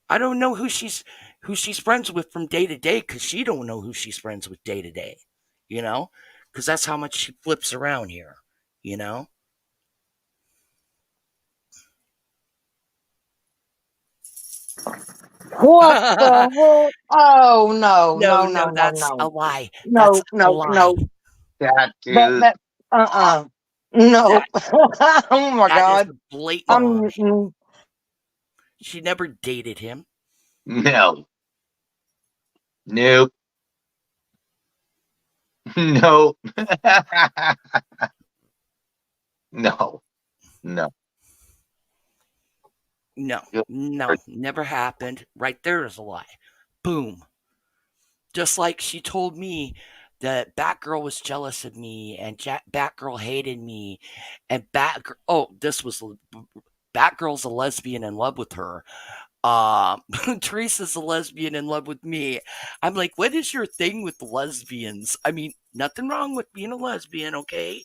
I don't know who she's friends with from day to day because she don't know who she's friends with day to day. You know, because that's how much she flips around here. You know. What the heck? Oh no, No, no, no, no, no, that's a no. lie. That's No, a no, lie. no. That That dude. that no. That Oh my that is god. a blatant I'm lie. She never dated him. No. Nope. No. No. No. No, Good no, Lord. never happened. Right there is a lie. Boom. Just like she told me that Batgirl was jealous of me and Batgirl hated me, and this was Batgirl's a lesbian in love with her. Teresa's a lesbian in love with me. I'm like, what is your thing with lesbians? I mean, nothing wrong with being a lesbian, okay?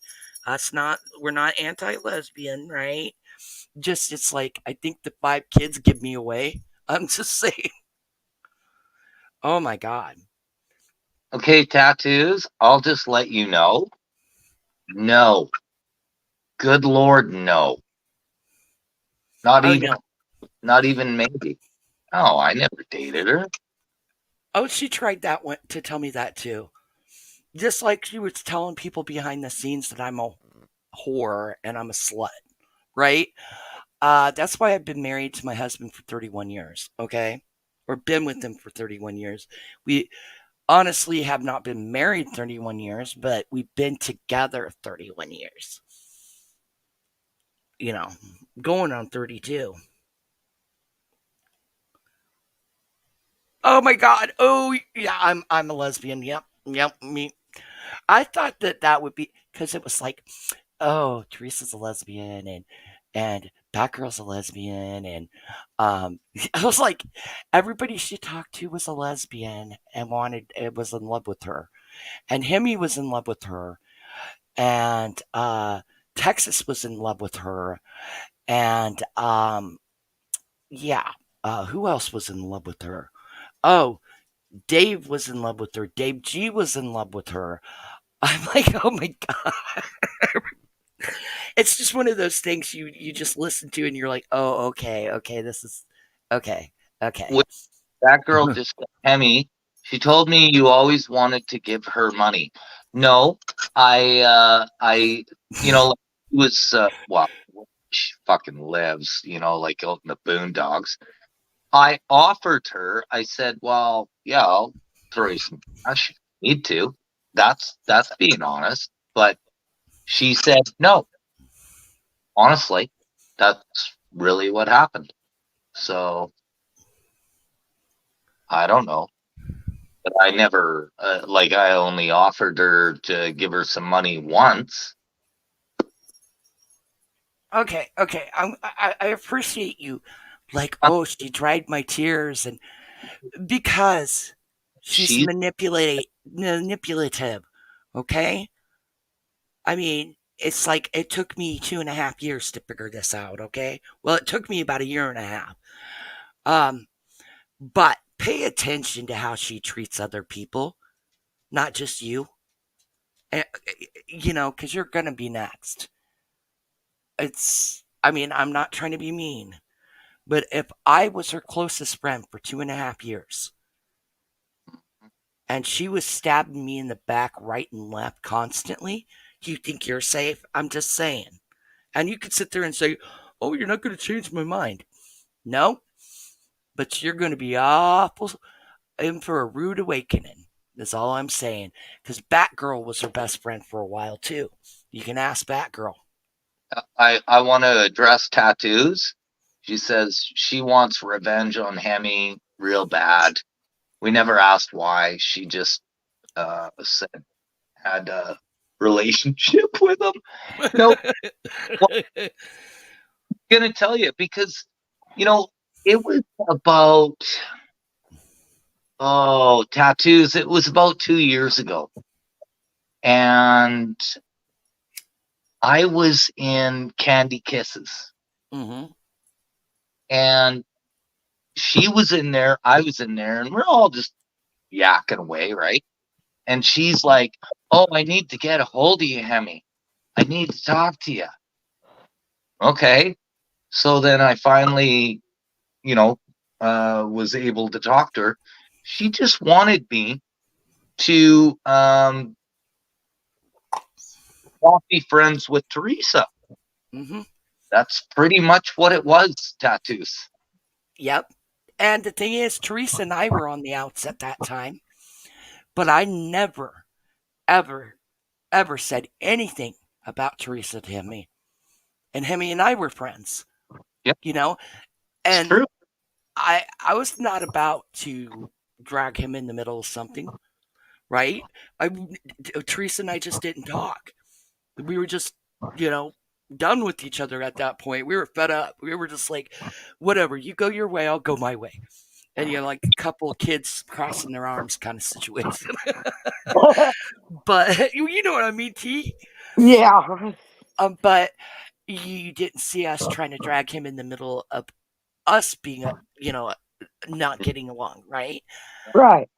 We're not anti lesbian, right? Just, it's like, I think the 5 kids give me away. I'm just saying, oh my God. Okay, tattoos. I'll just let you know. No. Good Lord, no. Not Oh, even. no. Not even maybe. Oh, I never dated her. Oh, she tried that one to tell me that too. Just like she was telling people behind the scenes that I'm a whore and I'm a slut, right? That's why I've been married to my husband for 31 years, okay? Or been with him for 31 years. We honestly have not been married 31 years, but we've been together 31 years. You know, going on 32. Oh my God. Oh, yeah, I'm a lesbian. Yep. Yep. Me. I thought that would be because it was like, oh, Teresa's a lesbian and Batgirl's a lesbian and I was like, everybody she talked to was a lesbian and wanted it was in love with her, and Hemi was in love with her, and Texas was in love with her, and yeah, who else was in love with her? Oh, Dave was in love with her. Dave G was in love with her. I'm like, oh my God. It's just one of those things you just listen to and you're like, oh, okay, okay, this is okay, okay. With that girl, just Hemi. She told me you always wanted to give her money. No, I, was, well, she fucking lives, like out in the boondocks. I offered her. I said, "Well, yeah, I'll throw you some cash. If you need to." That's being honest. But she said no. Honestly, that's really what happened. So I don't know. But I never, like, I only offered her to give her some money once. Okay, okay. I appreciate you. Like, Uh, oh, she dried my tears, and because she's She's manipulative. Okay, I mean, it's like it took me 2.5 years to figure this out. Okay, well, it took me about a year and a half. Um, but pay attention to how she treats other people, not just you. Because you're gonna be next. I mean, I'm not trying to be mean, but if I was her closest friend for 2.5 years and she was stabbing me in the back, right and left constantly, do you think you're safe? I'm just saying. And you could sit there and say, oh, you're not going to change my mind. No, but you're going to be awful in for a rude awakening. That's all I'm saying. Because Batgirl was her best friend for a while, too. You can ask Batgirl. I want to address tattoos. She says she wants revenge on Hemi real bad. We never asked why. She just said had a relationship with him. No, well, I'm gonna tell you because you know it was about tattoos. It was about 2 years ago, and I was in Candy Kisses, Mm-hmm. and she was in there. I was in there, and we're all just yakking away, right? And she's like, "Oh, I need to get a hold of you, Hemi. I need to talk to you." Okay. So then I finally, you know, was able to talk to her. She just wanted me to not be friends with Teresa. Mm-hmm. That's pretty much what it was, tattoos. Yep. And the thing is, Teresa and I were on the outs at that time, but I never, ever, ever said anything about Teresa to Hemi. And Hemi and I were friends, Yep, you know? it's And true. I was not about to drag him in the middle of something, right? I Teresa and I just didn't talk. We were just, you know, done with each other at that point. We were fed up. We were just like, whatever, you go your way, I'll go my way. And like a couple of kids crossing their arms kind of situation. But you know what I mean, T. Yeah. But you didn't see us trying to drag him in the middle of us being, not getting along, right? Right.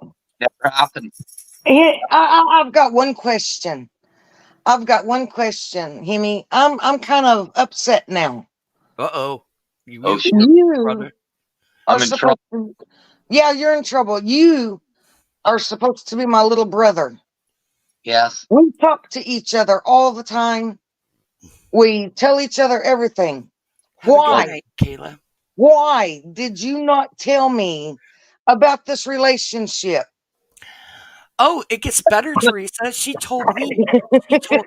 Never happened. Here, I've got one question. I've got one question, Hemi. I'm kind of upset now. Uh oh, you Oh you shit, You brother. are I'm in trouble. supposed to. Yeah, you're in trouble. You are supposed to be my little brother. Yes. We talk to each other all the time. We tell each other everything. Have a good Well, Why? night, Kayla. Why did you not tell me about this relationship? Oh, it gets better, Teresa. She told me. She told.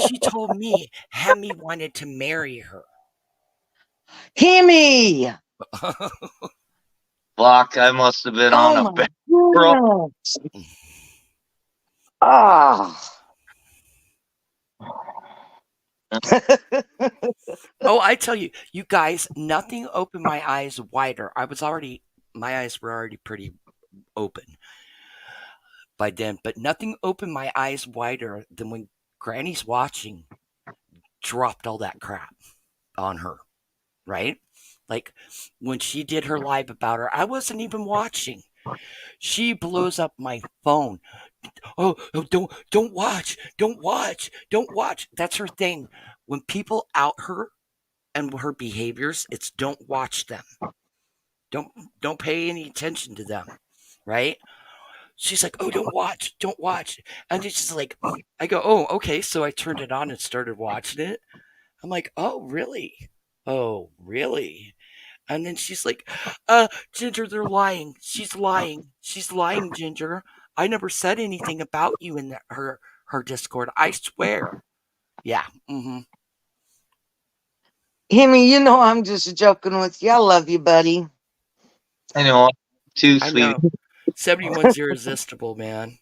She told me Hemi wanted to marry her. Hemi! fuck, I must have been on Oh a my bad road. goodness. Ah. Oh, I tell you, you guys, nothing opened my eyes wider. My eyes were already pretty open by then, but nothing opened my eyes wider than when Granny's watching dropped all that crap on her, right? Like when she did her live about her, I wasn't even watching. She blows up my phone. Oh, don't watch, don't watch, don't watch. That's her thing. When people out her and her behaviors, it's don't watch them. Don't don't pay any attention to them, right? She's like, oh, don't watch. And it's just like, I go, oh, okay. So I turned it on and started watching it. I'm like, oh, really? Oh, really? And then she's like, Ginger, they're lying. She's lying. She's lying, Ginger. I never said anything about you in her Discord. I swear. Yeah. Mm-hmm. Himmy, you know I'm just joking with you. I love you, buddy. I know, too I sweet. know. 71's irresistible, man.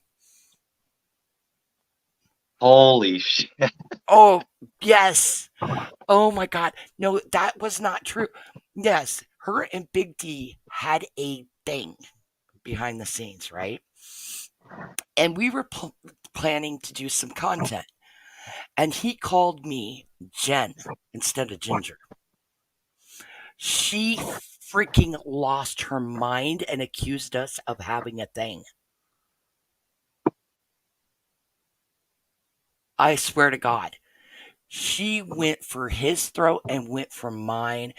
Holy shit! Oh, yes. Oh my God. No, that was not true. Yes, her and Big D had a thing behind the scenes, right? And we were planning to do some content. And he called me Jen instead of Ginger. She freaking lost her mind and accused us of having a thing. I swear to God. She went for his throat and went for mine,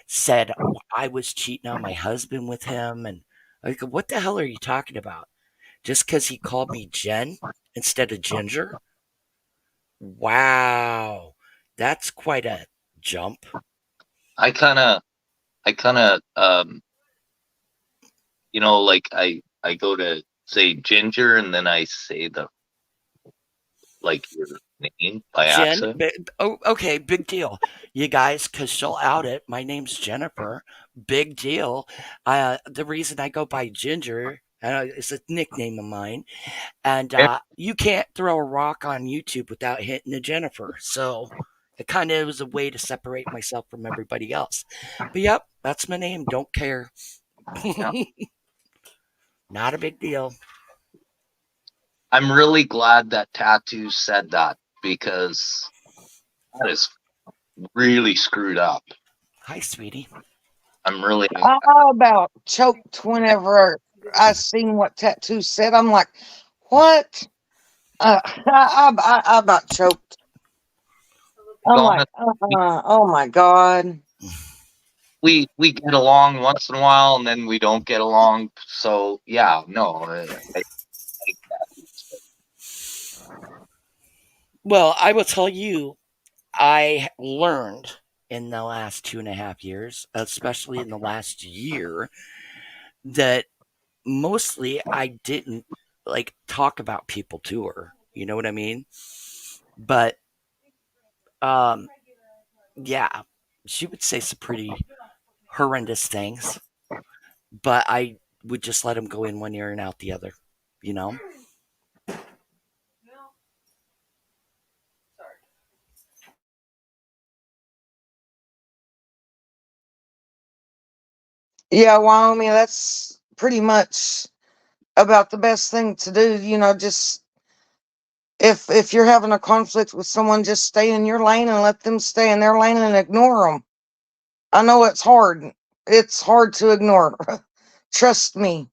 said I was cheating on my husband with him. And I go, what the hell are you talking about? Just because he called me Jen instead of Ginger? Wow. That's quite a jump. I kind of, like I go to say Ginger, and then I say the like your name by Jen, accident. oh, okay, big deal. You guys, because she'll out it. My name's Jennifer. Big deal. The reason I go by Ginger is a nickname of mine. And Yeah, you can't throw a rock on YouTube without hitting a Jennifer. So it kind of was a way to separate myself from everybody else. But yep, that's my name. Don't care. yeah. Not a big deal. I'm really glad that Tattoo said that, because that is really screwed up. Hi, sweetie. I'm really I about choked whenever I seen what Tattoo said. I'm like, what? I about choked. I'm like, honest. oh my God. We get along once in a while, and then we don't get along. So yeah, no, I Well, I will tell you, I learned in the last 2.5 years, especially in the last year, that mostly I didn't like talk about people to her. You know what I mean? But um yeah, she would say some pretty horrendous things, but I would just let them go in one ear and out the other, you know? Yeah, Wyoming, that's pretty much about the best thing to do. Just if you're having a conflict with someone, just stay in your lane and let them stay in their lane and ignore them. I know it's hard. It's hard to ignore. Trust me.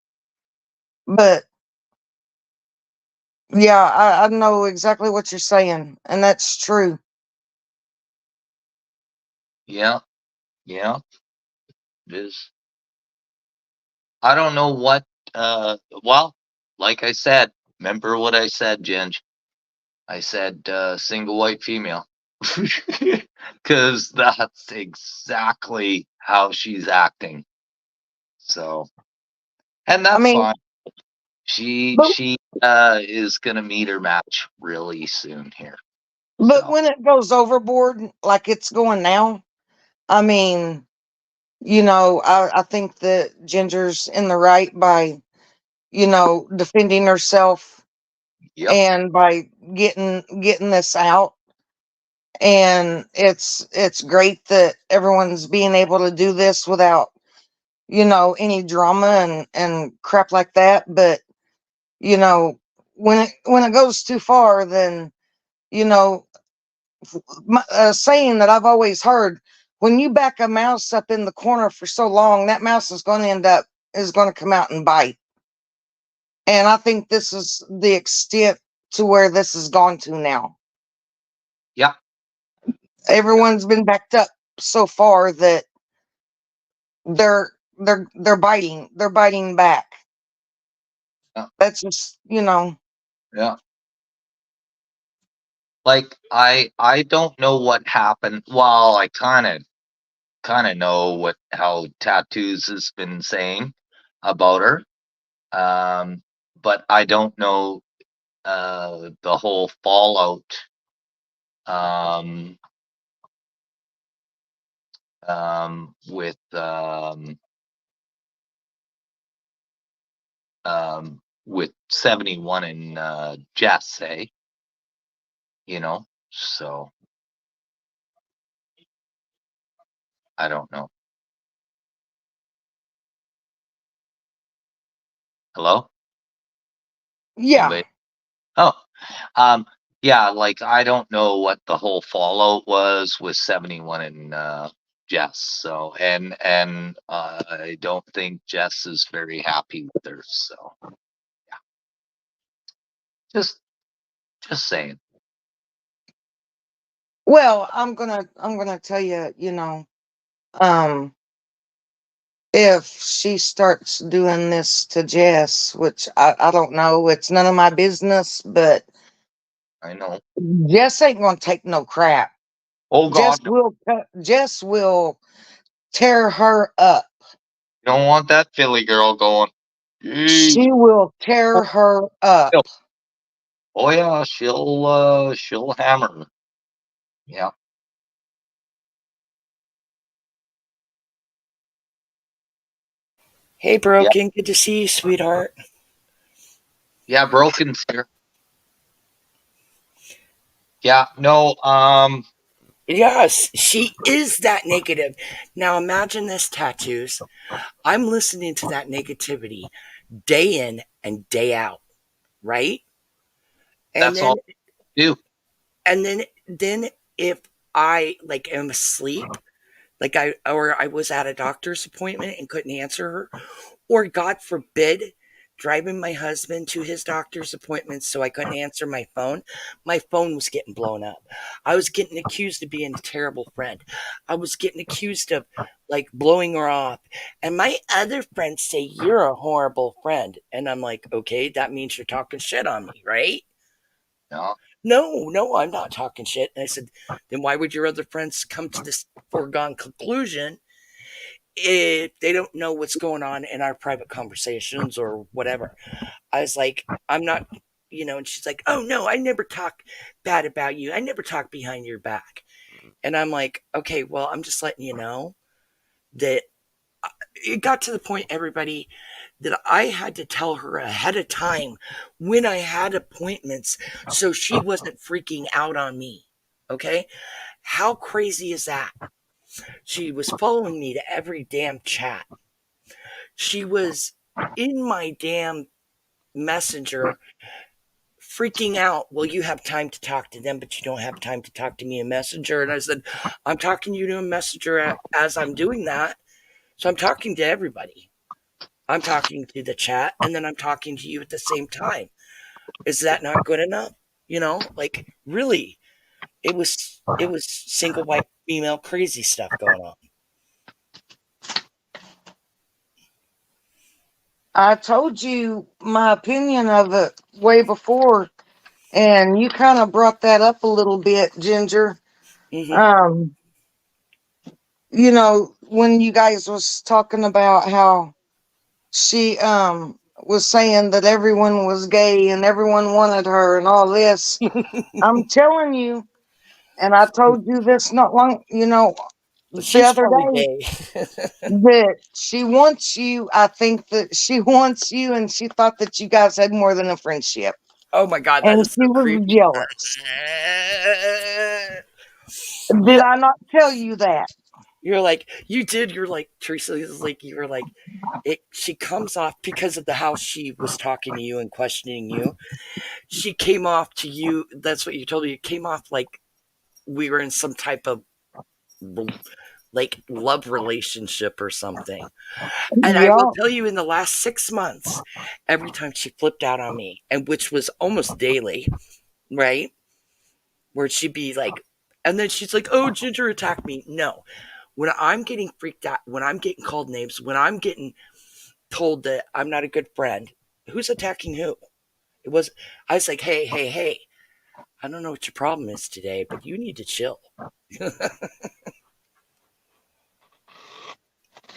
But yeah, I know exactly what you're saying, and that's true. yeah, yeah, it is. I don't know what. Well, like I said, remember what I said, Ginge? I said single white female, because that's exactly how she's acting. So, and I that's mean, fine. She but she is gonna meet her match really soon here. but So when it goes overboard like it's going now, I mean, I think that Ginger's in the right by, defending herself yep, and by getting this out. And it's great that everyone's being able to do this without, any drama and crap like that. But, you know, when it goes too far, then, you know, a saying that I've always heard: when you back a mouse up in the corner for so long, that mouse is going to come out and bite. And I think this is the extent to where this has gone to now. yep, yep, Everyone's been backed up so far that they're biting back. yep, That's just, yep. Like I don't know what happened. Well, I kind of know what how Tattoos has been saying about her. Um, but I don't know the whole fallout. Um, with with 71 and Jess, say, so I don't know. Hello? Yeah. Anybody? Oh, yeah, like I don't know what the whole fallout was with 71 and Jess. So and I don't think Jess is very happy with her. So yeah, just saying. Well, I'm gonna tell you, um, if she starts doing this to Jess, which I don't know, it's none of my business, but I know. Jess ain't gonna take no crap. Oh God, no. Jess will tear her up. You don't want that Philly girl going. Jeez. She will tear her up. Oh yeah, she'll hammer. Yeah, Hey, yeah, Broken. Good to see you, sweetheart. yeah. Broken's here. Yeah, no. Yes, she is that negative. Now imagine this, tattoos. I'm listening to that negativity day in and day out, right? And That's all then I do. and then if I like am asleep, like I was at a doctor's appointment and couldn't answer her, or God forbid, driving my husband to his doctor's appointment so I couldn't answer my phone was getting blown up. I was getting accused of being a terrible friend. I was getting accused of like blowing her off. And my other friends say, "You're a horrible friend." And I'm like, okay, that means you're talking shit on me, right? Yeah, No, I'm not talking shit. And I said, then why would your other friends come to this foregone conclusion if they don't know what's going on in our private conversations or whatever? I was like, I'm not, and she's like, oh no, I never talk bad about you. I never talk behind your back. And I'm like, okay, well, I'm just letting you know that it got to the point, everybody, that I had to tell her ahead of time when I had appointments so she wasn't freaking out on me. Okay? How crazy is that? She was following me to every damn chat. She was in my damn messenger freaking out. Well, you have time to talk to them, but you don't have time to talk to me in messenger. And I said, I'm talking to you in messenger as I'm doing that. So I'm talking to everybody. I'm talking to the chat and then I'm talking to you at the same time. Is that not good enough? Like really, it was single white female crazy stuff going on. I told you my opinion of it way before, and you kind of brought that up a little bit, Ginger. Hmm. Um, when you guys was talking about how she was saying that everyone was gay and everyone wanted her and all this. I'm telling you, and I told you this not long, the She's other probably day, gay. that she wants you. I think that she wants you, and she thought that you guys had more than a friendship, Oh my god, that and is she so was creepy. jealous. Did Yeah, I not tell you that? you're like you did. You're like Teresa is like you were like it. She comes off because of the how she was talking to you and questioning you. She came off to you. That's what you told me. You came off like we were in some type of like love relationship or something. And I will Yeah. tell you, in the last 6 months, every time she flipped out on me, and which was almost daily, right? Where she'd be like, and then she's like, "Oh, Ginger attacked me." No, when I'm getting freaked out, when I'm getting called names, when I'm getting told that I'm not a good friend, who's attacking who? It was. I was like, "Hey, hey, hey! I don't know what your problem is today, but you need to chill."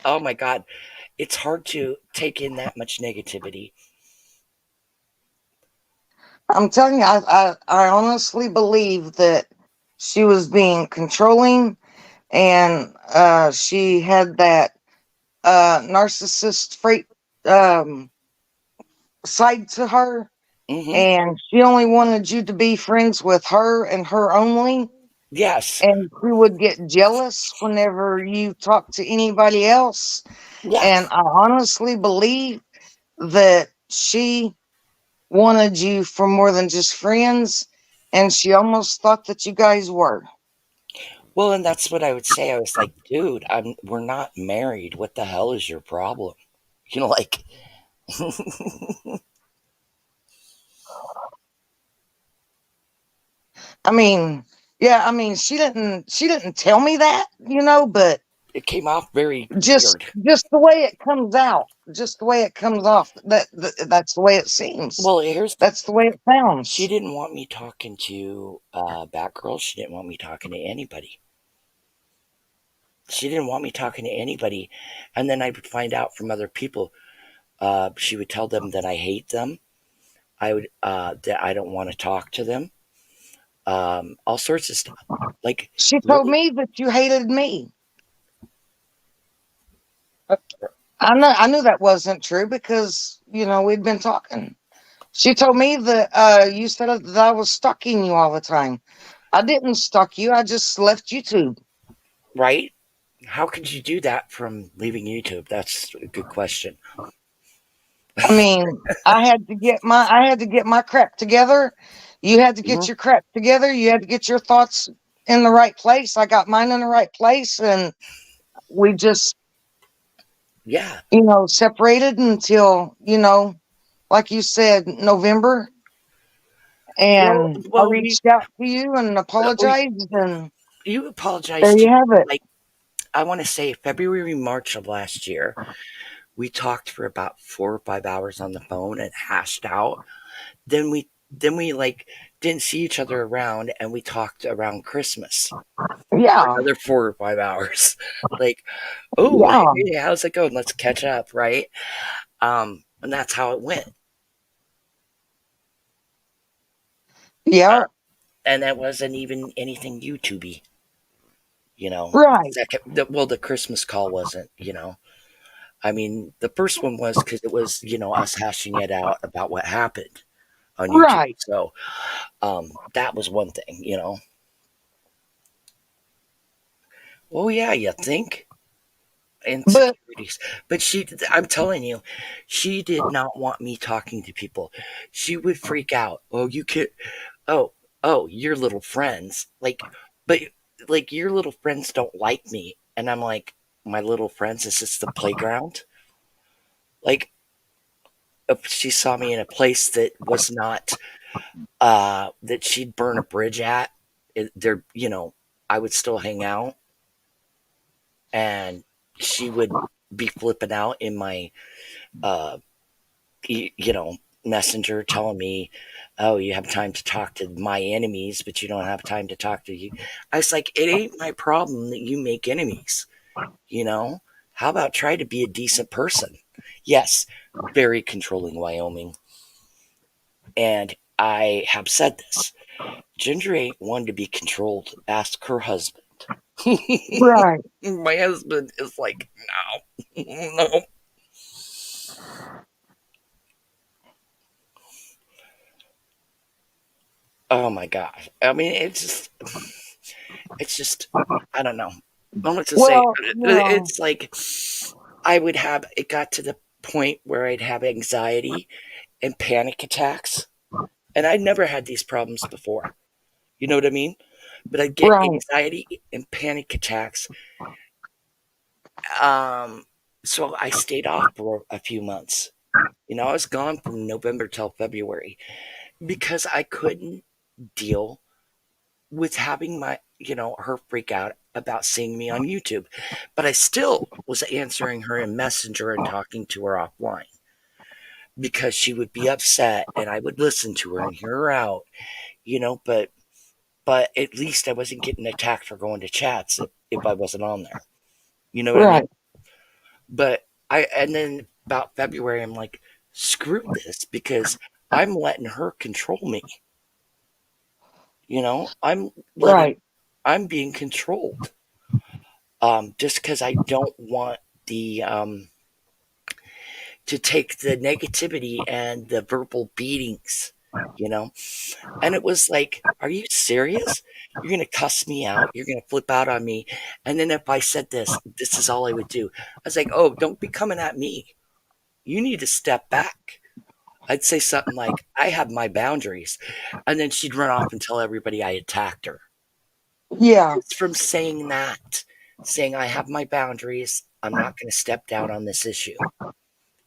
Oh my god, it's hard to take in that much negativity. I'm telling you, I honestly believe that she was being controlling and she had that narcissist freight um, side to her, Mm-hmm. and she only wanted you to be friends with her and her only. Yes. And she would get jealous whenever you talked to anybody else. And Yes. I honestly believe that she wanted you for more than just friends, and she almost thought that you guys were. Well, and that's what I would say. I was like, dude, we're not married. What the hell is your problem? You know, like, I mean, yeah, I mean, she didn't tell me that, but it came off very just weird. just the way it comes out, just the way it comes off, that's the way it seems. Well, here's That's the way it she sounds. didn't want me talking to Batgirl. She didn't want me talking to anybody. She didn't want me talking to anybody. And then I would find out from other people. She would tell them that I hate them. I would that I don't want to talk to them. All sorts of stuff. Like She told really, me that you hated me. I knew that wasn't true because we'd been talking. She told me that you said that I was stalking you all the time. I didn't stalk you. I just left YouTube. right? How could you do that from leaving YouTube? That's a good question. I mean, I had to get my crap together. You had to Mhm. get your crap together. You had to get your thoughts in the right place. I got mine in the right place, and we just Yeah. separated until like you said, November. Well, And I well, we reached out to you and we apologized, and you there apologized to you have it. like I want to say February, March of last year. We talked for about 4 or 5 hours on the phone and hashed out. Then we like didn't see each other around, and we talked around Christmas for Yeah, another 4 or 5 hours. Like, oh, yeah, hey, how's it going? Let's catch up, right? And that's how it went. yeah, And that wasn't even anything YouTubey, The right, second, the Christmas call wasn't. I mean, the first one was because it was, us hashing it out about what happened on YouTube. right. So, that was one thing. Oh yeah, you think But insecurities, but I'm telling you, she did not want me talking to people. She would freak out. Oh, you can't. Oh, oh, your little friends, but like your little friends don't like me, and I'm like, my little friends, is this the playground? Like, if she saw me in a place that was not that she'd burn a bridge at, there, I would still hang out, and she would be flipping out in my uh messenger, telling me, oh, you have time to talk to my enemies, but you don't have time to talk to you. I was like, it ain't my problem that you make enemies. you know how about try to be a decent person? Yes, very controlling, Wyoming. And I have said this. Ginger ain't one to be controlled. Ask her husband. right. My husband is like, no, no. Oh my gosh. I mean, it's just, I don't know. I want to say, Well, it's like I would have, it got to the point where I'd have anxiety and panic attacks. And I'd never had these problems before. You know what I mean? But I'd get right, anxiety and panic attacks. Um, so I stayed off for a few months. I was gone from November till February because I couldn't deal with having her freak out about seeing me on YouTube. But I still was answering her in Messenger and talking to her offline because she would be upset and I would listen to her and hear her out, but at least I wasn't getting attacked for going to chats if I wasn't on there. You know what I right, mean? But and then about February, I'm like, screw this because I'm letting her control me. I'm letting, right. I'm being controlled. just because I don't want the to take the negativity and the verbal beatings, you know. And it was like, are you serious? You're gonna cuss me out. You're gonna flip out on me. And then if I said this, this is all I would do. I was like, oh, don't be coming at me. You need to step back. I'd say something like, I have my boundaries. And then she'd run off and tell everybody I attacked her. Yeah. Just from saying that, saying I have my boundaries, I'm not going to step down on this issue,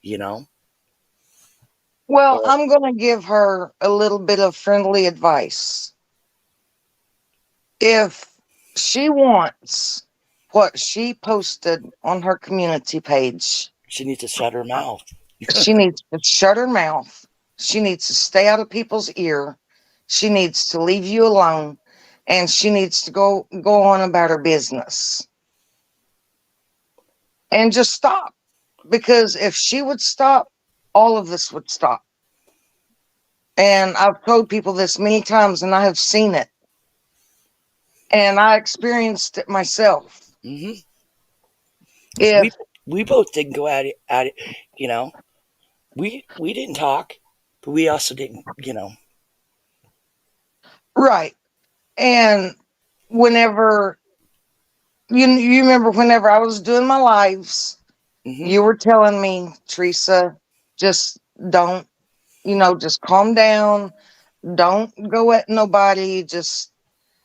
you know? Well, Or, I'm going to give her a little bit of friendly advice. If she wants what she posted on her community page, she needs to shut her mouth. she needs to shut her mouth. She needs to stay out of people's ear. She needs to leave you alone, and she needs to go on about her business and just stop. Because if she would stop, all of this would stop. And I've told people this many times, and I have seen it, and I experienced it myself. Hmm. We If we both didn't go at it, you know. We didn't talk, but we also didn't, you know. right, and whenever you remember whenever I was doing my lives, Hmm. you were telling me, Teresa, just don't, just calm down, don't go at nobody, just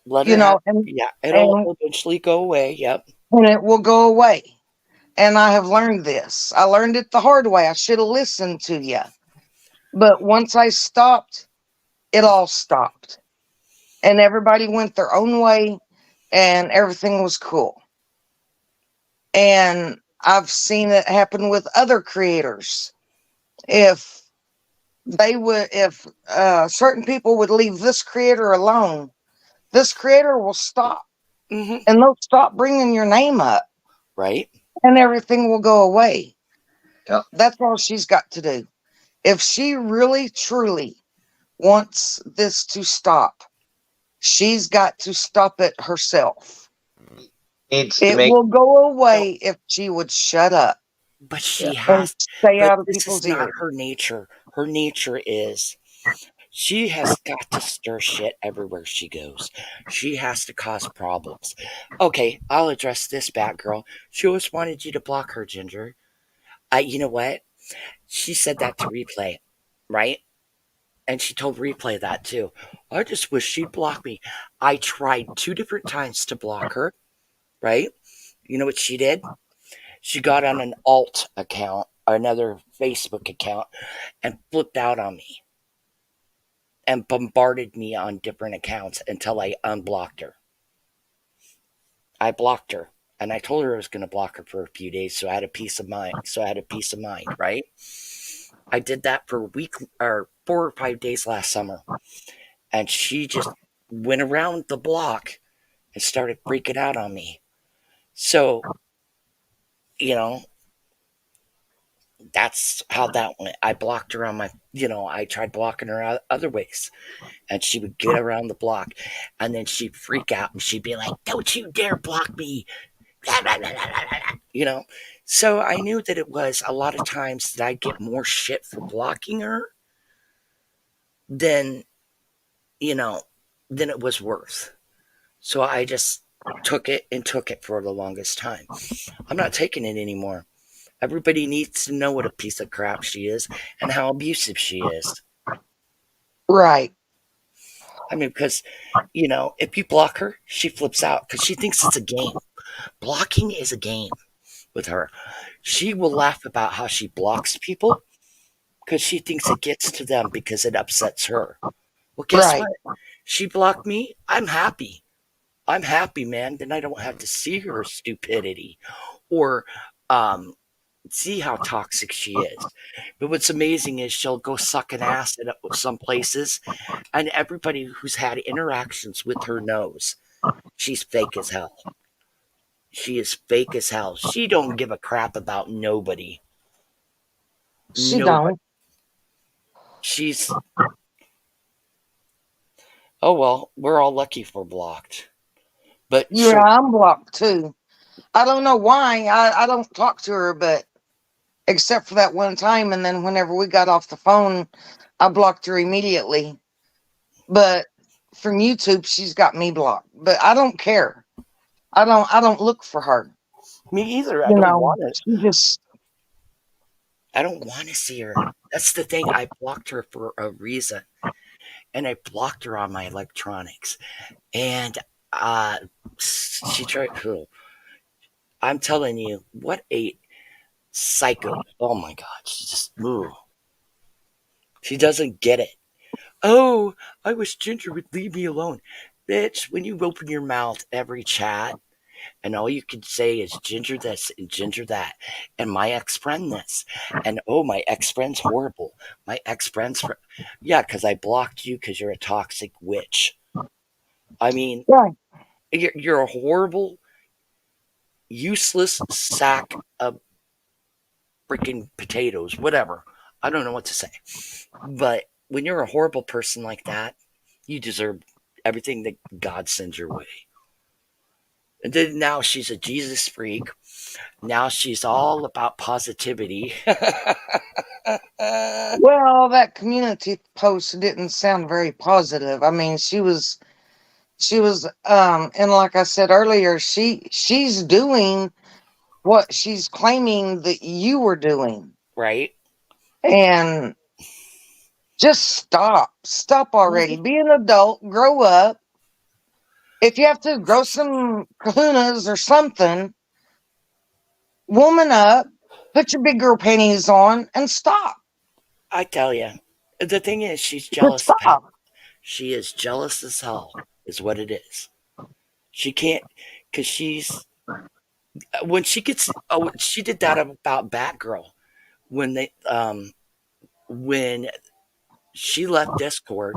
Let you her have. know, and Yeah, it'll and eventually go away. Yep. and it will go away. And I have learned this. I learned it the hard way. I should have listened to you. But once I stopped, it all stopped. And everybody went their own way and everything was cool. And I've seen it happen with other creators. If if certain people would leave this creator alone, this creator will stop Hmm. and they'll stop bringing your name up Right. and everything will go away. Yep. That's all she's got to do. If she really, truly wants this to stop, she's got to stop it herself. Needs to It make. will go No, away if she would shut up but Yeah. she and has. stay But out of this is people's not ears. her nature. Her nature is she has got to stir shit everywhere she goes. She has to cause problems. Okay, I'll address this, Batgirl. She always wanted you to block her, Ginger. You know what? She said that to Replay, right? And she told Replay that too. I just wish she'd block me. I tried 2 different times to block her, right? You know what she did? She got on an alt account, another Facebook account, and flipped out on me and bombarded me on different accounts until I unblocked her. I blocked her and I told her I was going to block her for a few days so I had a peace of mind. Right? I did that for a week or 4 or 5 days last summer. And she just went around the block and started freaking out on me. So, you know, that's how that went. I blocked her on I tried blocking her other ways. And she would get around the block and then she'd freak out and she'd be like, don't you dare block me. Blah, blah, blah, blah, blah, you know? So I knew that it was a lot of times that I'd get more shit for blocking her than, you know, than it was worth. So I just took it and took it for the longest time. I'm not taking it anymore. Everybody needs to know what a piece of crap she is and how abusive she is. Right. I mean, because, if you block her, she flips out because she thinks it's a game. Blocking is a game with her. She will laugh about how she blocks people because she thinks it gets to them because it upsets her. Well, guess Right. what? She blocked me. I'm happy. I'm happy, man. Then I don't have to see her stupidity or see how toxic she is. But what's amazing is she'll go suck an ass at some places, and everybody who's had interactions with her knows she's fake as hell. She is fake as hell. She don't give a crap about nobody. She Nobody. don't. She's oh well, we're all lucky if we're blocked. But Yeah, she'll I'm blocked too. I don't know why. I don't talk to her, but except for that one time. And then whenever we got off the phone, I blocked her immediately. But from YouTube, she's got me blocked. But I don't care. I don't look for her. Me either. I You don't know, want it. she just I don't want to see her. That's the thing. I blocked her for a reason, and I blocked her on my electronics. And uh, she tried. Oh, I'm telling you, what a psycho! Oh my god, she just moo. She doesn't get it. Oh, I wish Ginger would leave me alone, bitch. When you open your mouth every chat, and all you can say is Ginger this and Ginger that, and my ex friend this, and oh, my ex friend's horrible. My ex friend's, yeah, because I blocked you because you're a toxic witch. I mean, right. you're a horrible, useless sack of freaking potatoes, whatever. I don't know what to say. But when you're a horrible person like that, you deserve everything that God sends your way. And then now she's a Jesus freak. Now she's all about positivity. Well, that community post didn't sound very positive. I mean, she was and like I said earlier, she's doing what she's claiming that you were doing. Right? And just stop. Stop already. Mhm. Be an adult, grow up. If you have to grow some kahunas or something, woman up, put your big girl panties on and stop. I tell you, the thing is, she's Just jealous of hell. stop. She is jealous as hell, is what it is. She can't, because she's, when she gets, oh, she did that about Batgirl. When when she left Discord,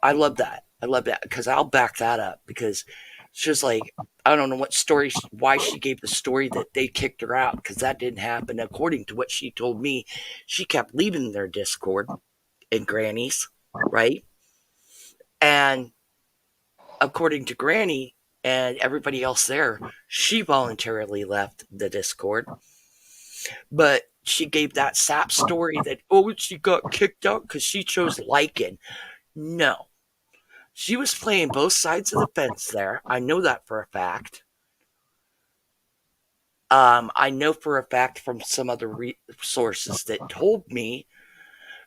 I love that. I love that because I'll back that up because she's like, I don't know what story, why she gave the story that they kicked her out because that didn't happen. According to what she told me, she kept leaving their Discord and Granny's, right? And according to Granny and everybody else there, she voluntarily left the Discord. But she gave that sap story that, oh, she got kicked out because she chose Lycan. No. She was playing both sides of the fence there. I know that for a fact. I know for a fact from some other sources that told me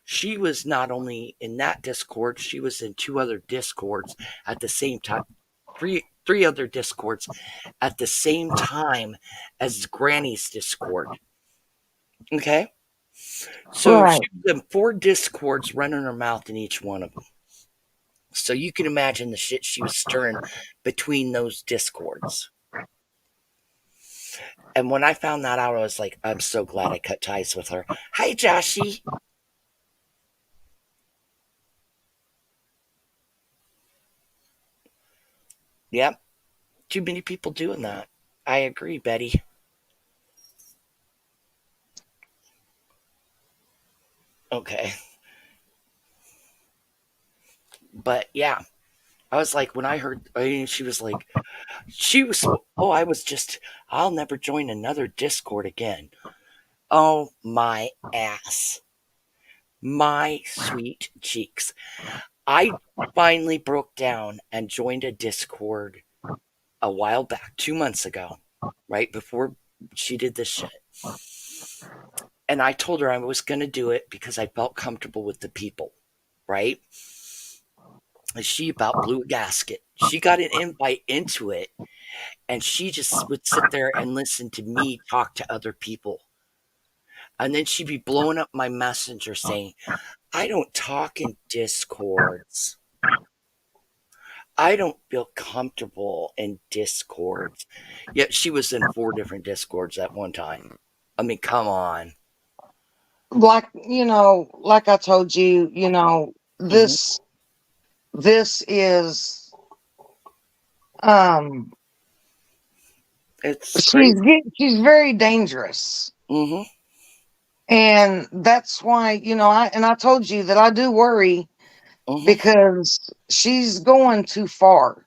she was not only in that Discord, she was in two other Discords at the same time. Three other Discords at the same time as Granny's Discord. Okay? So Right. she was in four Discords running her mouth in each one of them. So you can imagine the shit she was stirring between those Discords. And when I found that out, I was like, I'm so glad I cut ties with her. Hi, Joshy. Yep. Too many people doing that. I agree, Betty. Okay. But yeah, I was like, when I heard, she was like, oh, I'll never join another Discord again. Oh, my ass. My sweet cheeks. I finally broke down and joined a Discord a while back, 2 months ago, right before she did this shit. And I told her I was going to do it because I felt comfortable with the people, right? And she about blew a gasket. She got an invite into it, and she just would sit there and listen to me talk to other people. And then she'd be blowing up my messenger saying, I don't talk in Discords. I don't feel comfortable in Discords. Yet she was in four different Discords at one time. I mean, come on. Like I told you, Hmm. this is um It's crazy. she's very dangerous. Hmm. And that's why, I told you that I do worry Hmm. because she's going too far.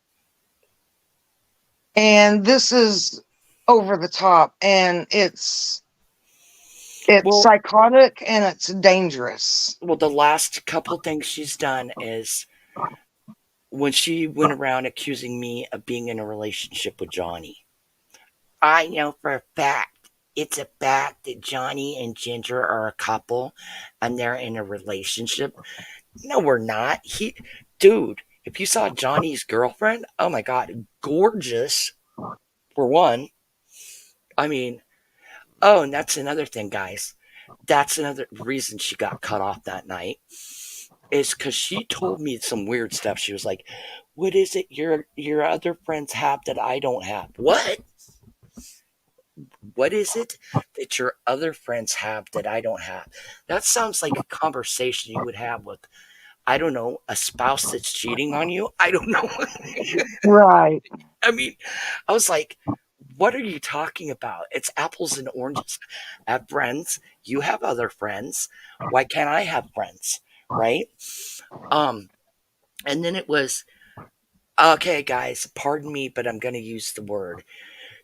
And this is over the top, and it's Well, psychotic and it's dangerous. well, the last couple things she's done is when she went around accusing me of being in a relationship with Johnny. I know for a fact. It's a fact that Johnny and Ginger are a couple and they're in a relationship. No, we're not. Dude, if you saw Johnny's girlfriend, oh my God, gorgeous, for one. I mean, oh, and that's another thing, guys. That's another reason she got cut off that night is because she told me some weird stuff. She was like, "What is it your other friends have that I don't have? What? What is it that your other friends have that I don't have?" That sounds like a conversation you would have with, I don't know, a spouse that's cheating on you. I don't know. Right. I mean, I was like, what are you talking about? It's apples and oranges. I have friends. You have other friends. Why can't I have friends? Right? Um, and then it was, okay, guys, pardon me, but I'm going to use the word.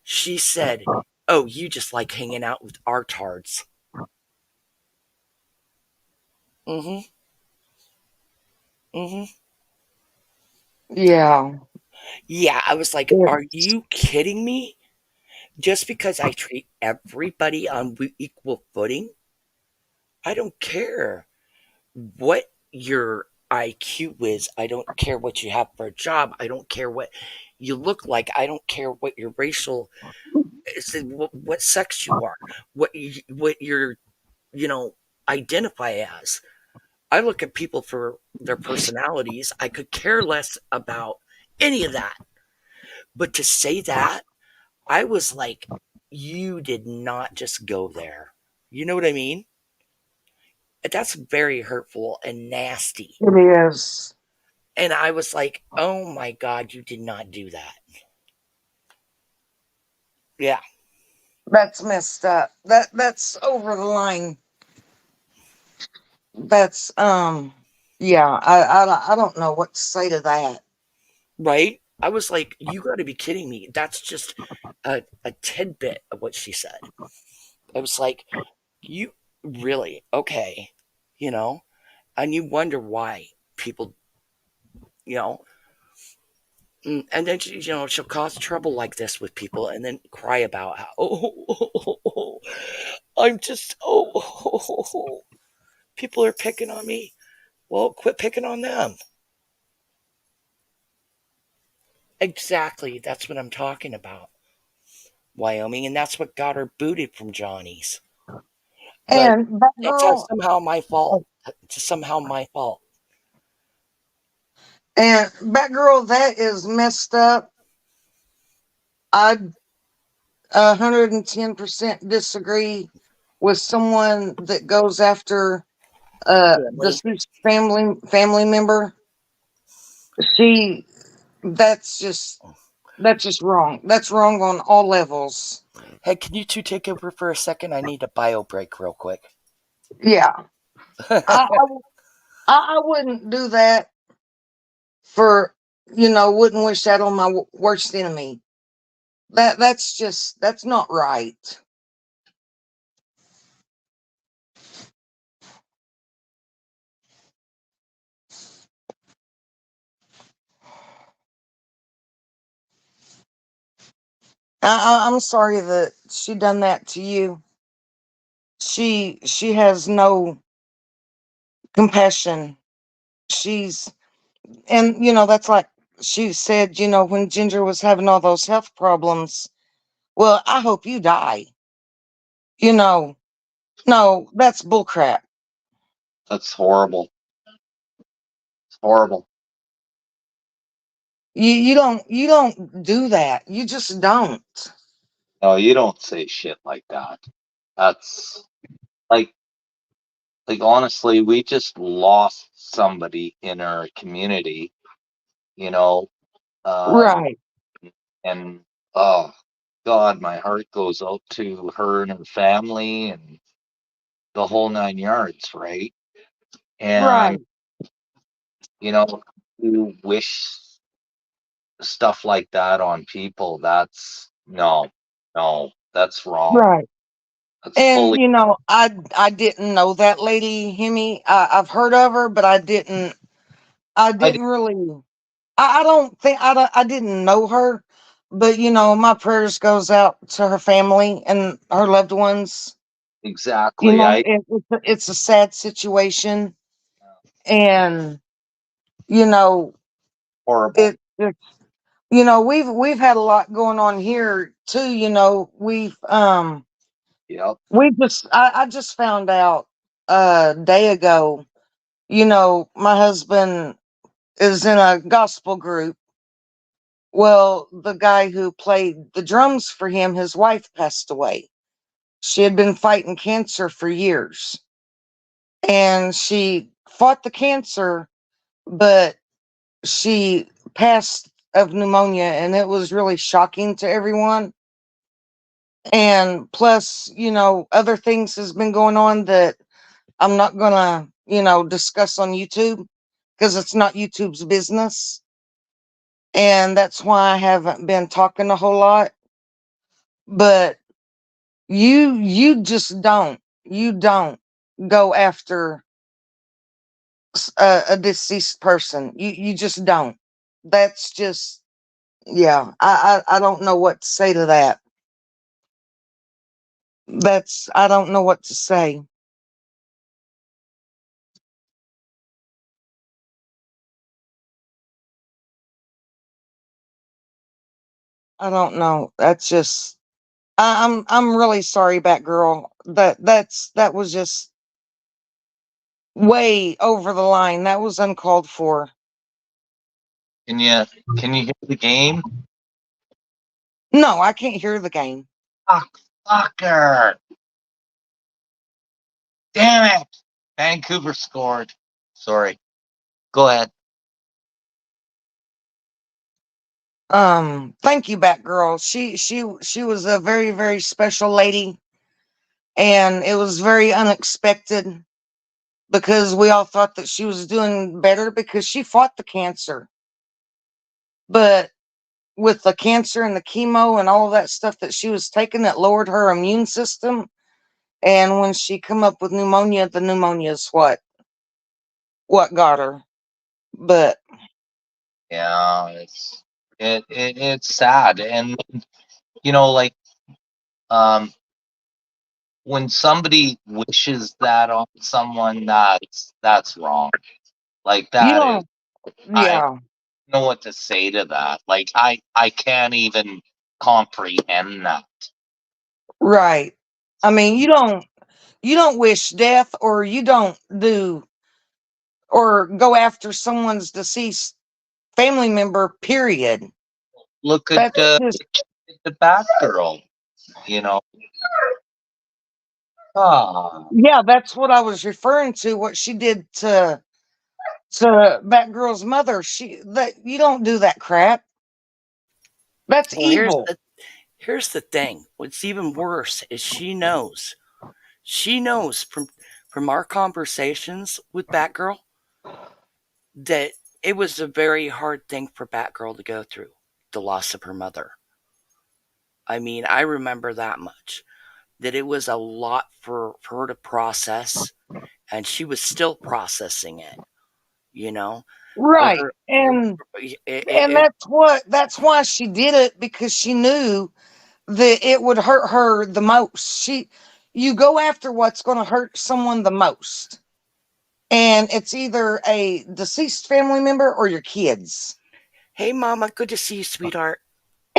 She said, "Oh, you just like hanging out with artards." Mm hmm. Mm hmm. Yeah. Yeah, I was like, are It's you kidding me? Just because I treat everybody on equal footing, I don't care what your IQ is. I don't care what you have for a job. I don't care what you look like. I don't care what your racial is, what sex you are, what your you know identify as. I look at people for their personalities. I could care less about any of that. But to say that, I was like, you did not just go there. You know what I mean? That's very hurtful and nasty. it is. And I was like, oh my God, you did not do that. Yeah, That's messed up. That's over the line. That's yeah, I don't know what to say to that. right? I was like, you got to be kidding me. That's just a tidbit of what she said. I was like, you really, okay, you know? And you wonder why people, you know, and then she'll cause trouble like this with people and then cry about how, I'm just, people are picking on me. Well, quit picking on them. Exactly. That's what I'm talking about. Wyoming. And that's what got her booted from Johnny's. But And that it's girl, somehow my fault. It's somehow my fault. and that girl, that is messed up. I 110% disagree with someone that goes after Family. deceased family member. She that's just wrong. That's wrong on all levels. Hey, can you two take over for a second? I need a bio break real quick. Yeah. I I, I wouldn't do that for, wouldn't wish that on my worst enemy. That's not right. I'm sorry that she done that to you. She has no compassion. She's and that's like she said, when Ginger was having all those health problems. Well, I hope you die. You know, no, that's bullcrap. That's horrible. It's horrible. You don't do that. You just don't. No, you don't say shit like that. That's like honestly, we just lost somebody in our community, you know. Um Right, and oh God, my heart goes out to her and her family and the whole 9 yards, right? And right. you know, you wish stuff like that on people. That's no. No, that's wrong. Right. That's And fully you know, I didn't know that lady Hemi. I've heard of her, but I I did didn't really. I don't think I didn't know her, but you know, my prayers goes out to her family and her loved ones. You exactly. know, it's a sad situation, and you know, Horrible. it you know, we've had a lot going on here too. You know, Yep. we just I just found out a day ago. You know, my husband is in a gospel group. Well, the guy who played the drums for him, his wife passed away. She had been fighting cancer for years, and she fought the cancer, but she passed of pneumonia, and it was really shocking to everyone. And plus, you know, other things has been going on that I'm not gonna, you know, discuss on YouTube because it's not YouTube's business. And that's why I haven't been talking a whole lot. But you don't go after a deceased person. You just don't. That's just yeah. I don't know what to say to that. That's I don't know what to say. I don't know. That's just I'm really sorry, Batgirl. That was just way over the line. That was uncalled for. Can you hear the game? No, I can't hear the game. Fuck, fucker. Damn it. Vancouver scored. Sorry. Go ahead. Thank you, Batgirl. She was a very, very special lady, and it was very unexpected because we all thought that she was doing better because she fought the cancer. But with the cancer and the chemo and all of that stuff that she was taking that lowered her immune system, and when she come up with pneumonia, the pneumonia is what got her. But Yeah, it's sad. And like um when somebody wishes that on someone, that's wrong. Like you that is know, I yeah, don't know what to say to that. Like I can't even comprehend that. right. I mean, you don't wish death, or you don't do or go after someone's deceased family member, period. Look at That's just the Batgirl, you know. Ah, yeah, that's what I was referring to, what she did to Batgirl's mother. She that you don't do that crap. That's Well, here's evil. the thing. What's even worse is she knows. She knows from our conversations with Batgirl that it was a very hard thing for Batgirl to go through, the loss of her mother. I mean, I remember that much. That it was a lot for her to process, and she was still processing it, you know? For Right. her, And that's why she did it, because she knew that it would hurt her the most. You go after what's going to hurt someone the most. And it's either a deceased family member or your kids. hey, Mama, good to see you, sweetheart.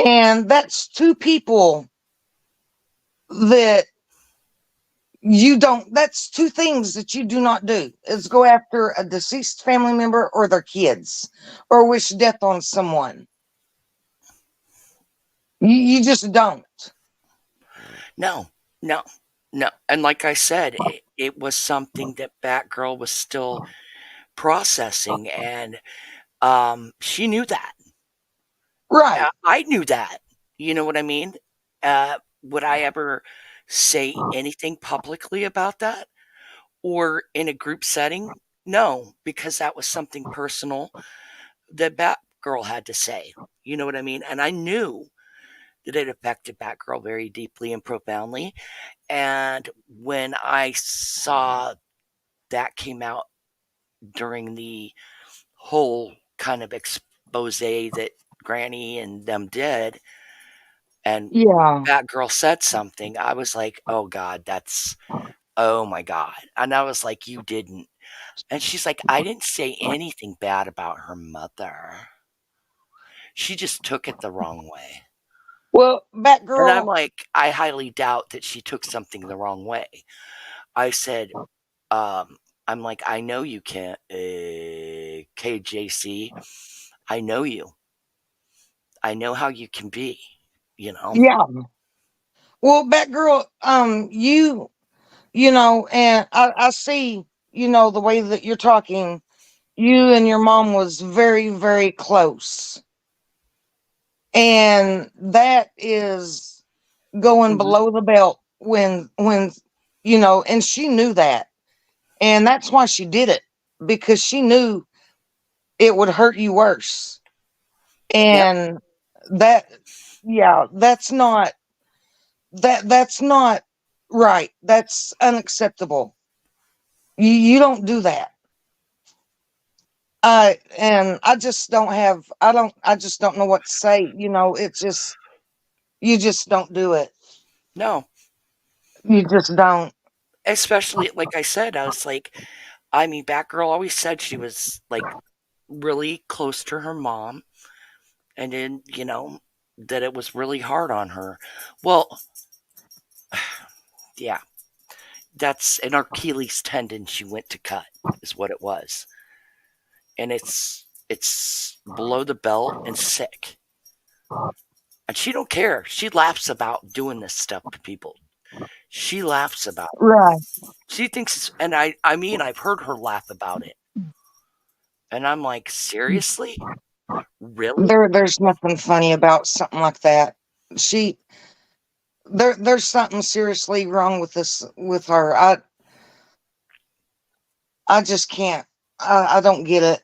And that's two people that that's two things that you do not do, is go after a deceased family member or their kids, or wish death on someone. You just don't. No, no, no. And like I said, it was something that Batgirl was still processing, and she knew that. Right. I knew that. You know what I mean? Would I ever say anything publicly about that or in a group setting? No, because that was something personal that Batgirl had to say. You know what I mean? And I knew that it affected Batgirl very deeply and profoundly. And when I saw that came out during the whole kind of expose that Granny and them did, and Yeah. Batgirl said something, I was like, oh God, oh my God. And I was like, you didn't. And she's like, I didn't say anything bad about her mother. She just took it the wrong way. Well, And I'm Batgirl. like, I highly doubt that she took something the wrong way. I said, um, I'm like, I know you can't, KJC. I know you. I know how you can be, you know? Yeah. Well, Batgirl. And I see. The way that you're talking. You and your mom was very, very close, and that is going Mm-hmm. below the belt when and she knew that, and that's why she did it, because she knew it would hurt you worse. Yep. And that, yeah, that's not right. That's unacceptable. You don't do that. And I just don't know what to say. It's just, you just don't do it. No. You just don't. Especially, like I said, I was like, I mean, Batgirl always said she was like really close to her mom, and then, that it was really hard on her. Well, yeah, that's an Achilles tendon she went to cut, is what it was. And it's below the belt and sick. And she don't care. She laughs about doing this stuff to people. She laughs about it. Right. She thinks and I mean I've heard her laugh about it. And I'm like, seriously? Really? There's nothing funny about something like that. She there's something seriously wrong with this with her. I just can't. I don't get it.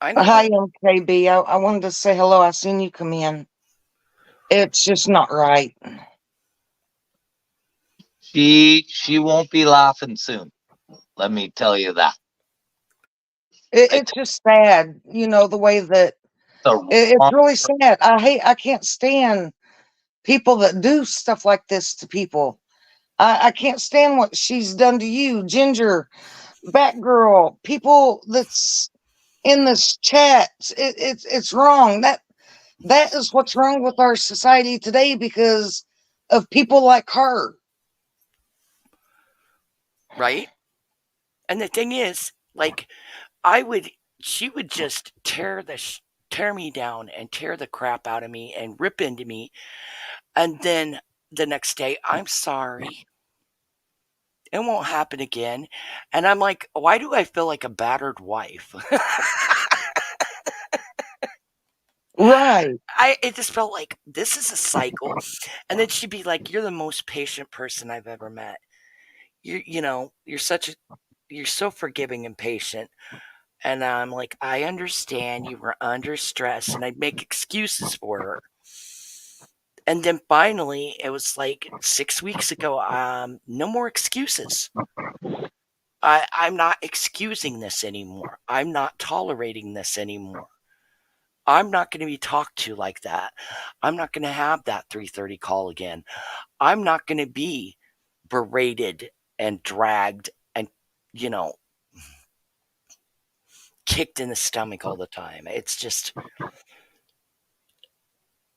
I Hi, know. MKB. I wanted to say hello. I seen you come in. It's just not right. She won't be laughing soon. Let me tell you that. I It's just sad, the way that the it's really sad. I can't stand people that do stuff like this to people. I can't stand what she's done to you, Ginger, Batgirl, people that's in this chat. It's wrong. That is what's wrong with our society today because of people like her. Right? And the thing is, like, I would, she would just tear me down and tear the crap out of me and rip into me. And then the next day, I'm sorry. It won't happen again. And I'm like, why do I feel like a battered wife? Right. It just felt like this is a cycle. And then she'd be like, you're the most patient person I've ever met. You're so forgiving and patient. And I'm like, I understand you were under stress, and I'd make excuses for her. And then finally, it was like 6 weeks ago. No more excuses. I'm not excusing this anymore. I'm not tolerating this anymore. I'm not going to be talked to like that. I'm not going to have that 3:30 call again. I'm not going to be berated and dragged and, you know, kicked in the stomach all the time. It's just,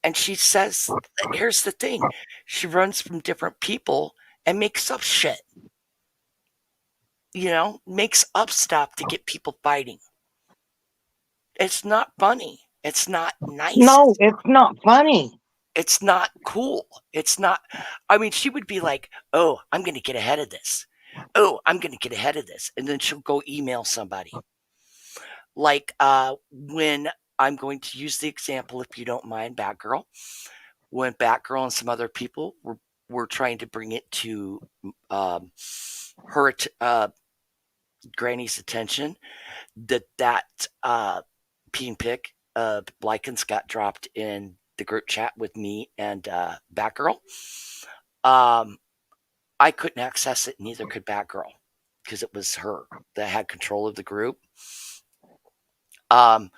and she says, here's the thing, she runs from different people and makes up shit, makes up stuff to get people fighting. It's not funny. It's not nice. No, it's not funny. It's not cool. It's not, I mean, she would be like, oh, I'm going to get ahead of this. Oh, I'm going to get ahead of this. And then she'll go email somebody. Like when I'm going to use the example, if you don't mind, Batgirl. When Batgirl and some other people were trying to bring it to her Granny's attention that peen pick Likens got dropped in the group chat with me and Batgirl. Um, I couldn't access it, neither could Batgirl, because it was her that had control of the group. Um,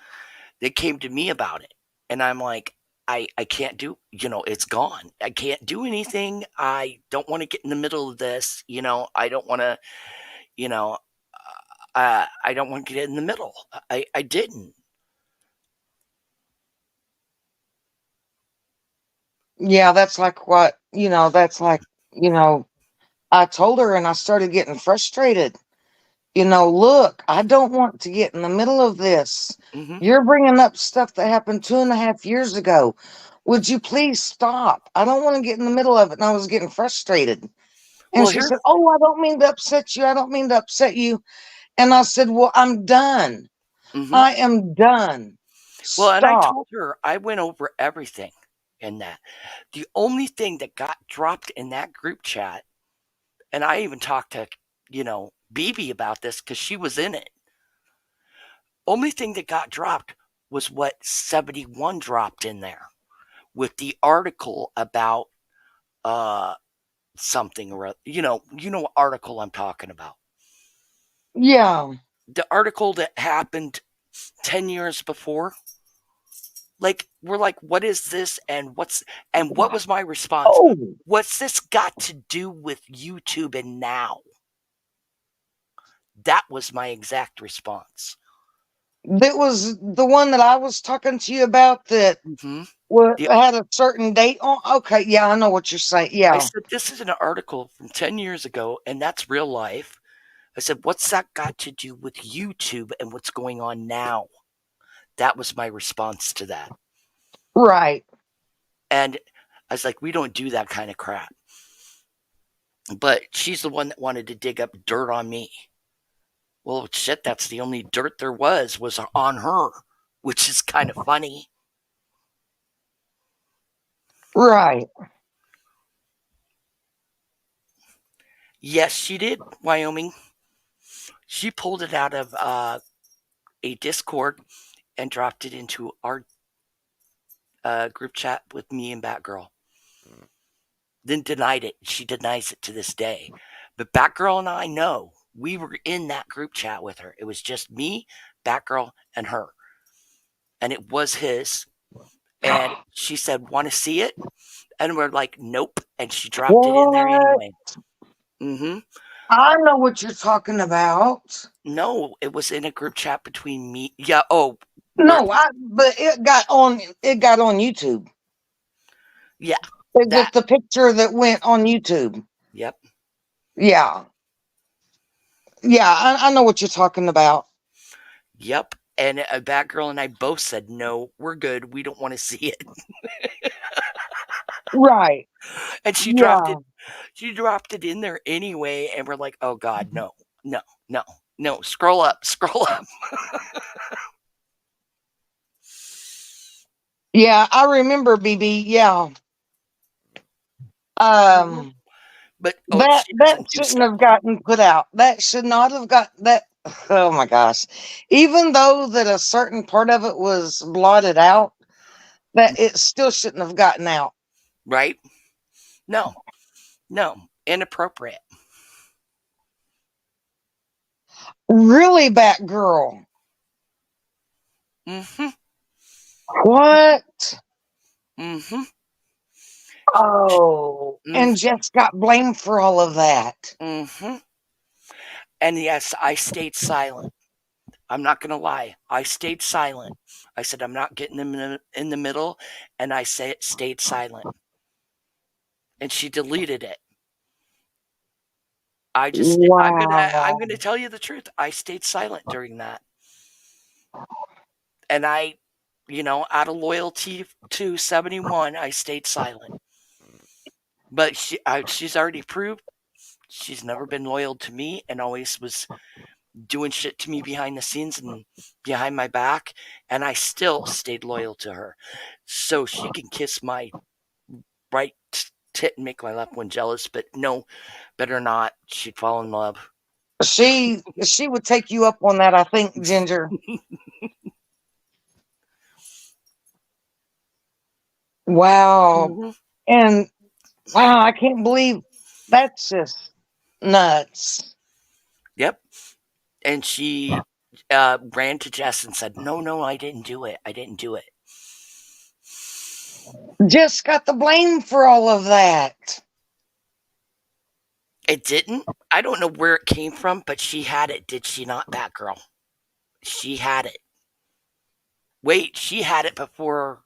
they came to me about it, and I'm like, I can't do, it's gone. I can't do anything. I don't want to get in the middle of this. I don't want to, you know, I don't want to get in the middle. I didn't. Yeah, that's like what, that's like, I told her and I started getting frustrated. Look, I don't want to get in the middle of this. Hmm. You're bringing up stuff that happened 2.5 years ago. Would you please stop? I don't want to get in the middle of it. And I was getting frustrated. And Well, she here's. said, "Oh, I don't mean to upset you. I don't mean to upset you." And I said, "Well, I'm done. Hmm. I am done. Well, and I Stop." told her I went over everything in that. The only thing that got dropped in that group chat, and I even talked to, BB about this because she was in it. Only thing that got dropped was what 71 dropped in there with the article about uh something or what article I'm talking about. Yeah. The article that happened 10 years before. Like, we're like, what is this, and what was my response? Oh, What's this got to do with YouTube and now? That was my exact response. that was the one that I was talking to you about that Hmm. had a certain date on. Okay, yeah, I know what you're saying. I Yeah. said, this is an article from 10 years ago, and that's real life. I said, what's that got to do with YouTube and what's going on now? That was my response to that. Right. And I was like, we don't do that kind of crap. But she's the one that wanted to dig up dirt on me. Well, shit, that's the only dirt there was on her, which is kind of funny. Right. Yes, she did, Wyoming. She pulled it out of a Discord and dropped it into our group chat with me and Batgirl. Then denied it. She denies it to this day. But Batgirl and I know we were in that group chat with her. It was just me, Batgirl, and her. And it was his. And she said, want to see it? And we're like, nope. And she dropped it in there What? anyway. Mm-hmm. I know what you're talking about. No, it was in a group chat between me. Yeah. Oh, we're. No, but it got on YouTube. Yeah. With That. the picture that went on YouTube. Yep. Yeah. Yeah, I know what you're talking about. Yep. And Batgirl and I both said, no, we're good. We don't want to see it. Right. And she dropped Yeah. it. She dropped it in there anyway. And we're like, oh God, no, no, no, no. Scroll up, scroll up. Yeah, I remember BB. Yeah. Mhm. Um But that she that doesn't do shouldn't stuff have like that. gotten put out. That should not have got that. Oh my gosh. Even though that a certain part of it was blotted out, that it still shouldn't have gotten out. Right? No, no. Inappropriate. Really, Batgirl. Mm-hmm. What? Mm-hmm. Oh, and Mm-hmm. Jess got blamed for all of that. Mm-hmm. And yes, I stayed silent. I'm not going to lie. I stayed silent. I said, I'm not getting them in the middle. And I stayed silent. And she deleted it. I'm Wow. gonna tell you the truth. I stayed silent during that. And I, out of loyalty to 71, I stayed silent. But she's already proved she's never been loyal to me and always was doing shit to me behind the scenes and behind my back. And I still stayed loyal to her. So she can kiss my right tit and make my left one jealous. But no, better not. She'd fall in love. She would take you up on that, I think, Ginger. Wow. Mm-hmm. And wow, I can't believe that's just nuts. Yep. And she ran to Jess and said, "No, no, I didn't do it. I didn't do it." Jess got the blame for all of that. It didn't. I don't know where it came from, but she had it. Did she not, Batgirl? She had it. Wait, she had it before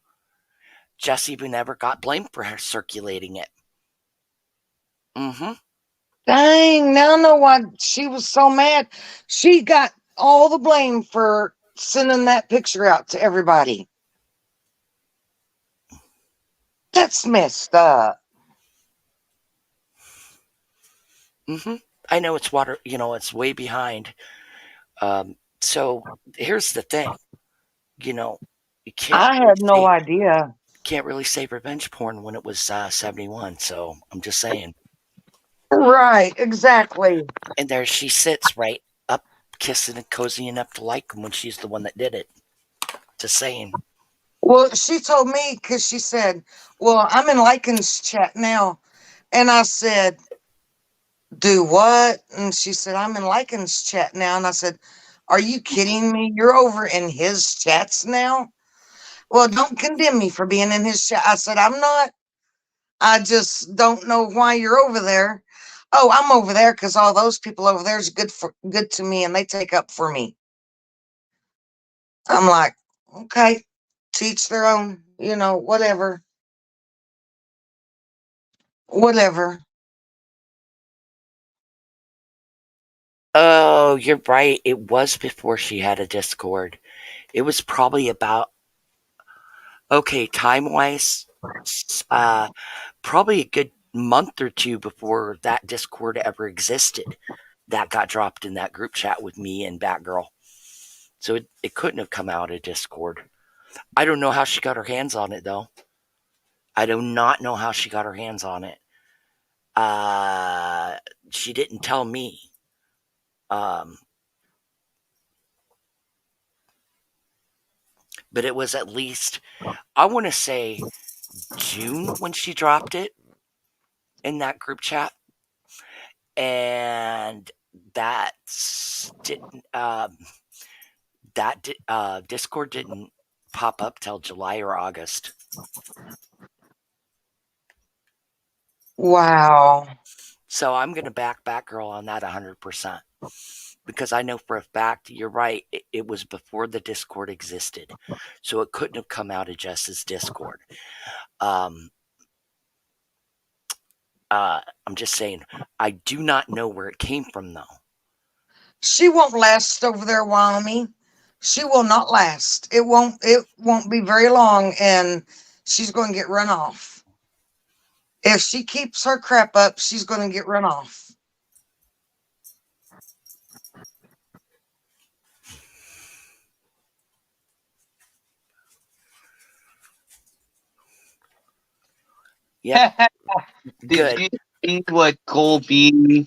Jess even ever got blamed for her circulating it. Mm-hmm. Dang, now I know why she was so mad. She got all the blame for sending that picture out to everybody. That's messed up. Mm-hmm. I know it's water. It's way behind. So here's the thing. You I had no idea. can't really say revenge porn when it was 71. So I'm just saying. Right, exactly. And there she sits right up, kissing and cozying up to like him when she's the one that did it. Just saying. Well, she told me because she said, well, I'm in Lycan's chat now. And I said, do what? And she said, I'm in Lycan's chat now. And I said, are you kidding me? You're over in his chats now? Well, don't condemn me for being in his chat. I said, I'm not. I just don't know why you're over there. Oh, I'm over there because all those people over there is good to me and they take up for me. I'm like, okay, teach their own, whatever. Whatever. Oh, you're right. It was before she had a Discord. It was probably about, okay, time wise, probably a good month or two before that Discord ever existed. That got dropped in that group chat with me and Batgirl. So it couldn't have come out of Discord. I don't know how she got her hands on it, though. I do not know how she got her hands on it. Uh, she didn't tell me. Um, but it was at least, I want to say, June when she dropped it in that group chat. And that didn't, Discord didn't pop up till July or August. Wow. So I'm going to back Batgirl on that 100%. Because I know for a fact, you're right, it was before the Discord existed. So it couldn't have come out of Jess's Discord. I'm just saying, I do not know where it came from, though. She won't last over there, Wyoming. She will not last. It won't be very long and she's going to get run off. If she keeps her crap up, she's going to get run off. Yep. Did Good. you see what Colby?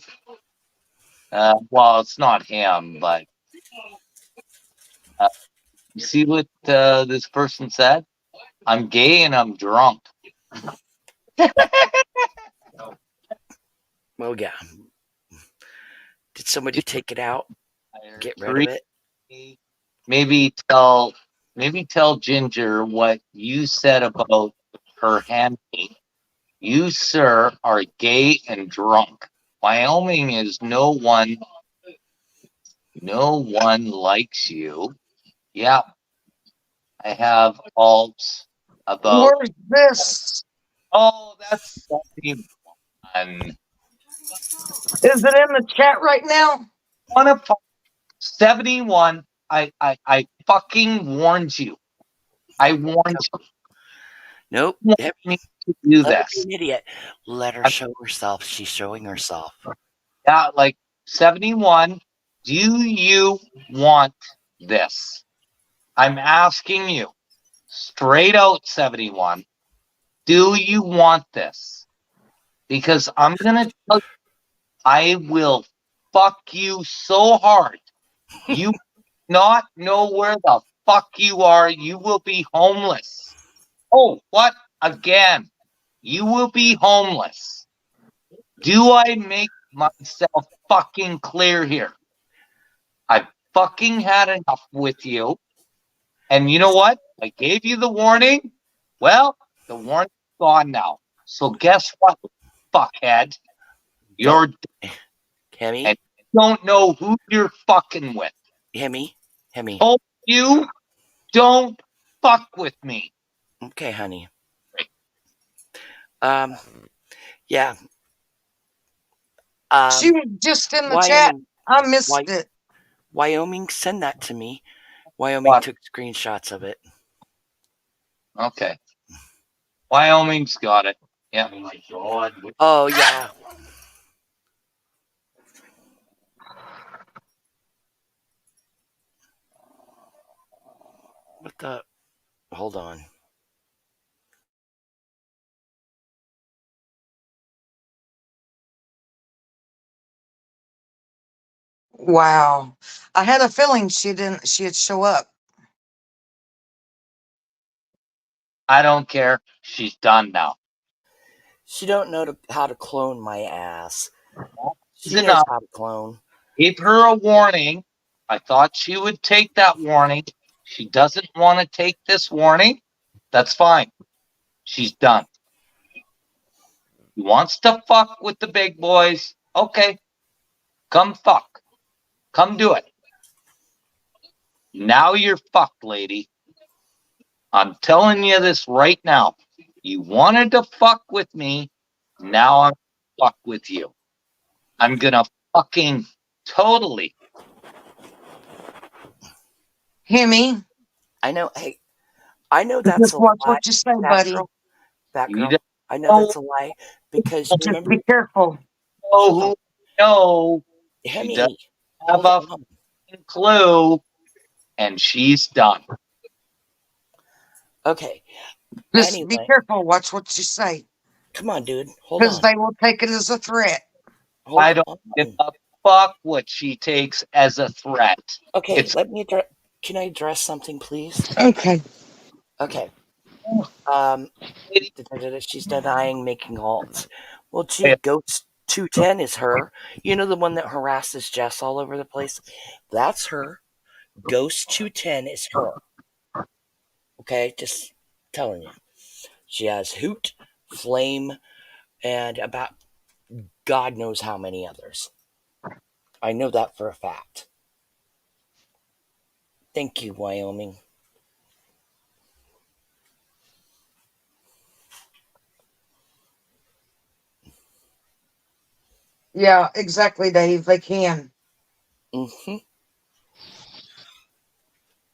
Well, it's not him, but you see what this person said? I'm gay and I'm drunk. Well, yeah. Did somebody take it out? Get rid of Three, it? maybe tell Ginger what you said about her handmaid. You, sir, are gay and drunk. Wyoming is no one likes you. Yeah, I have alts about. Where's this? Oh, that's something. And Is it in the chat right now? one of 71. I fucking warned you. I warned you. Nope. You Yep. want me to do Let her be this. an idiot. Let her show herself. She's showing herself. Yeah, like 71. Do you want this? I'm asking you straight out, 71. Do you want this? Because I'm going to tell you, I will fuck you so hard. You not know where the fuck you are. You will be homeless. Oh, what? again. You will be homeless. Do I make myself fucking clear here? I've fucking had enough with you. And you know what? I gave you the warning. Well, the warning's gone now. So guess what, fuckhead? Don't, You're and Hemi, you don't know who you're fucking with. Hemi, Hemi. Told you don't fuck with me. Okay, honey. Um, yeah. She Um, was just in the chat. Wyoming, I missed Wy- it. Wyoming, send that to me. Wyoming What? took screenshots of it. Okay. Wyoming's got it. Yeah. Oh my God. Oh yeah. What the? Hold on. Wow. I had a feeling she'd show up. I don't care. She's done now. She don't know how to clone my ass. It's She knows enough. how to clone. Gave her a warning. I thought she would take that warning. She doesn't want to take this warning. That's fine. She's done. He wants to fuck with the big boys. Okay. Come fuck. Come do it. Now you're fucked, lady. I'm telling you this right now. You wanted to fuck with me. Now I'm fuck with you. I'm gonna fucking totally. Hemi, I know. Hey, I know that's just a watch lie. what you say, That buddy. girl. That You need girl. to I know know, that's a lie because Just remember. be careful. Hold on, who know. She doesn't Hemi. have Hold a on. clue, and she's done. Okay. Just be Anyway, careful. Watch what you say. come on, dude. Hold Because on. they will take it as a threat. Hold I don't give on. a fuck what she takes as a threat. Okay, It's let me address. Can I address something, please? Okay. Okay. Um, she's denying making alts. Well, gee, Ghost 210 is her. You know the one that harasses Jess all over the place? That's her. Ghost 210 is her. Okay, just telling you. She has Hoot, Flame, and about God knows how many others. I know that for a fact. Thank you, Wyoming. Yeah, exactly, Dave. They can. Mm-hmm.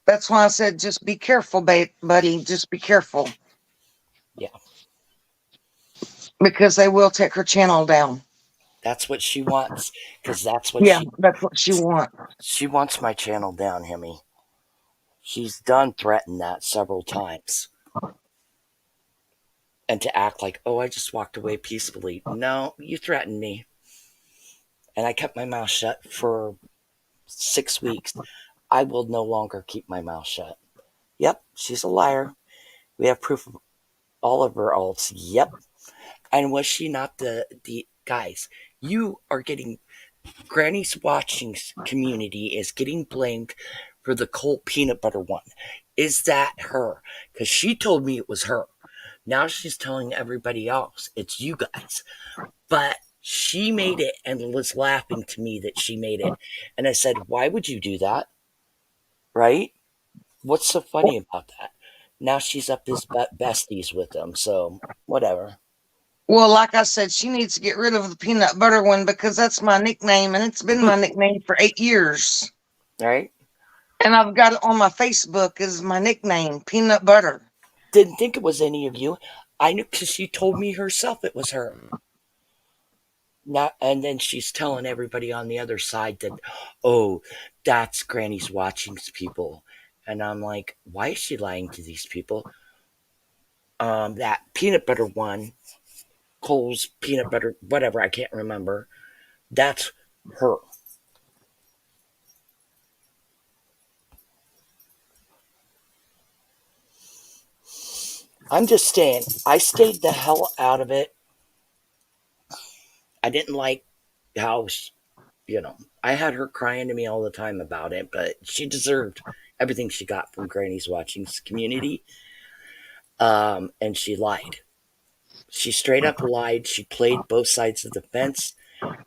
That's why I said just be careful, buddy. Just be careful. Yeah, Because they will take her channel down. that's what she wants. Because that's what Yeah, that's what she wants. she wants my channel down, Hemi. She's done threatened that several times. And to act like, oh, I just walked away peacefully. No, you threatened me. And I kept my mouth shut for 6 weeks. I will no longer keep my mouth shut. Yep, she's a liar. We have proof of all of her alts. Yep. And was she not the guys? You are getting Granny's watching community is getting blamed for the cold peanut butter one. Is that her? Because she told me it was her. Now she's telling everybody else it's you guys. But she made it and was laughing to me that she made it. And I said, why would you do that? Right? What's so funny about that? Now she's up as besties with them. So, whatever. Well, like I said, she needs to get rid of the peanut butter one because that's my nickname and it's been my nickname for 8 years. Right? And I've got it on my Facebook as my nickname, Peanut Butter. Didn't think it was any of you. I knew because she told me herself it was her. Now, and then she's telling everybody on the other side that, oh, that's Granny's watching people. And I'm like, why is she lying to these people? That peanut butter one, Cole's peanut butter, whatever, I can't remember. That's her. I'm just saying, I stayed the hell out of it. I didn't like how, I had her crying to me all the time about it, but she deserved everything she got from Granny's Watching's community. And she lied. She straight up lied. She played both sides of the fence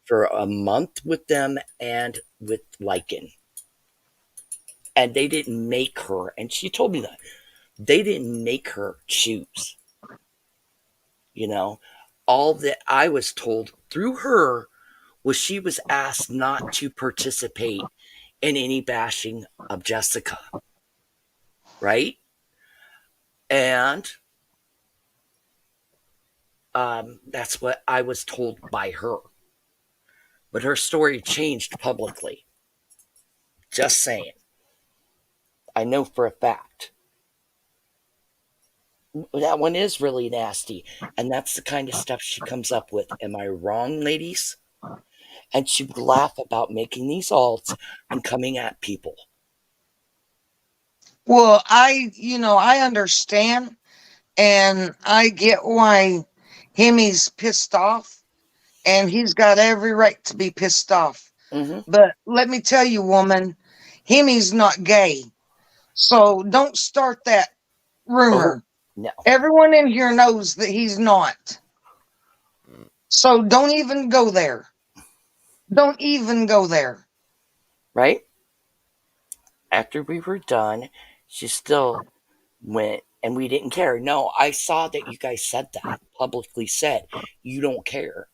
for a month with them and with Lycan. And they didn't make her, and she told me that. They didn't make her choose. You know, all that I was told through her was she was asked not to participate in any bashing of Jessica, right? And that's what I was told by her. But her story changed publicly. Just saying. I know for a fact. That one is really nasty. And that's the kind of stuff she comes up with. Am I wrong, ladies? And she would laugh about making these alts and coming at people. Well, I understand and I get why Hemi's pissed off and he's got every right to be pissed off. Mm-hmm. But let me tell you, woman, Hemi's not gay. So don't start that Oh, rumor. no. Everyone in here knows that he's not. So don't even go there. Don't even go there. Right? After we were done, she still went and we didn't care. No, I saw that you guys said that, publicly said, you don't care.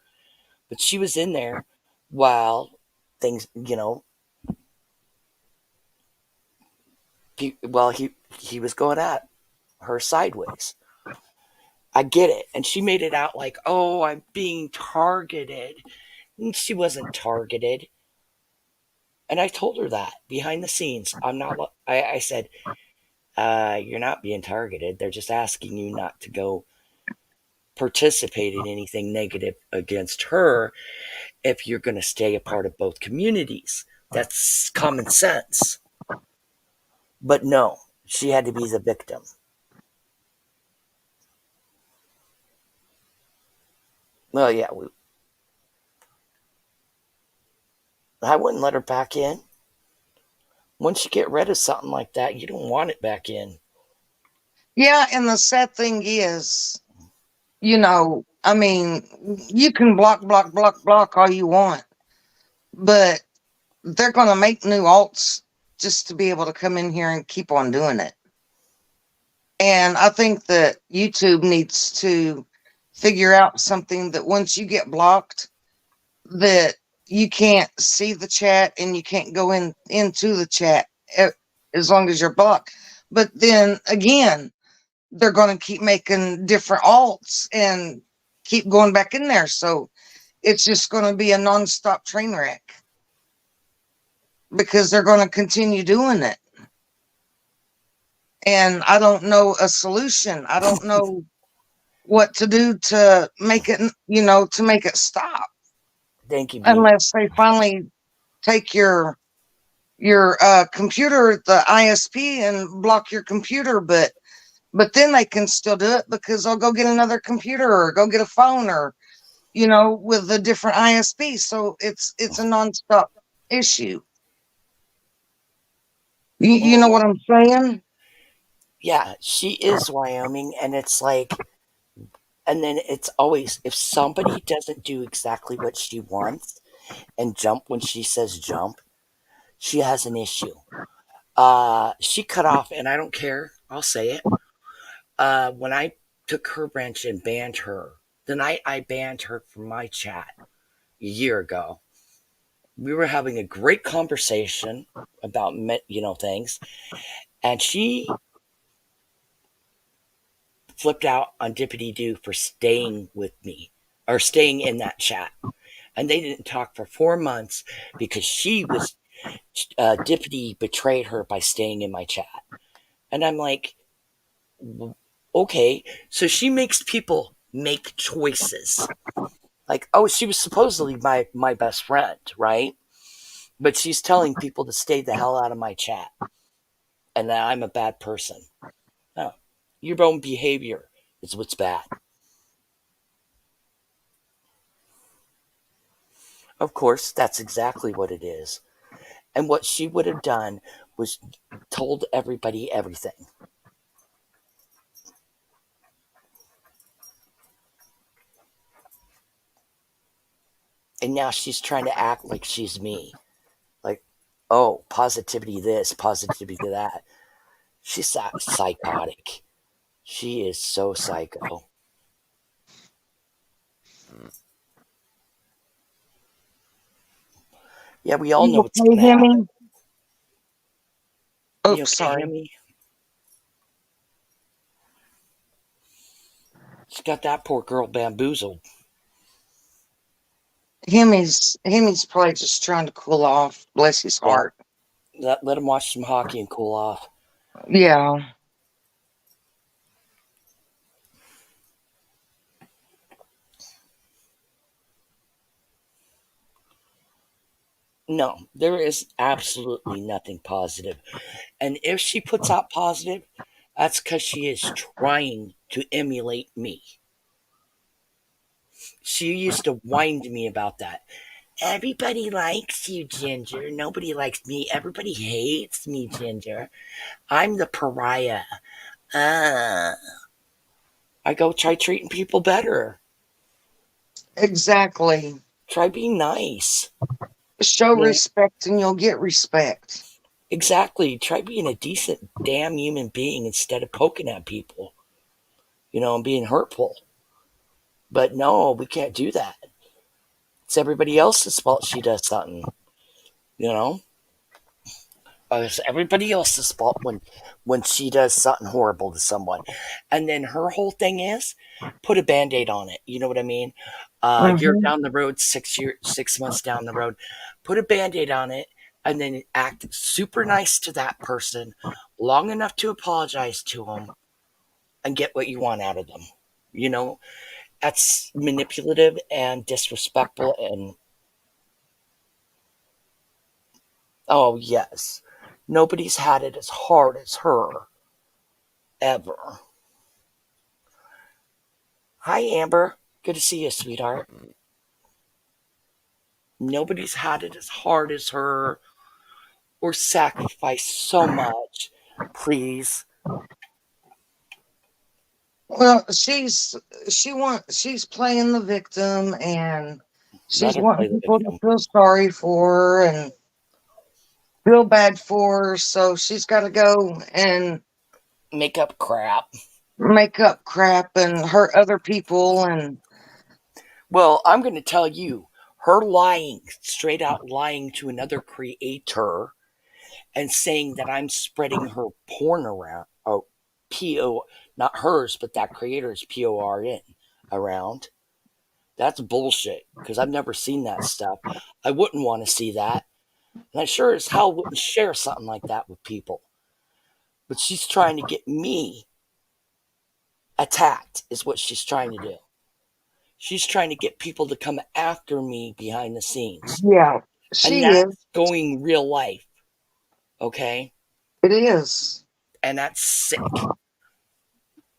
But she was in there while things, while he was going at her sideways. I get it. And she made it out like, oh, I'm being targeted. And she wasn't targeted. And I told her that behind the scenes. I'm not, I said, you're not being targeted. They're just asking you not to go participate in anything negative against her if you're going to stay a part of both communities. That's common sense. But no, she had to be the victim. Well, yeah, I wouldn't let her back in. Once you get rid of something like that, you don't want it back in. Yeah, and the sad thing is, I mean, you can block, block, block, block all you want, but they're going to make new alts just to be able to come in here and keep on doing it. And I think that YouTube needs to figure out something that once you get blocked, that you can't see the chat and you can't go into the chat as long as you're blocked. But then again, they're going to keep making different alts and keep going back in there. So it's just going to be a nonstop train wreck because they're going to continue doing it. And I don't know a solution. I don't know what to do to make it, to make it stop Thank you, B. unless they finally take your computer, the ISP, and block your computer. But then they can still do it because they'll go get another computer or go get a phone or with a different ISP. So it's a nonstop issue. You know what I'm saying? Yeah, she is Wyoming, and it's like, and then it's always, if somebody doesn't do exactly what she wants and jump when she says jump, she has an issue. She cut off, and I don't care, I'll say it. When I took her branch and banned her, the night I banned her from my chat a year ago, we were having a great conversation about, things, and she flipped out on Dippity Doo for staying with me or staying in that chat. And they didn't talk for 4 months because Dippity betrayed her by staying in my chat. And I'm like, okay, so she makes people make choices. Like, oh, she was supposedly my best friend, right? But she's telling people to stay the hell out of my chat and that I'm a bad person. No, your own behavior is what's bad. Of course, that's exactly what it is. And what she would have done was told everybody everything. And now she's trying to act like she's me. Like, oh, positivity this, positivity that. She's psychotic. She is so psycho. Yeah, we all know You what's okay, going to happen. Hemi? Oh, You okay, sorry. Hammy? She got that poor girl bamboozled. Hemi's probably just trying to cool off. Bless his Yeah, heart. let him watch some hockey and cool off. Yeah. No, there is absolutely nothing positive. And if she puts out positive, that's because she is trying to emulate me. She used to whine to me about that. Everybody likes you, Ginger. Nobody likes me. Everybody hates me, Ginger. I'm the pariah. Uh, I go try treating people better. Exactly. Try being nice. Show You know, respect and you'll get respect. exactly. Try being a decent damn human being instead of poking at people, and being hurtful. But no, we can't do that. It's everybody else's fault she does something, you know? It's everybody else's fault when she does something horrible to someone. And then her whole thing is put a band-aid on it. You know what I mean? You're Hmm. down the road, 6 months down the road, put a band-aid on it, and then act super nice to that person long enough to apologize to them and get what you want out of them. You know, that's manipulative and disrespectful. And oh, yes, nobody's had it as hard as her ever. Hi, Amber. Good to see you, sweetheart. Nobody's had it as hard as her or sacrificed so much. Please. Well, she's playing the victim and Let she's her wanting play the people to victim. feel sorry for her and feel bad for her. So she's got to go and Make up crap. make up crap and hurt other people. And Well, I'm going to tell you, her lying, straight out lying to another creator and saying that I'm spreading her porn around. Oh, P-O, not hers, but that creator's P-O-R-N around. That's bullshit because I've never seen that stuff. I wouldn't want to see that. And I sure as hell wouldn't share something like that with people. But she's trying to get me attacked, is what she's trying to do. She's trying to get people to come after me behind the scenes. yeah, And she is. that's going real life, okay? It is. And that's sick.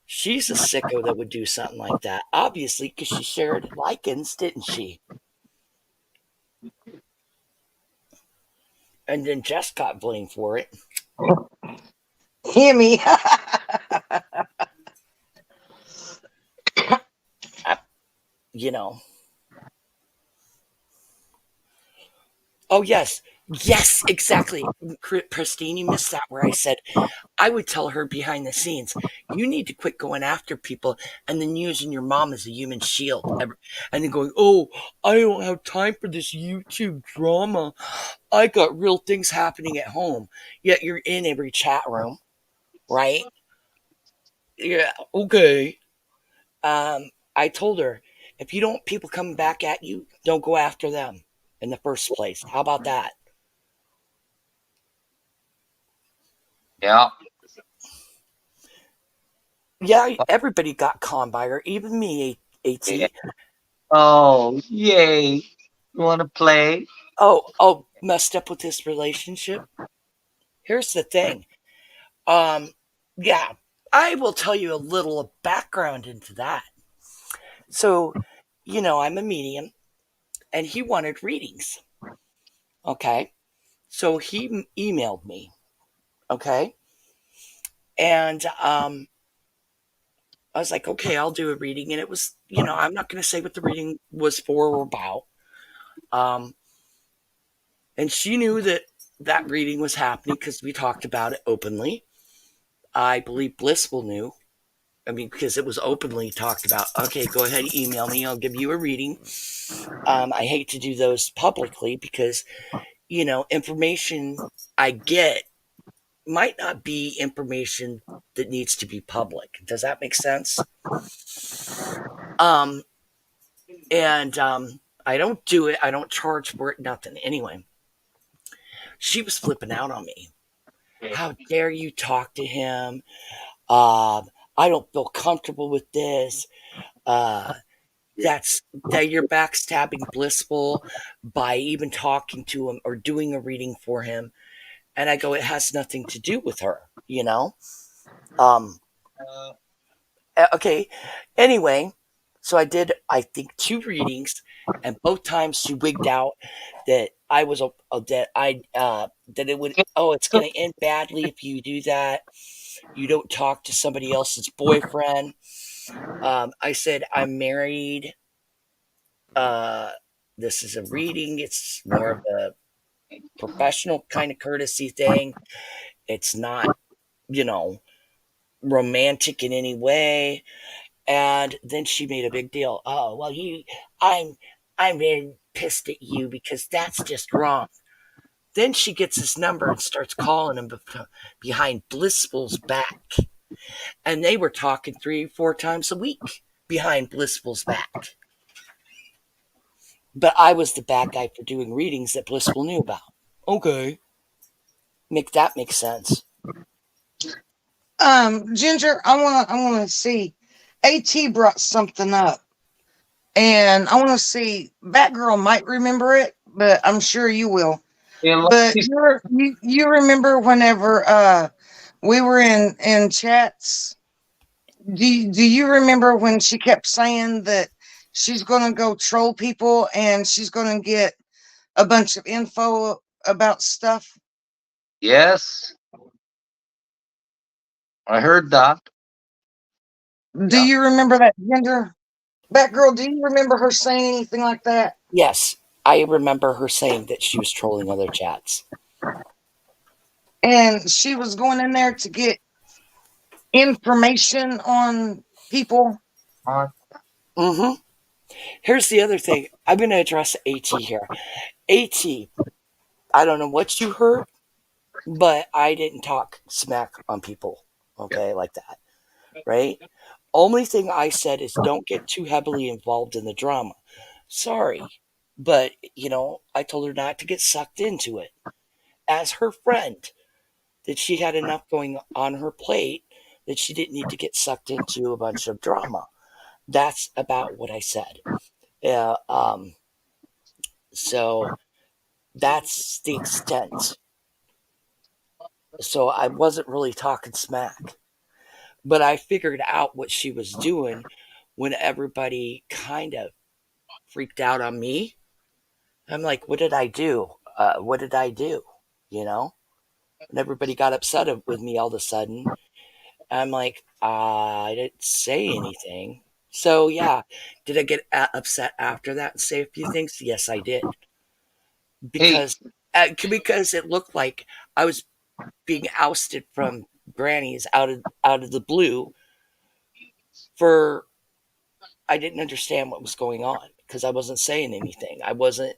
She's a sicko that would do something like that, obviously, because she shared lichens, didn't she? And then Jess got blamed for it. Hear me. You know. Oh, yes. Yes, exactly. Christine, you missed that where I said I would tell her behind the scenes, you need to quit going after people and then using your mom as a human shield. And then going, oh, I don't have time for this YouTube drama. I got real things happening at home. Yet you're in every chat room, right? Yeah, okay. I told her, if you don't want people coming back at you, don't go after them in the first place. How about that? Yeah. Yeah, everybody got conned by her, even me, Yeah. AT. Oh, yay. You want to play? Oh, messed up with this relationship. Here's the thing. Um, yeah, I will tell you a little background into that. So, I'm a medium and he wanted readings. Okay. So he emailed me. Okay. And I was like, okay, I'll do a reading. And it was, I'm not going to say what the reading was for or about. Um, and she knew that that reading was happening because we talked about it openly. I believe Blissful knew. I mean, because it was openly talked about. Okay, go ahead, email me. I'll give you a reading. I hate to do those publicly because, information I get might not be information that needs to be public. Does that make sense? Um, and I don't do it. I don't charge for it. Nothing. Anyway, she was flipping out on me. How dare you talk to him? I don't feel comfortable with this. Uh, that you're backstabbing Blissful by even talking to him or doing a reading for him. And I go, it has nothing to do with her. Um, okay. Anyway, so I did, I think, two readings, and both times she wigged out that I was that it would, oh, it's going to end badly if you do that. You don't talk to somebody else's boyfriend. I said I'm married. Uh, this is a reading. It's more of a professional kind of courtesy thing. It's not, you know, romantic in any way. And then she made a big deal. Oh, well, I'm, I'm very pissed at you because that's just wrong. Then she gets his number and starts calling him behind Blissful's back. And they were talking 3 or 4 times a week behind Blissful's back. But I was the bad guy for doing readings that Blissful knew about. Okay. Make that make sense. Ginger, I wanna see. AT brought something up. And I wanna see Batgirl might remember it, but I'm sure you will. But you remember whenever we were in chats, do you remember when she kept saying that she's gonna go troll people and she's gonna get a bunch of info about stuff? Yes, I heard that. Do Yeah. you remember that, Ginger? Batgirl, do you remember her saying anything like that? Yes, I remember her saying that she was trolling other chats. And she was going in there to get information on people. Mm-hmm. Here's the other thing. I'm going to address AT here. AT, I don't know what you heard, but I didn't talk smack on people, Yeah. okay, like that, right? Only thing I said is don't get too heavily involved in the drama. Sorry, but, I told her not to get sucked into it. As her friend, that she had enough going on her plate that she didn't need to get sucked into a bunch of drama. That's about what I said. Yeah. So that's the extent. So I wasn't really talking smack, but I figured out what she was doing when everybody kind of freaked out on me. I'm like, what did I do? What did I do? You know? And everybody got upset with me all of a sudden. I'm like, I didn't say anything. So yeah, did I get upset after that and say a few things? Yes, I did. Hey, Because it looked like I was being ousted from Granny's out of the blue for I didn't understand what was going on because I wasn't saying anything. I wasn't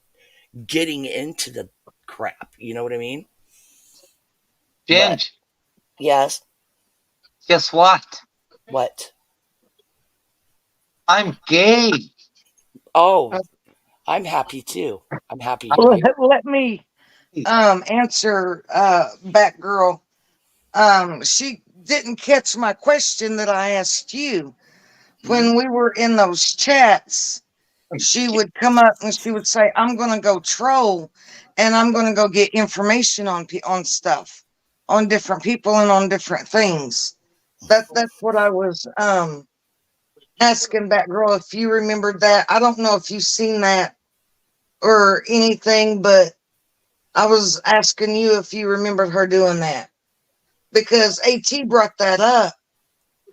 getting into the crap. You know what I mean? But Ginge, yes, guess what? what? I'm gay. Oh, I'm happy too. I'm happy to Let, hear. let me answer Batgirl. She didn't catch my question that I asked you. Mhm. When we were in those chats, she would come up and she would say, "I'm going to go troll and I'm going to go get information on stuff, on different people and on different things." That's what I was asking that girl if you remembered that. I don't know if you've seen that or anything, but I was asking you if you remembered her doing that because AT brought that up,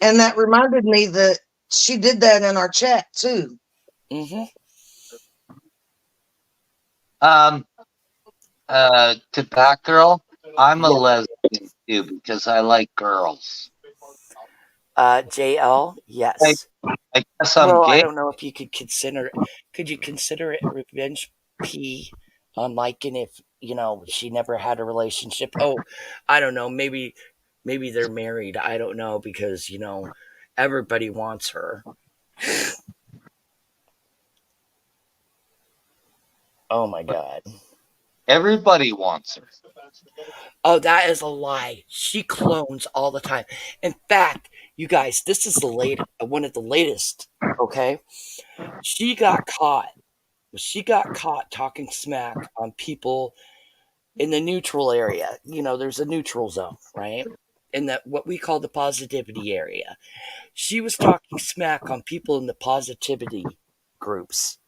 and that reminded me that she did that in our chat too. Mm-hmm. Um, to Batgirl, I'm a Yeah. lesbian too because I like girls. JL, I, yes. I guess I'm Well, I gay. don't know if you could you consider it revenge P on Lycan if, she never had a relationship? Oh, I don't know. Maybe they're married. I don't know because, everybody wants her. Oh my God. Everybody wants her. Oh, that is a lie. She clones all the time. In fact, you guys, this is one of the latest, okay? She got caught. She got caught talking smack on people in the neutral area. There's a neutral zone, right? In that what we call the positivity area. She was talking smack on people in the positivity groups,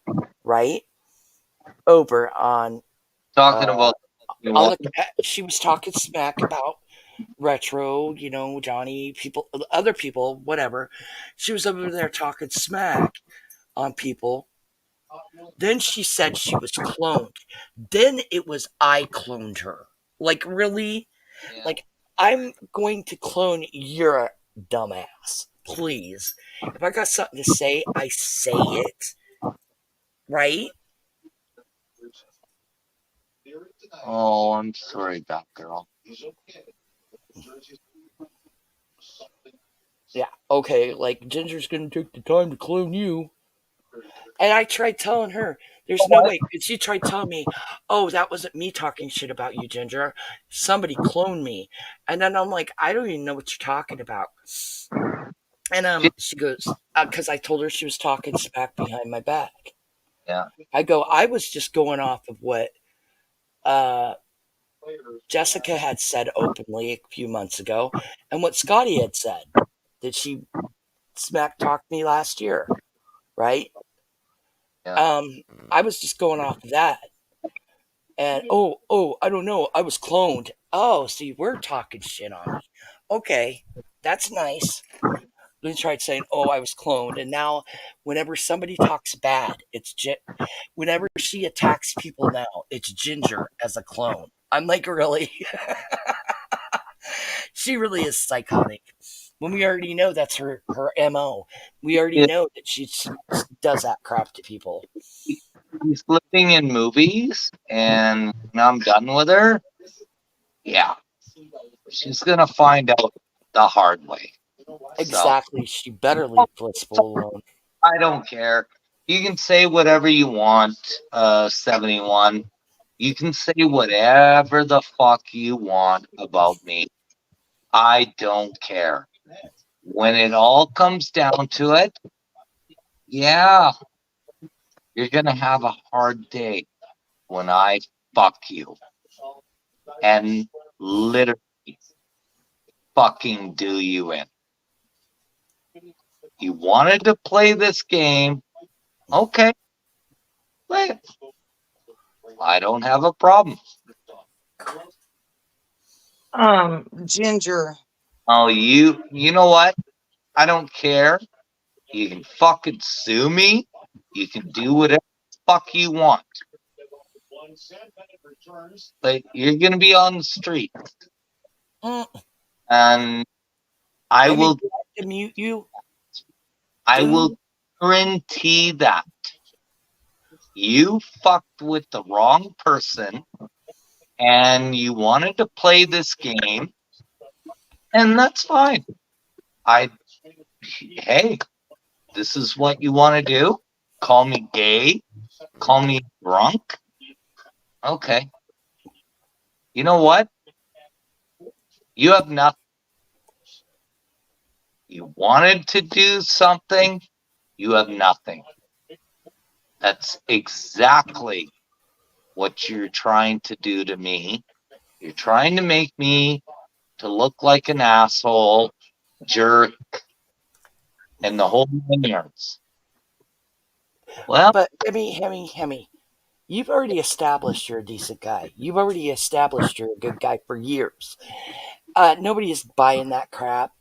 right? Over Talking uh about you she was talking smack about retro, Johnny, people, other people, whatever. She was over there talking smack on people. Then she said she was cloned. Then it was I cloned her. Like, really? yeah. Like, I'm going to clone your dumbass. Please. If I got something to say, I say it, right? Oh, I'm sorry, Batgirl. Yeah, okay, like, Ginger's gonna take the time to clone you. And I tried telling her, there's no What? way. And she tried telling me, oh, that wasn't me talking shit about you, Ginger. Somebody cloned me. And then I'm like, I don't even know what you're talking about. And She- she goes, because I told her she was talking smack behind my back. yeah. I go, I was just going off of what uh, Jessica had said openly a few months ago and what Scotty had said that she smack talked me last year, right? Yeah. Um, I was just going off of that. And I don't know. I was cloned. Oh, so you were talking shit on me. Okay, that's nice. Then tried saying, "Oh, I was cloned," and now, whenever somebody talks bad, whenever she attacks people now, it's Ginger as a clone. I'm like, really? She really is psychotic. When we already know that's her mo. We already If know that she does that crap to people. she's living in movies and when I'm done with her, yeah, she's gonna find out the hard way. So Exactly. She better leave Blissful alone. I don't care. You can say whatever you want, 71. You can say whatever the fuck you want about me. I don't care. When it all comes down to it, yeah, you're gonna have a hard day when I fuck you and literally fucking do you in. You wanted to play this game, okay, play it. I don't have a problem. Ginger. Oh, you know what? I don't care. You can fucking sue me. You can do whatever the fuck you want. But you're gonna be on the street. Mm, And I maybe will they have to mute you. I will Dude, guarantee that you fucked with the wrong person and you wanted to play this game, and that's fine. I Hey, this is what you want to do? Call me gay? Call me drunk? Okay. You know what? You have nothing. You wanted to do something, you have nothing. That's exactly what you're trying to do to me. You're trying to make me to look like an asshole. jerk, and the whole nine yards. Well, But Hemi, you've already established you're a decent guy. You've already established you're a good guy for years. Nobody is buying that crap.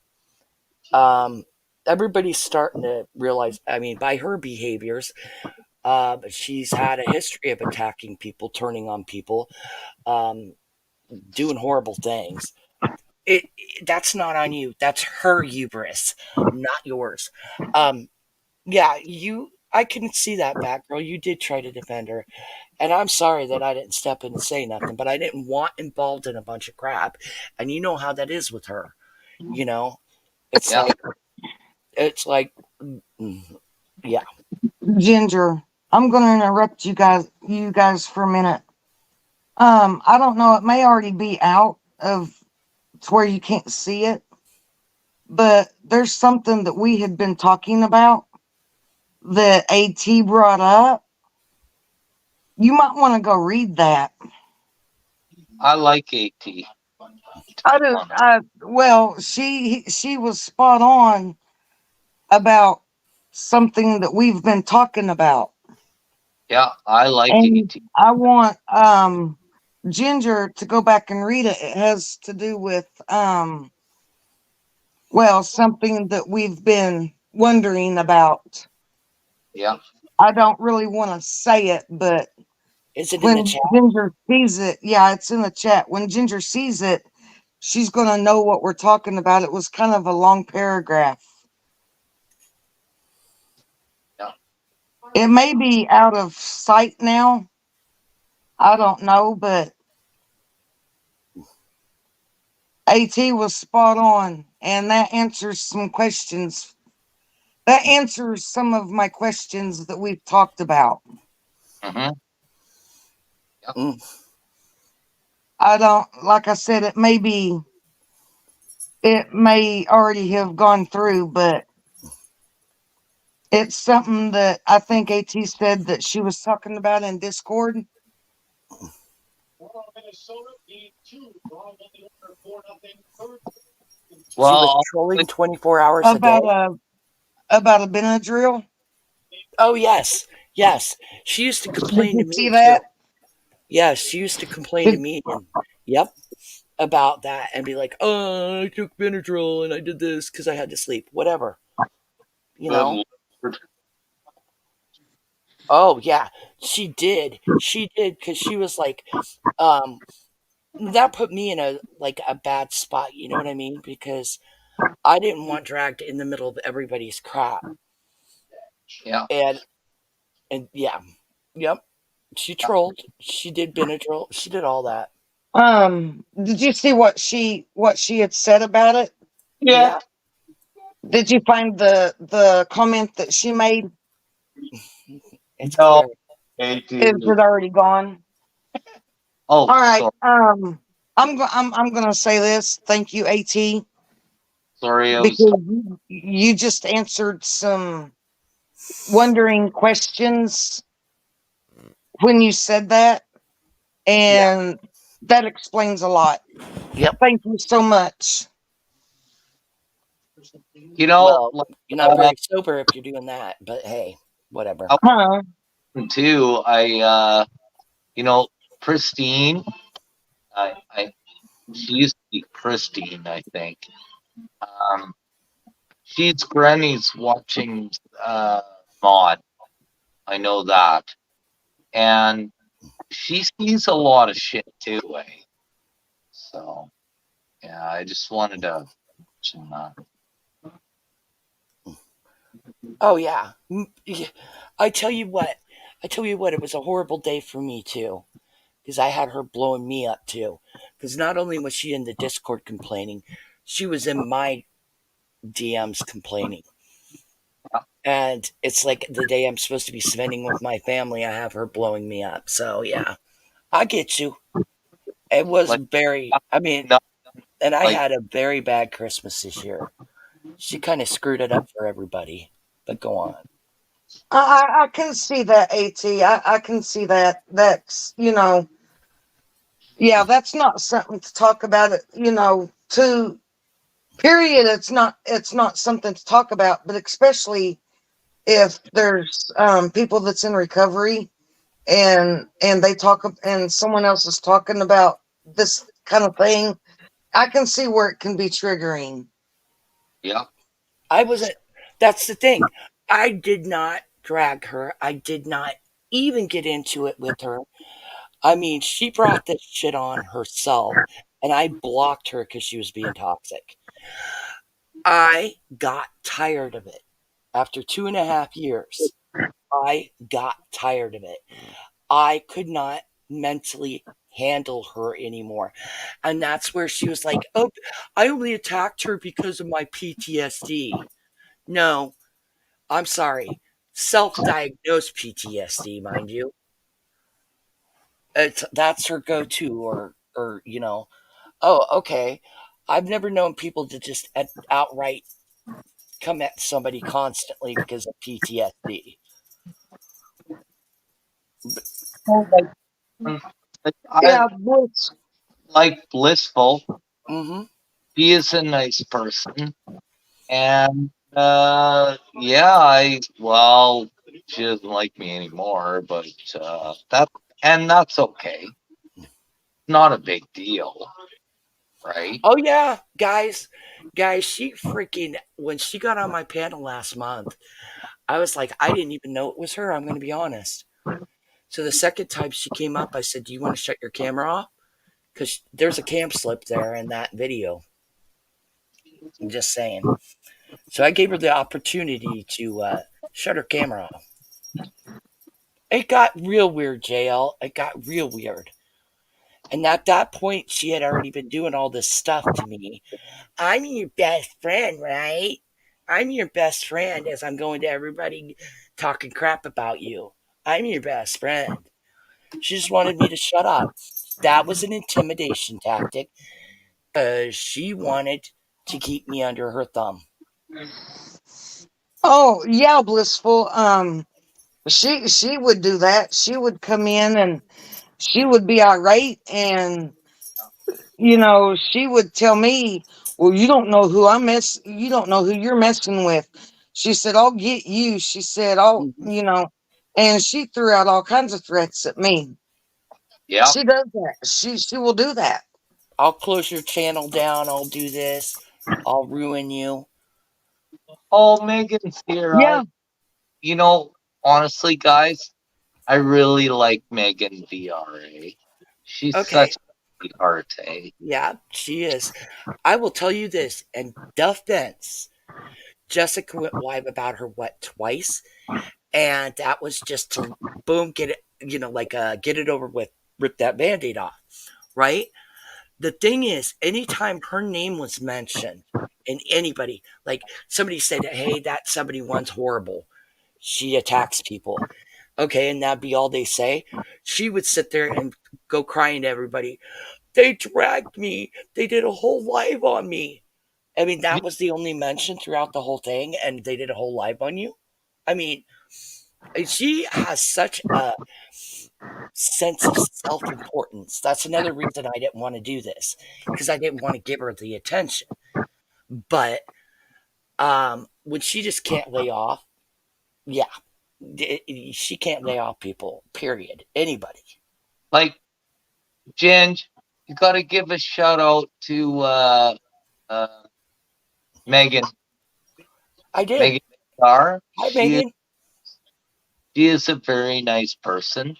Um, Everybody's starting to realize. I mean, by her behaviors, she's had a history of attacking people, turning on people, um, doing horrible things. That's not on you. That's her hubris, not yours. Um, yeah, you. I can see that, Batgirl. You did try to defend her, and I'm sorry that I didn't step in and say nothing. But I didn't want involved in a bunch of crap, and you know how that is with her. You know, it's yeah, like it's like, mm, yeah. Ginger, I'm going to interrupt you guys for a minute. I don't know. It may already be out of to where you can't see it, but there's something that we had been talking about that AT brought up. You might want to go read that. I like AT. I do. Well, she was spot on about something that we've been talking about, Yeah, I like and AT. I want Ginger to go back and read it. It has to do with well, something that we've been wondering about. Yeah, I don't really want to say it, but Is it in the when chat? Ginger sees it, yeah, it's in the chat. When Ginger sees it, she's going to know what we're talking about. It was kind of a long paragraph. yeah. It may be out of sight now. I don't know, but AT was spot on, and that answers some questions. That answers some of my questions that we've talked about. Mm-hmm. Mm. I don't, like I said, it may already have gone through, but it's something that I think AT said that she was talking about in Discord She was Well, trolling 24 hours a about day. a Benadryl. Oh yes, yes. She used to Did complain you to see me too. that? Yes, she used to complain to Did, me, and yep, about that, and be like, "Oh, I took Benadryl and I did this because I had to sleep." Whatever, you good know. Lord. Oh yeah, she did. She did because she was like, um, that put me in a bad spot. You know what I mean? Because I didn't want dragged in the middle of everybody's crap, Yeah. and yeah, yep. She trolled. She did Benadryl. She did all that. did you see what she had said about it? Yeah. Yeah, Did you find the comment that she made? it's No, clear. AT. Is it already gone? Oh, All right. sorry. I'm gonna say this. Thank you, AT, Sorry, I was. because you just answered some wondering questions when you said that, Yeah. and that explains a lot. Yep. Thank you so much. Well, Like, you're not very sober if you're doing that, but hey, whatever. I Huh? too. Pristine. I she used to be Christine, I think. Um, she's Granny's watching Maud. I know that, and she sees a lot of shit too. So yeah, I just wanted to mention that. Oh yeah. I tell you what. I tell you what. It was a horrible day for me too, because I had her blowing me up too. Because not only was she in the Discord complaining, she was in my DMs complaining. And it's like the day I'm supposed to be spending with my family, I have her blowing me up. So yeah, I get you. It was Like very. I mean, not and I like had a very bad Christmas this year. She kind of screwed it up for everybody. But go on. I can see that, AT. I can see that. That's yeah. That's not something to talk about. It too. Period. It's not something to talk about, but especially if there's people that's in recovery and they talk and someone else is talking about this kind of thing, I can see where it can be triggering. Yeah. I wasn't. That's the thing. I did not drag her. I did not even get into it with her. I mean, she brought this shit on herself, and I blocked her because she was being toxic. I got tired of it. After 2.5 years, I got tired of it. I could not mentally handle her anymore. And that's where she was like, oh, I only attacked her because of my PTSD. No, I'm sorry. Self diagnosed PTSD, mind you. That's her go to, or, oh, okay. I've never known people to just outright come at somebody constantly because of PTSD. Oh, um, I Yeah, but like Blissful. Mm-hmm. He is a nice person. And yeah, well, she doesn't like me anymore, but that's okay. Not a big deal, right? Oh yeah, guys, she freaking when she got on my panel last month, I was like, I didn't even know it was her. I'm going to be honest. So the second time she came up, I said, "Do you want to shut your camera off?" Because there's a cam slip there in that video. I'm just saying. So I gave her the opportunity to shut her camera off. It got real weird, JL. It got real weird. And at that point, she had already been doing all this stuff to me. I'm your best friend, right? I'm your best friend as I'm going to everybody talking crap about you. I'm your best friend. She just wanted me to shut up. That was an intimidation tactic because she wanted to keep me under her thumb. oh yeah, Blissful. She would do that. She would come in and she would be irate, and she would tell me, well, you don't know who you're messing with. She said, I'll get you. She said, Mhm. and she threw out all kinds of threats at me. Yeah. She does that. She will do that. I'll close your channel down. I'll do this. I'll ruin you. Oh, Megan's here. Yeah. You know, honestly, guys, I really like Megan VRA. She's Okay. such a sweetheart, eh? Yeah, she is. I will tell you this, and defense, Jessica went live about her, what, twice? And that was just to boom, get it, get it over with, rip that band aid off, right? The thing is, anytime her name was mentioned, and anybody, like somebody said, hey, that somebody one's horrible, she attacks people. Okay, and that'd be all they say. She would sit there and go crying to everybody. They dragged me. They did a whole live on me. I mean, that was the only mention throughout the whole thing, and they did a whole live on you. I mean, she has such a sense of self importance. That's another reason I didn't want to do this because I didn't want to give her the attention. But when she just can't lay off, yeah, she can't lay off people. Period. Anybody. Like, Jen, you got to give a shout out to uh, Megan. I did. Megan Starr. Hi, Megan. She is a very nice person.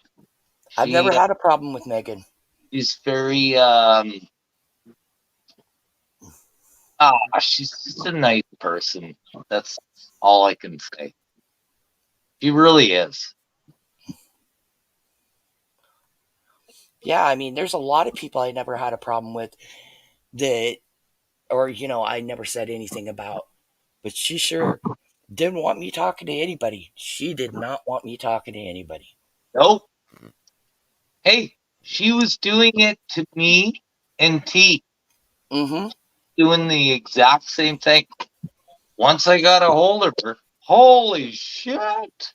I've She never had a problem with Megan. she's very she's just a nice person. That's all I can say. She really is. Yeah, I mean, there's a lot of people I never had a problem with that, or, I never said anything about. But she sure didn't want me talking to anybody. She did not want me talking to anybody. Nope. Hey, she was doing it to me and T, Mm-hmm. doing the exact same thing. Once I got a hold of her, holy shit.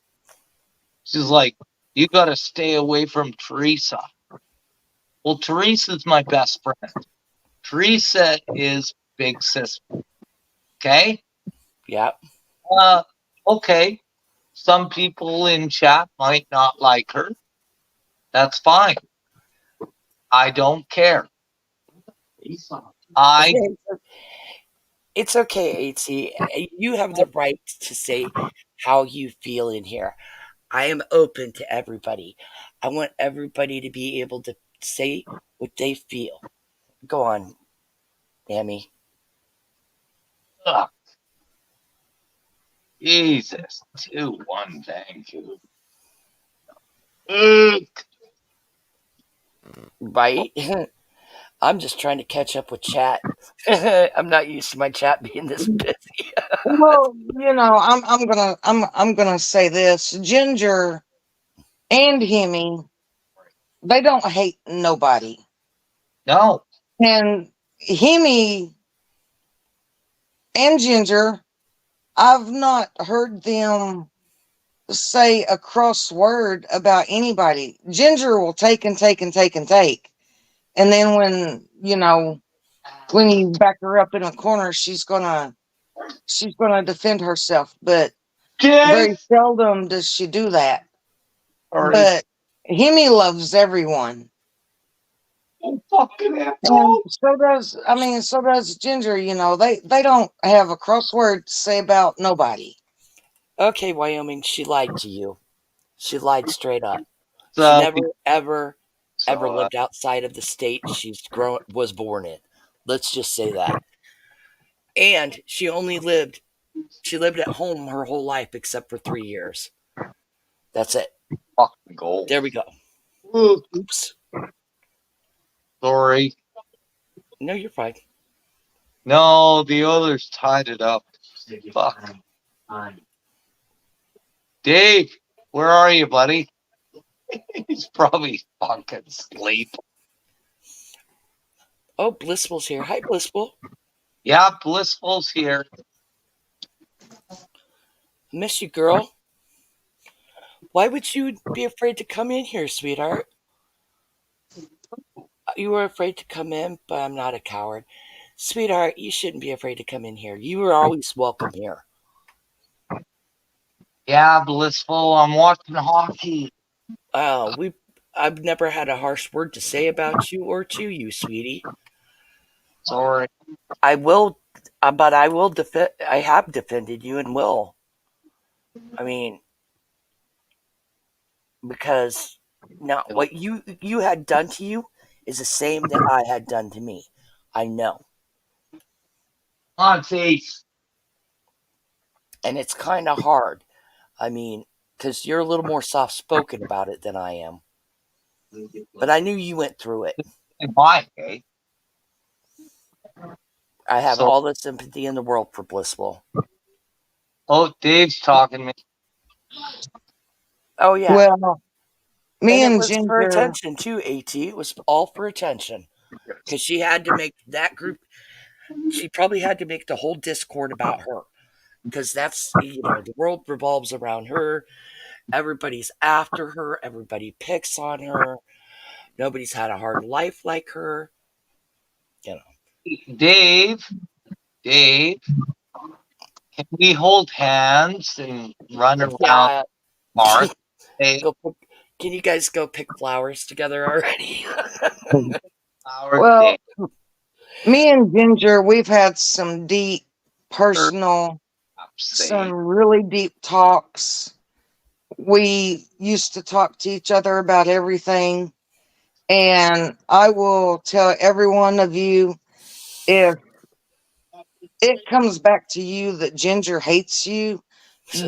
She's like, you got to stay away from Teresa. Well, Teresa's my best friend. Teresa is big sister. Okay. Yep. Uh, okay. Some people in chat might not like her. That's fine. I don't care. I It's okay, AT. You have the right to say how you feel in here. I am open to everybody. I want everybody to be able to say what they feel. Go on, Amy. ugh, Jesus 2-1. Thank you. Ugh. Right? I'm just trying to catch up with chat. I'm not used to my chat being this busy. Well, I'm gonna say this. Ginger and Hemi, they don't hate nobody. No. And Hemi and Ginger, I've not heard them say a cross word about anybody. Ginger will take and take and take and take. And then when you back her up in a corner, she's gonna defend herself. But Dave. very seldom does she do that. Sorry. But Hemi loves everyone. Oh, fucking And asshole. so does Ginger, they don't have a crossword to say about nobody. Okay, Wyoming, she lied to you. She lied straight up. She So, never, ever, ever so lived outside of the state was born in. Let's just say that. And she lived at home her whole life except for 3 years. That's it. fucking gold. There we go. Ugh, Oops. sorry. No, you're fine. No, the others tied it up. Fuck. Dave, where are you, buddy? He's probably fucking asleep. Oh, Blissful's here. Hi, Blissful. Yeah, Blissful's here. Miss you, girl. Why would you be afraid to come in here, sweetheart? You were afraid to come in, but I'm not a coward. Sweetheart, you shouldn't be afraid to come in here. You are always welcome here. Yeah, Blissful, I'm watching hockey. Uh, we I've never had a harsh word to say about you or to you, sweetie. Sorry. I will, but I will defend. I have defended you and will. I mean, because now what you had done to you is the same that I had done to me. I know, On face. and it's kind of hard. I mean, because you're a little more soft spoken about it than I am. But I knew you went through it. And why, okay? I have So, all the sympathy in the world for Blissful. oh, Dave's talking to me. Oh yeah, Well, and me it and was for Ginger, attention too. At it was all for attention because she had to make that group. She probably had to make the whole Discord about her because that's the world revolves around her. Everybody's after her. Everybody picks on her. Nobody's had a hard life like her. You know. Dave, Dave, can we hold hands and run around the Yeah. park? Hey, Go. Can you guys go pick flowers together already? our well, day. me and Ginger, we've had some deep Sure, personal, some say. really deep talks. We used to talk to each other about everything. And I will tell every one of you, if it comes back to you that Ginger hates you,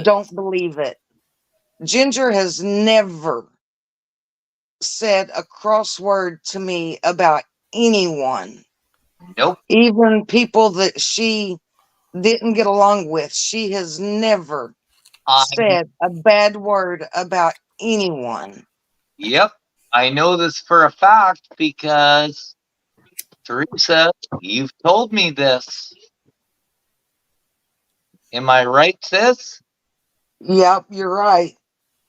don't believe it. Ginger has never said a cross word to me about anyone, Nope. even people that she didn't get along with. She has never I, said a bad word about anyone. yep. I know this for a fact because Teresa, you've told me this. Am I right, sis? Yep, you're right.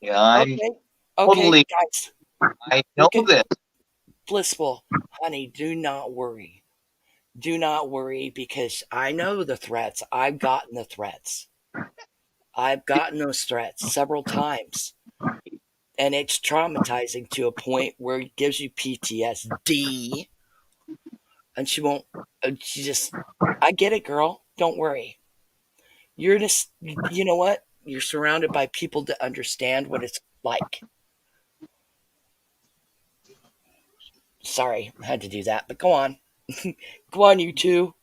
Yeah, I'm Okay. Okay, totally, guys. I know Look at this. Blissful. Honey, do not worry. Do not worry because I know the threats. I've gotten the threats. I've gotten those threats several times. And it's traumatizing to a point where it gives you PTSD. And she won't, she just, I get it, girl. Don't worry. You're just, you know what? You're surrounded by people that understand what it's like. Sorry, I had to do that, but go on. Go on, you two.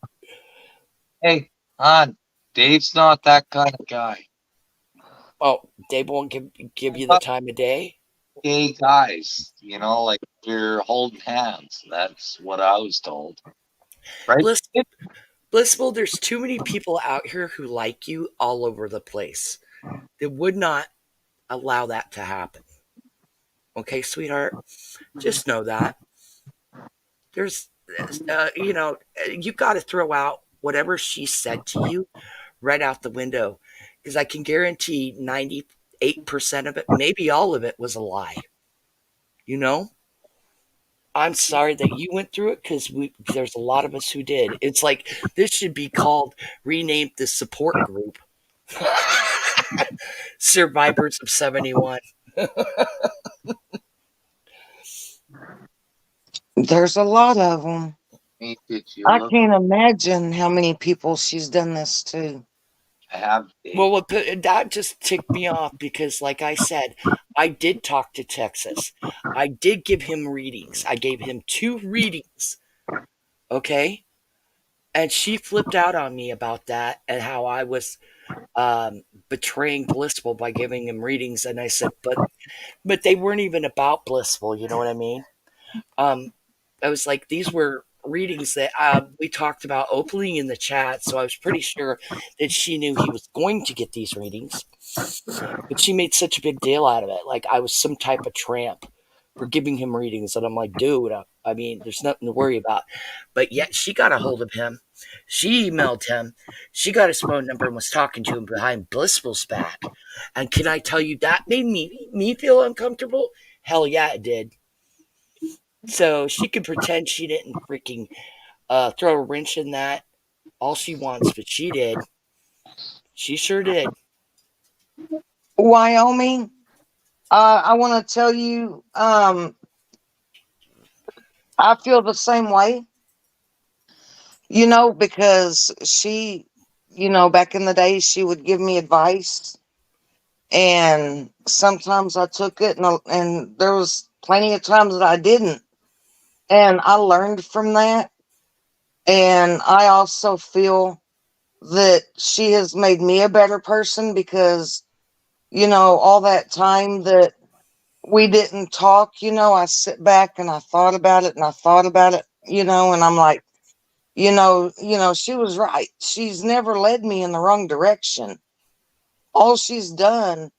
Hey, hon, Dave's not that kind of guy. Oh, Dave won't give I you the thought time of day. gay guys, like you're holding hands. That's what I was told. Right? Bliss, Blissful, there's too many people out here who like you all over the place. They would not allow that to happen. Okay, sweetheart? Just know that. There's, you got to throw out whatever she said to you right out the window because I can guarantee 98% of it, maybe all of it, was a lie. You know? I'm sorry that you went through it because there's a lot of us who did. It's like this should be called renamed the support group. Survivors of 71. There's a lot of them. Hey, did you I look? can't imagine how many people she's done this to. I have Dave. Well, that just ticked me off because, like I said, I did talk to Texas. I did give him readings. I gave him 2 readings. Okay. And she flipped out on me about that and how I was betraying Blissful by giving him readings. And I said, but they weren't even about Blissful. You know what I mean? Um, I was like, these were readings that we talked about openly in the chat. So I was pretty sure that she knew he was going to get these readings. But she made such a big deal out of it. Like I was some type of tramp for giving him readings. And I'm like, dude, I mean, there's nothing to worry about. But yet she got a hold of him. She emailed him. She got his phone number and was talking to him behind Blissful's back. And can I tell you, that made me feel uncomfortable? Hell yeah, it did. So she could pretend she didn't freaking throw a wrench in that all she wants, but she did. She sure did. Wyoming, I want to tell you, I feel the same way, because she, back in the day, she would give me advice. And sometimes I took it, and there was plenty of times that I didn't. And I learned from that. And I also feel that she has made me a better person because, all that time that we didn't talk, I sit back and I thought about it and I thought about it, and I'm like, she was right. She's never led me in the wrong direction. All she's done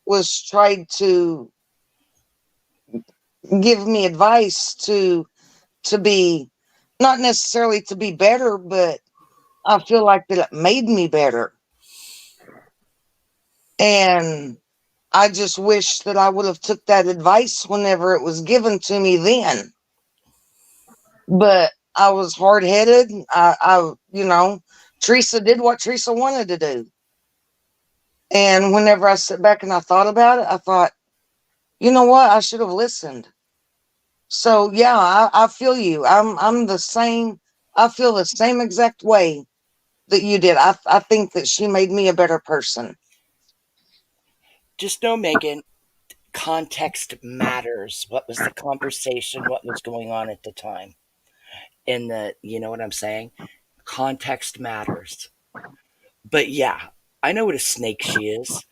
was tried to give me advice to be, not necessarily to be better, but I feel like that it made me better. And I just wish that I would have took that advice whenever it was given to me then. But I was hard headed. Teresa did what Teresa wanted to do. And whenever I sit back and I thought about it, I thought, you know what? I should have listened. So yeah, I feel you. I'm the same. I feel the same exact way that you did. I think that she made me a better person. Just know, Megan, context matters. What was the conversation? What was going on at the time? You know what I'm saying? Context matters. But yeah, I know what a snake she is.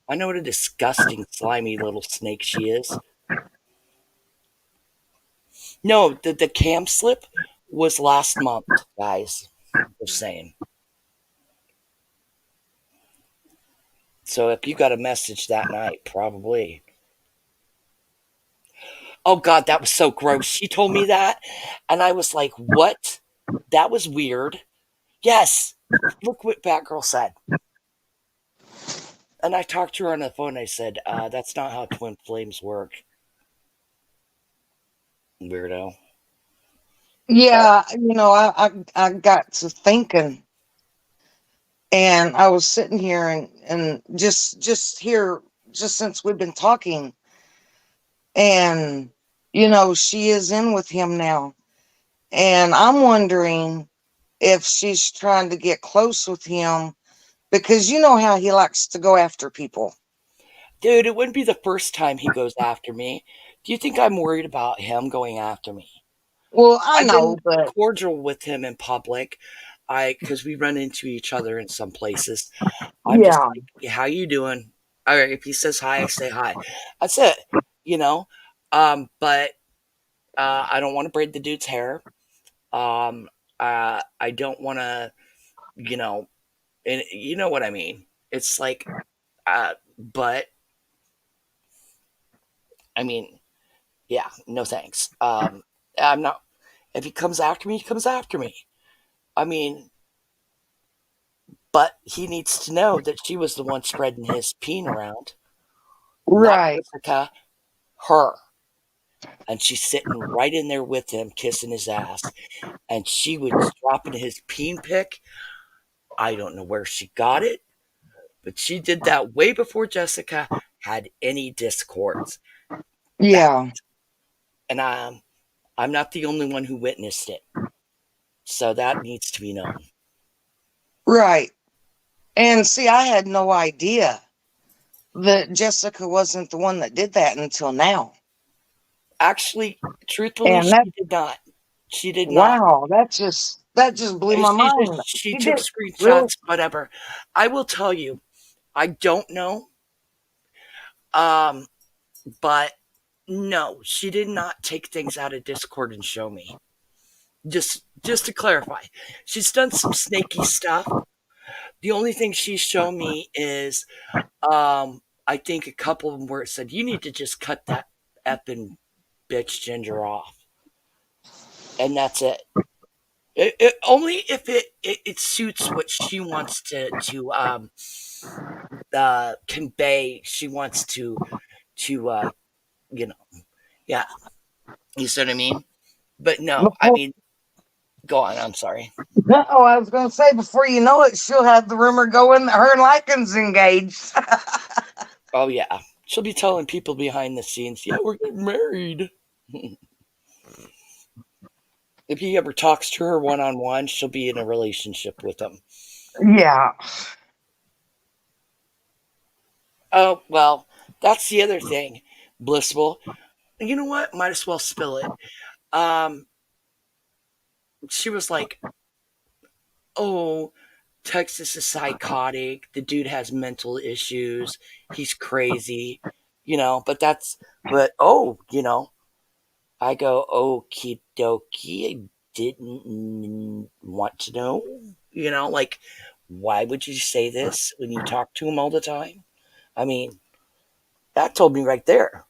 I know what a disgusting, slimy little snake she is. No, the cam slip was last month, guys. Just saying. So if you got a message that night, probably. Oh God, that was so gross. She told me that, and I was like, "What? That was weird." Yes, look what Batgirl said. And I talked to her on the phone. I said, "That's not how twin flames work, weirdo." Yeah, I got to thinking, and I was sitting here and just here, just since we've been talking, and she is in with him now, and I'm wondering if she's trying to get close with him because you know how he likes to go after people. Dude, it wouldn't be the first time he goes after me. Do you think I'm worried about him going after me? Well, I I've been know, but cordial with him in public. Because we run into each other in some places. I'm just yeah, like, "Yeah, how you doing?" All right, if he says hi, I say hi. That's it, you know. But I don't want to braid the dude's hair. Um, I don't want to, you know, and you know what I mean. It's like, but I mean, yeah, no thanks. I'm not. If he comes after me, he comes after me. I mean, but he needs to know that she was the one spreading his peen around, not right. Jessica, her. And she's sitting right in there with him, kissing his ass. And she was dropping his peen pick. I don't know where she got it, but she did that way before Jessica had any discords. That, Yeah, and I'm not the only one who witnessed it. So that needs to be known. right. And see, I had no idea that Jessica wasn't the one that did that until now. Actually, truthfully, And that she did not. She did not. wow, that just blew my mind. She She took did really. screenshots, whatever. I will tell you, I don't know. Um, but no, she did not take things out of Discord and show me. Just to clarify, she's done some snaky stuff. The only thing she's shown me is I think a couple of them where it said you need to just cut that effing bitch Ginger off, and that's it. Only if it suits what she wants to convey. She wants to you know yeah, you see what I mean. But no, I Before, mean, go on. I'm sorry. oh, I was going to say, before you know it, she'll have the rumor going that her and Lycan's engaged. Oh yeah, she'll be telling people behind the scenes, yeah, we're getting married. If he ever talks to her one on one, she'll be in a relationship with him. Yeah. Oh well, that's the other thing, Blissful. You know what? Might as well spill it. Um, she was like, "Oh, Texas is psychotic. The dude has mental issues. He's crazy." But I go, okie dokie. I didn't want to know. Like, why would you say this when you talk to him all the time? I mean, that told me right there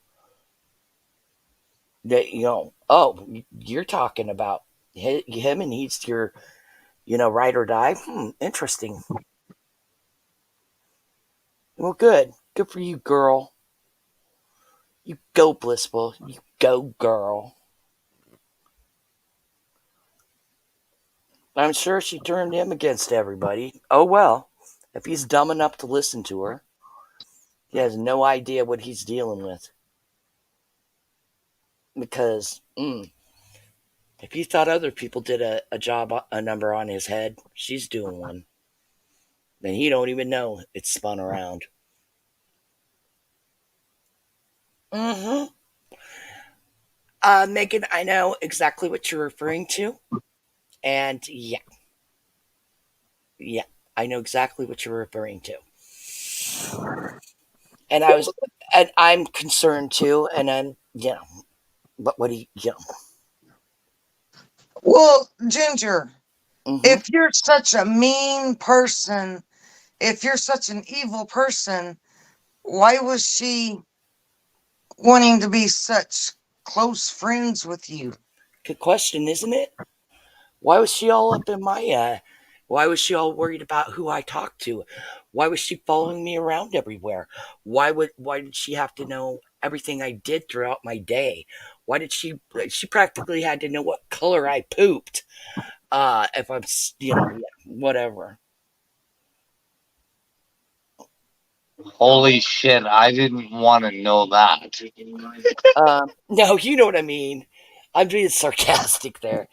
that, oh, you're talking about him and he's your, ride or die. Interesting. Well, good. Good for you, girl. You go, Blissful. You go, girl. I'm sure she turned him against everybody. Oh well, if he's dumb enough to listen to her, he has no idea what he's dealing with. Because if he thought other people did a job, a number on his head, she's doing one. Then he don't even know it's spun around. Mm-hmm. Megan, I know exactly what you're referring to, and yeah, yeah, I know exactly what you're referring to. And I'm concerned too, and but what do you. Well, Ginger, Mm-hmm. if you're such a mean person, if you're such an evil person, why was she wanting to be such close friends with you? Good question, isn't it? Why was she all up in my why was she all worried about who I talked to? Why was she following me around everywhere? Why did she have to know everything I did throughout my day. Why did she? She practically had to know what color I pooped. If I'm, whatever. Holy shit! I didn't want to know that. No, you know what I mean. I'm being sarcastic there.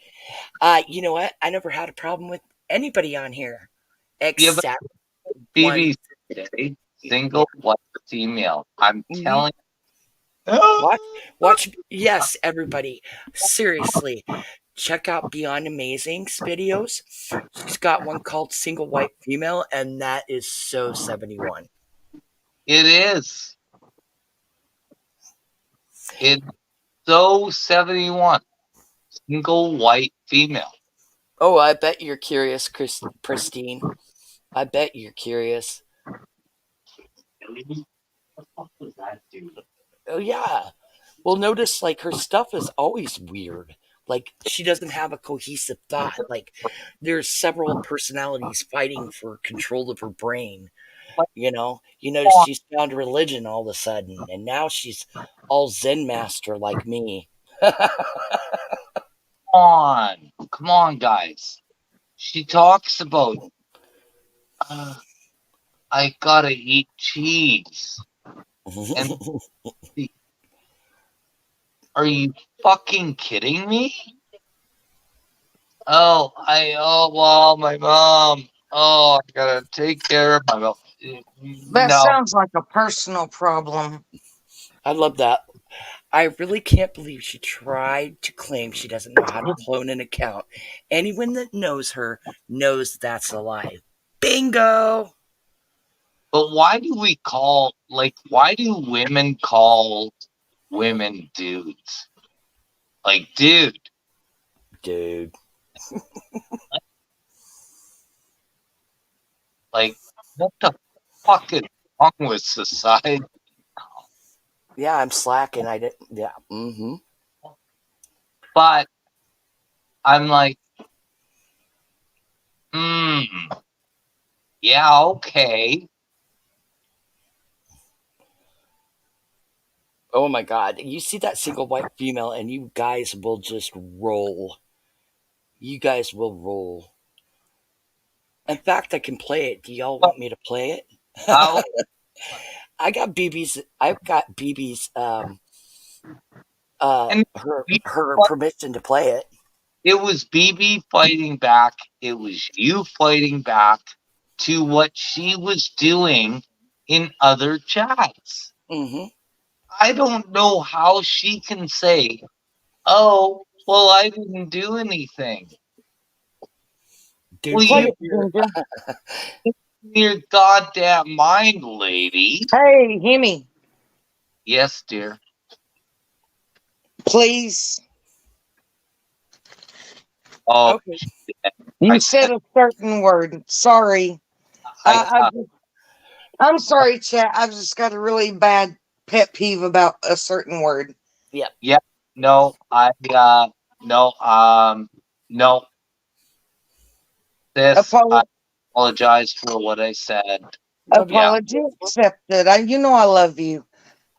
You know what? I never had a problem with anybody on here Yeah, but except one. BB today, single white female. I'm Mhm. telling you. Watch. Yes, everybody. Seriously, check out Beyond Amazing's videos. She's got one called Single White Female, and that is so 71. It is. It's so 71. Single white female. Oh, I bet you're curious, Pristine. I bet you're curious. Oh, yeah. Well, notice like her stuff is always weird. Like she doesn't have a cohesive thought. Like there's several personalities fighting for control of her brain. Like, You notice she's found religion all of a sudden, and now she's all Zen master like me. come on, guys. She talks about, uh, I gotta eat cheese. And are you fucking kidding me? Well, my mom. Oh, I gotta take care of my mom. That No, sounds like a personal problem. I love that. I really can't believe she tried to claim she doesn't know how to clone an account. Anyone that knows her knows that's a lie. Bingo! but why do women call women dudes? Like, dude, Dude. like, what the fuck is wrong with society? Yeah, I'm slacking. I didn't. Yeah. But I'm like, hmm, yeah, okay. Oh my god. You see that single white female, and you guys will just roll. You guys will roll. In fact, I can play it. Do y'all But want me to play it? how I've got BB's and her permission to play it. it was BB fighting back. It was you fighting back to what she was doing in other chats. Mm-hmm. I don't know how she can say, oh, well, I didn't do anything. Well, Dude, Play play you it. it, Ginger. your goddamn mind, lady. Hey, Hemi, Yes, dear. please. Oh, Okay. I You said, said a certain word. Sorry. I, I, I'm sorry, chat. I've just got a really bad pet peeve about a certain word. Yep. yeah, no, no, no, sis, I Apolo- apologize for what I said. Love you. Yeah, Apology accepted. You know I love you.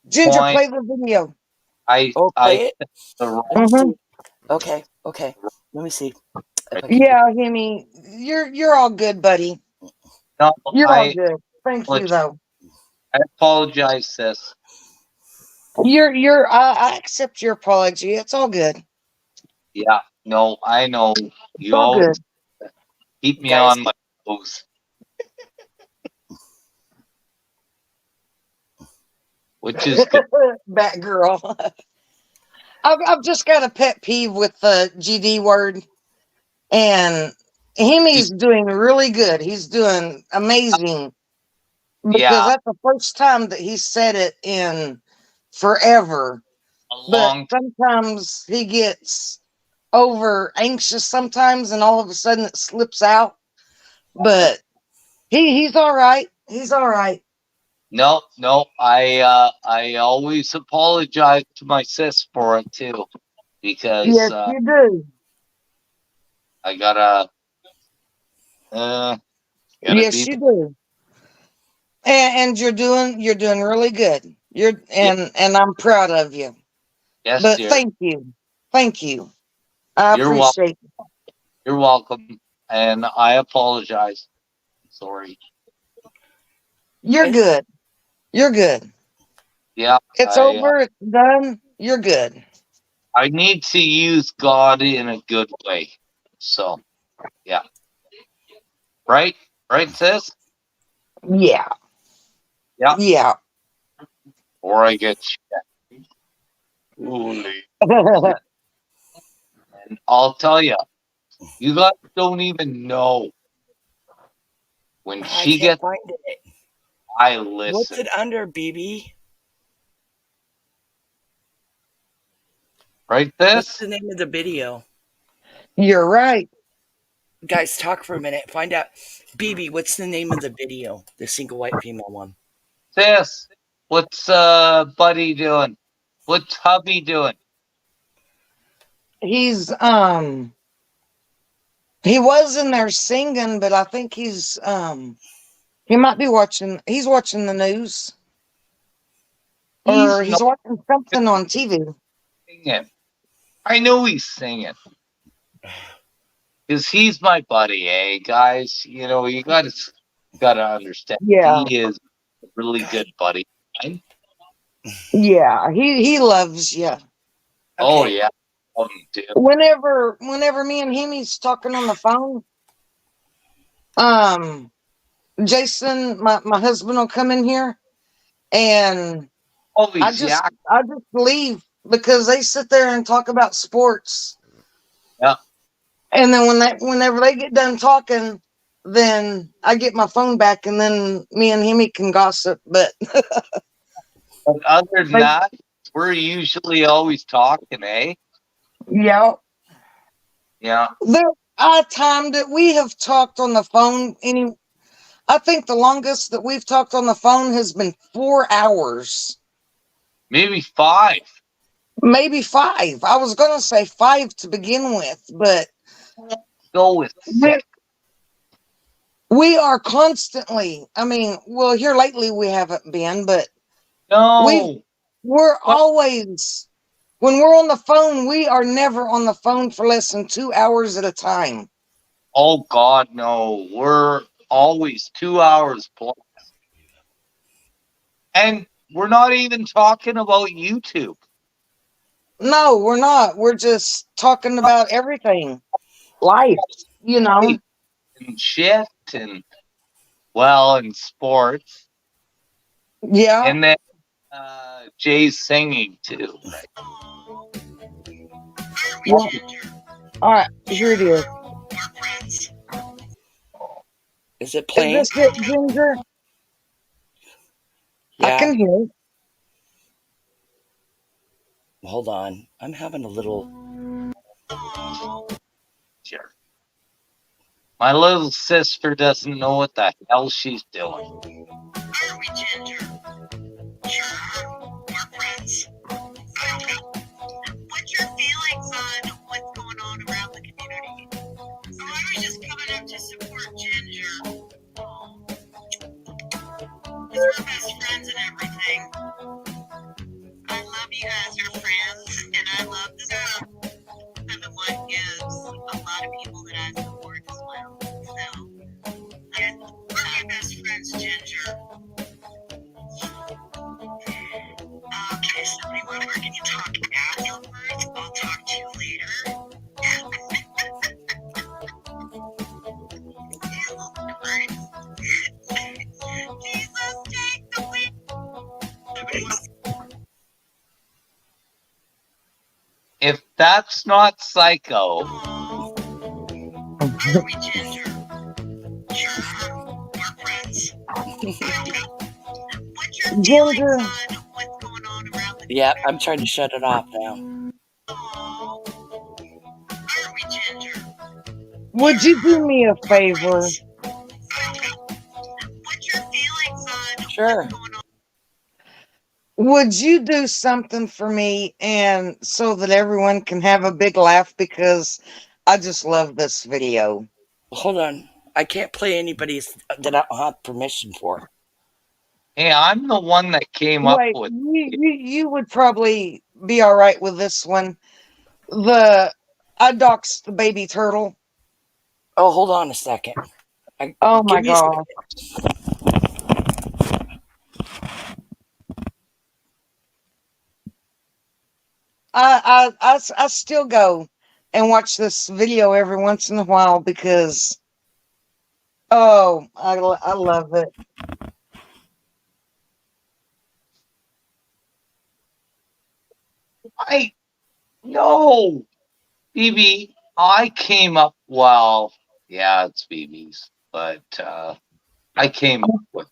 Ginger, point. play the video. Oh, I play it. said the Let me Hmm. see. Okay. Okay. Let me see if right. I can do. Yeah, Hemi, you're all good, buddy. No, You're all good. Thank you, apologize, though. I apologize, sis. You're. I accept your apology. It's all good. Yeah, no, I know It's you all always good. keep me Guys, on my toes, which is good. Batgirl. I've just got a pet peeve with the GD word, and Hemi's doing really good. He's doing amazing because Yeah, that's the first time that he said it in forever. a But long sometimes he gets over anxious sometimes, and all of a sudden it slips out. But he's all right. He's all right. No, no, I always apologize to my sis for it too, because Yes, you do. I uh gotta Yes, be you do. And you're doing really good. And I'm proud of you. Yes, But dear. thank you. Thank you. I You're welcome. appreciate it. You're welcome. And I apologize. Sorry. You're It's good. You're good. Yeah, It's over, it's done. You're good. I need to use God in a good way. So, yeah. Right? Right, sis? Yeah. Yeah. Yeah. Or I get holy. And I'll tell you, you guys don't even know. When I she can't gets, find it. I What's listen. it under, BB? Right, What's this? the name of the video? You're right. Guys, talk for a minute. Find out. BB, what's the name of the video? The single white female one. Sis, what's buddy doing? What's hubby doing? He's he was in there singing, but I think he might be he's watching the news He's or he's not watching something on TV. singing. I know he's singing. Because he's my buddy, eh, guys? You know, you gotta understand. Yeah. He is a really Guys, good buddy. Right? Yeah. He loves you. Oh okay. yeah. Too. Whenever me and him he's talking on the phone, um Jason, my husband will come in here and I Always just yeah. I just leave because they sit there and talk about sports. Yeah. And then whenever they get done talking, then I get my phone back and then me and him can gossip. But But other than they, that, we're usually always talking, eh? yeah. Yeah. There are times that we have talked on the phone I think the longest that we've talked on the phone has been 4 hours. Maybe 5. Maybe 5. I was gonna say 5 to begin with, but Go with we 6. we are constantly, I mean, well, here lately we haven't been, but we've No. we're What? always when we're on the phone, we are never on the phone for less than 2 hours at a time. Oh God, no. We're always 2 hours plus. And we're not even talking about YouTube. No, we're not. We're just talking about everything. Life, you know. Life and shit and well and sports. Yeah. And then Jay's singing too. Yeah. All right, here it is. Is it Is playing? this it, Ginger? I Yeah. can hear it. Hold on. I'm having a little. Sure. My little sister doesn't know what the hell she's doing. Are we, Ginger? Sure, we're friends. Okay. What's your feelings on what's going on around the community? So I was just coming up to support Ginger. Because we're best friends and everything. I love you guys are friends, and I love the show. I'm the one gives a lot of people that I support as well. So, yeah, we're best friends, Ginger. Okay, somebody, where can you talk afterwards? I'll talk to you later. Jesus, take the lead. Somebody wants If that's not psycho, Are we, Ginger? Sure, we're friends. What's your feelings Ginger, on what's going on around the Yeah, I'm community? trying to shut it off now. Are we, Ginger? would you do me a favor? What's your feelings on Sure. what's going on? Would you do something for me and so that everyone can have a big laugh because I just love this video. Hold on. I can't play anybody's that I don't have permission for. Hey, I'm the one that came up Wait, with. you would probably be all right with this one. I doxed the baby turtle. Oh, hold on a second. Oh Give my me a second. god. I still go and watch this video every once in a while because I love it. I no, BB. I came up. Well, yeah, it's BB's, but I came up with.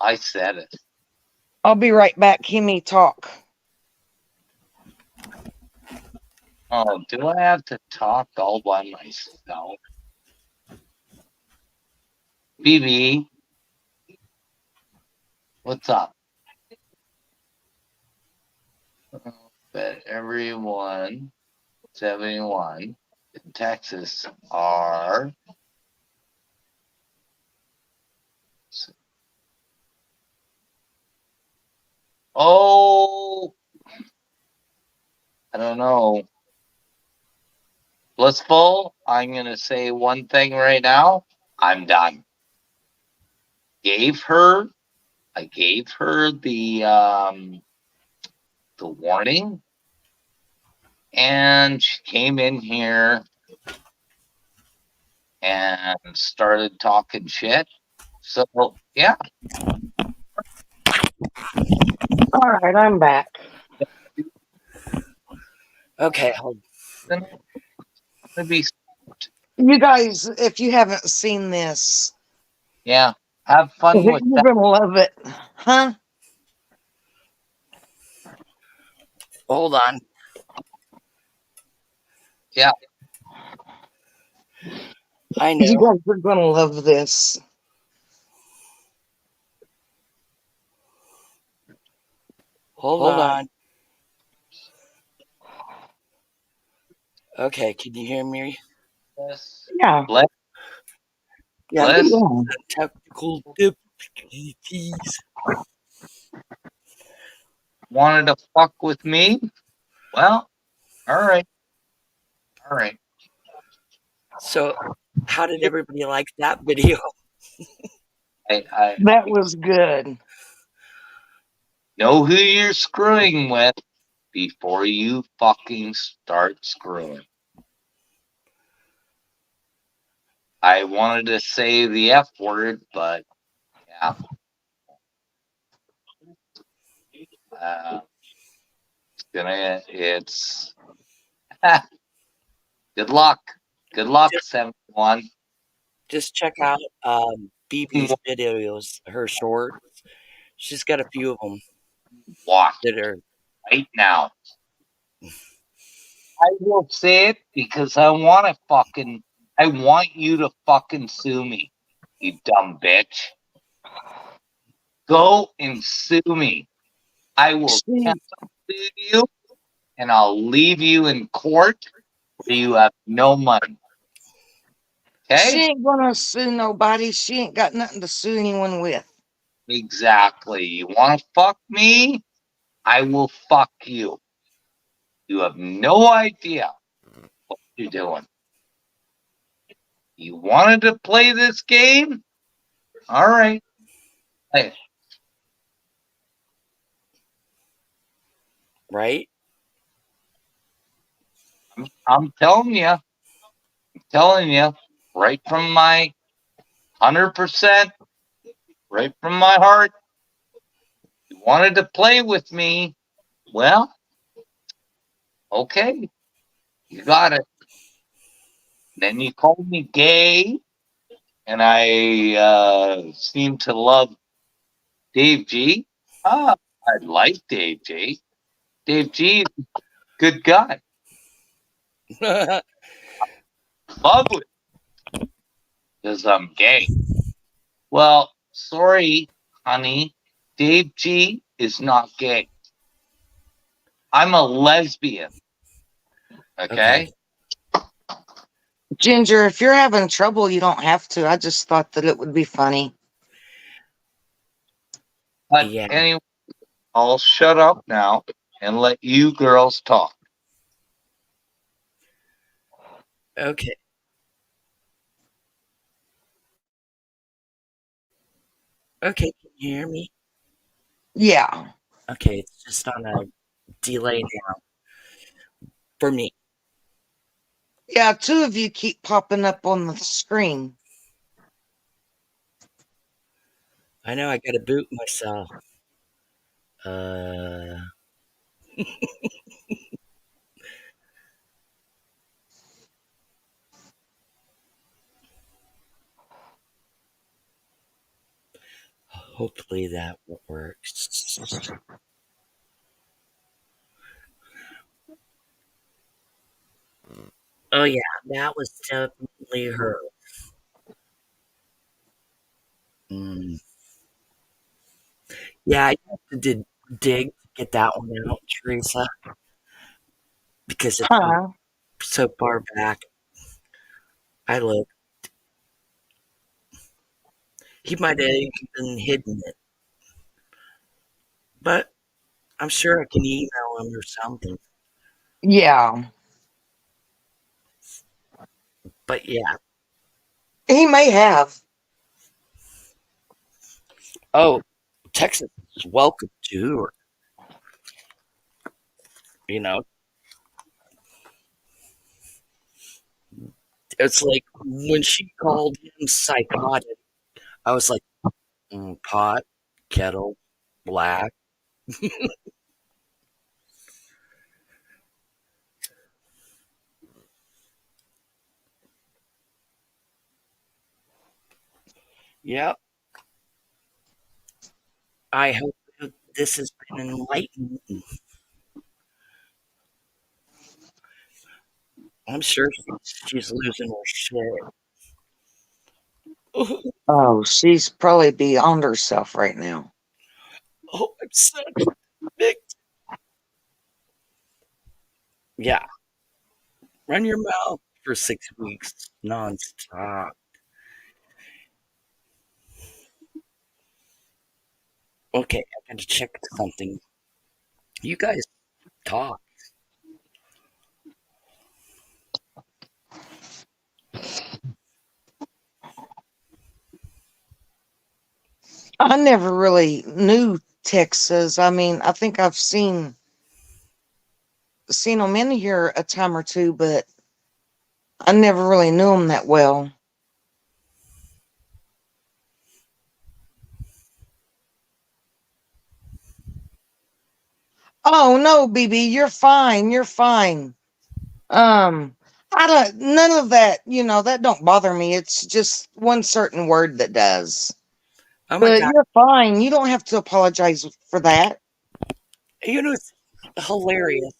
I said it. I'll be right back. Kimmy talk. Oh, do I have to talk all by myself? BB, what's up? Bet everyone 71 in Texas are. Oh, I don't know. Blissful, I'm going to say one thing right now. I'm done. Gave her, I gave her the warning, and she came in here and started talking shit. So, yeah. All right, I'm back. Okay, hold. Then it'd be, You guys, if you haven't seen this, yeah, have fun you're with that. gonna love it, huh? Hold on. Yeah, I You know. guys are gonna love this. Hold on. Okay, can you hear me? bless, Yeah, bless, Yeah, I'm bless. yeah. technical difficulties. Wanted to fuck with me? Well, all right, all right. So, how did everybody like that video? I That was good. know who you're screwing with before you fucking start screwing. I wanted to say the F word, but yeah. It's good luck. Good luck, Just 71. just check out BB's videos, her shorts. She's got a few of them Watch that are right now. I will say it because I want you to fucking sue me, you dumb bitch. Go and sue me. I will She sue you and I'll leave you in court where you have no money. she Okay? ain't gonna sue nobody. She ain't got nothing to sue anyone with. Exactly. You want to fuck me? I will fuck you. You have no idea what you're doing. You wanted to play this game? All right. Hey, right. I'm telling you, right from my 100%, right from my heart. You wanted to play with me? Well, okay, you got it. Then you called me gay, and I seem to love Dave G. Ah, I like Dave G. Dave G is a good guy. Love it because I'm gay. Well, sorry, honey. Dave G is not gay. I'm a lesbian. Okay. Okay. Ginger, if you're having trouble, you don't have to. I just thought that it would be funny. But Yeah. anyway, I'll shut up now and let you girls talk. Okay. Okay. Can you hear me? Yeah. Okay. It's just on a delay now for me. Yeah, two of you keep popping up on the screen. I know I got to boot myself. Uh, hopefully that works. Oh yeah, that was definitely her. Mm. Yeah, I have to dig to get that one out, Teresa, because it's so, Huh? so far back. I look. He might have even hidden it, but I'm sure I can email him or something. Yeah. But yeah. He may have. Oh, Texas is welcome to her. You know, it's like when she called him psychotic, I was like, pot, kettle, black. Yep. I hope that this has been enlightening. I'm sure she's losing her shit. Oh, she's probably beyond herself right now. Oh, I'm such a big. Yeah, run your mouth for 6 weeks nonstop. Okay, I gotta check something. You guys talk. I never really knew Texas. I mean, I think I've seen them in here a time or two, but I never really knew them that well. Oh no, BB, you're fine. You're fine. Um, I don't. None of that. That don't bother me. It's just one certain word that does. Oh my But god, you're fine. You don't have to apologize for that. you know it's hilarious.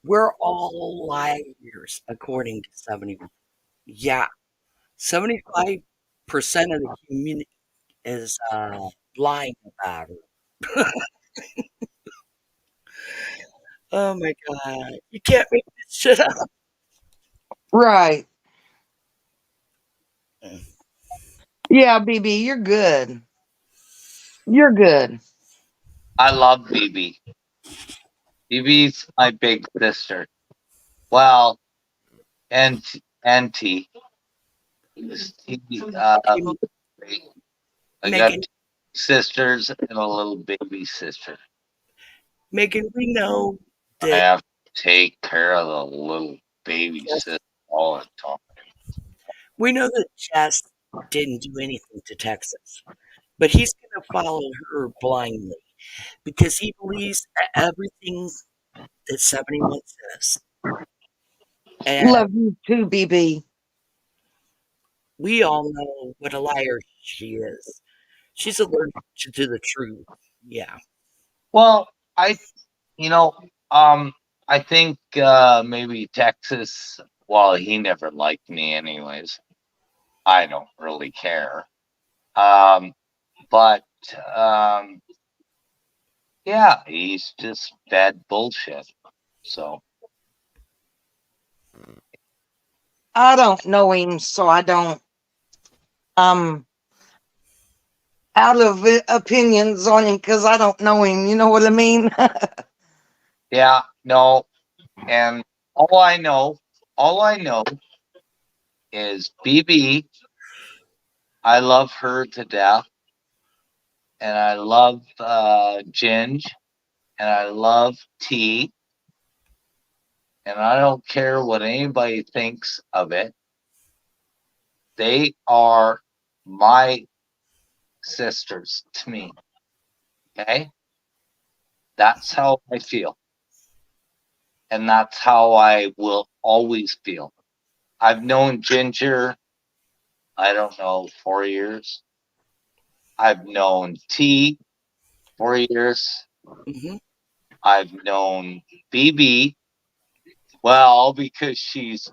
We're all liars, according to 70. Yeah, 75% of the community is lying about her. Oh my god, you can't make this shit up. Right. Yeah, BB, you're good. You're good. I love BB. BB's my big sister. Well, and T. Okay, I got Megan, two sisters and a little baby sister. Megan, we know I that have to take care of the little baby sister all the time. Jess didn't do anything to Texas, but he's going to follow her blindly because he believes everything that 71 says. And Love you too, BB. we all know what a liar she is. She's allergic to the truth. Yeah. Well, you know, I think maybe Texas. Well, he never liked me, anyways. I don't really care. Um, but um, yeah, he's just bad bullshit. So I don't know him, so I don't. Um, out of opinions on him because I don't know him. You know what I mean? Yeah, no. And all I know is BB. I love her to death. And I love Ginge. And I love T. And I don't care what anybody thinks of it. They are my sisters to me. Okay? That's how I feel. And that's how I will always feel. I've known Ginger, I don't know, 4 years. I've known T 4 years. Hmm. I've known BB. Well, because she's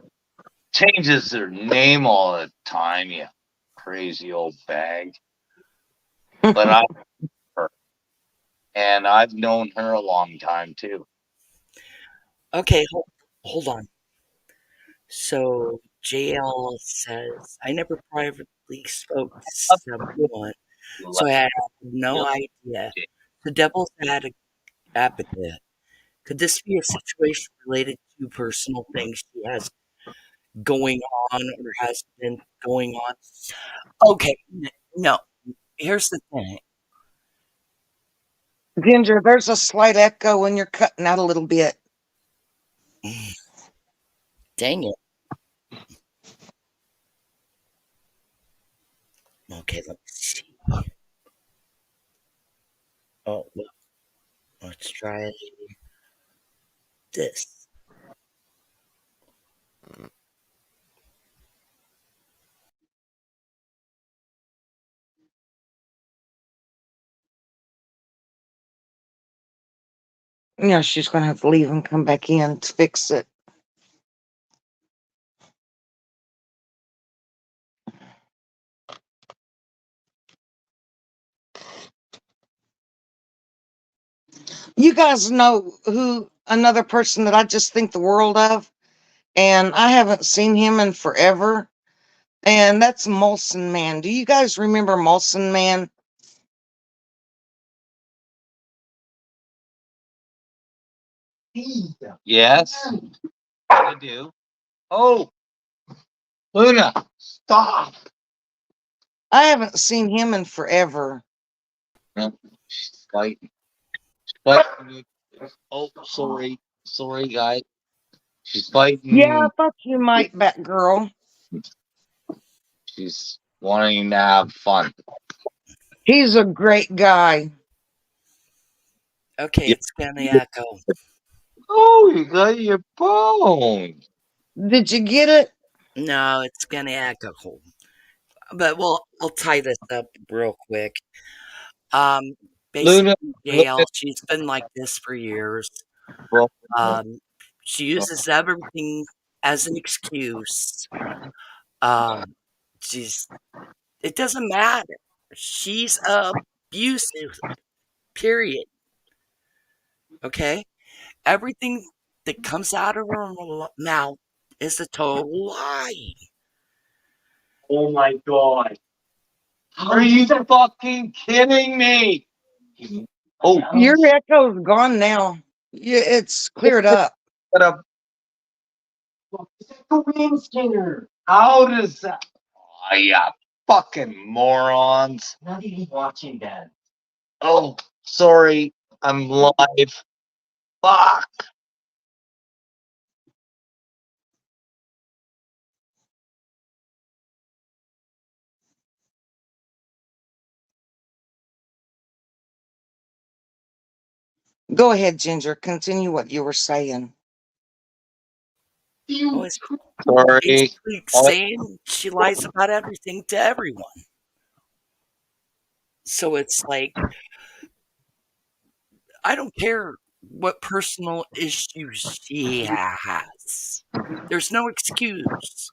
changes her name all the time, you crazy old bag. But I her, and I've known her a long time too. Okay, hold on. So JL says, I never privately spoke to someone, so I had no idea. The devil's advocate. Could this be a situation related to personal things she has going on or has been going on? Okay, no. Here's the thing. Ginger, there's a slight echo and you're cutting out a little bit. Dang it. Okay, let me see. Oh, well, let's try this. Yeah, she's going to have to leave and come back in to fix it. You guys know who another person that I just think the world of, and I haven't seen him in forever, and that's Molson Man. Do you guys remember Molson Man? Yes, I do. Oh, Luna, stop. I haven't seen him in forever. No, she's fighting. Fighting. Oh, sorry. Sorry, guys. She's Yeah, I fighting. thought you might, Batgirl. She's wanting to have fun. He's a great guy. Okay, Yeah. it's gonna echo. Oh, you got your bone. Did you get it? No, it's gonna echo. But I'll tie this up real quick. Um, Luna, basically, Luna. JL, she's been like this for years. Well, Um, she uses everything as an excuse. Um, she's it doesn't matter. She's abusive. Period. Okay, everything that comes out of her mouth is a total lie. oh my God. Are you fucking kidding me? Oh, Your echo's gone now. Yeah, it's cleared up. what a wind skinner. How does that? Oh, yeah, fucking morons. Not even watching that. Oh, sorry. I'm live. Fuck. Go ahead, Ginger. Continue what you were saying. Oh, it's Sorry. basically saying she lies about everything to everyone. So it's like, I don't care what personal issues she has. There's no excuse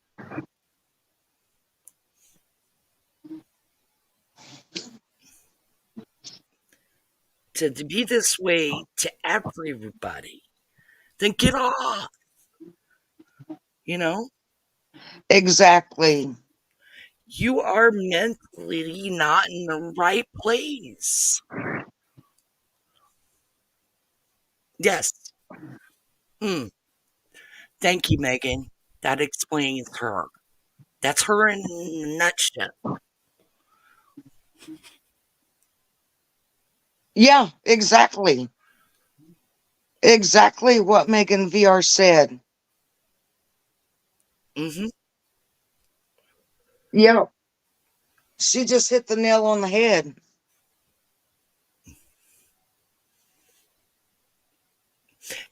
to be this way to everybody. Then get off, you know? Exactly. You are mentally not in the right place. Yes. Hmm. Thank you, Megan. That explains her. That's her in a nutshell. Yeah, exactly. Exactly what Megan VR said. Hmm. Yeah, she just hit the nail on the head.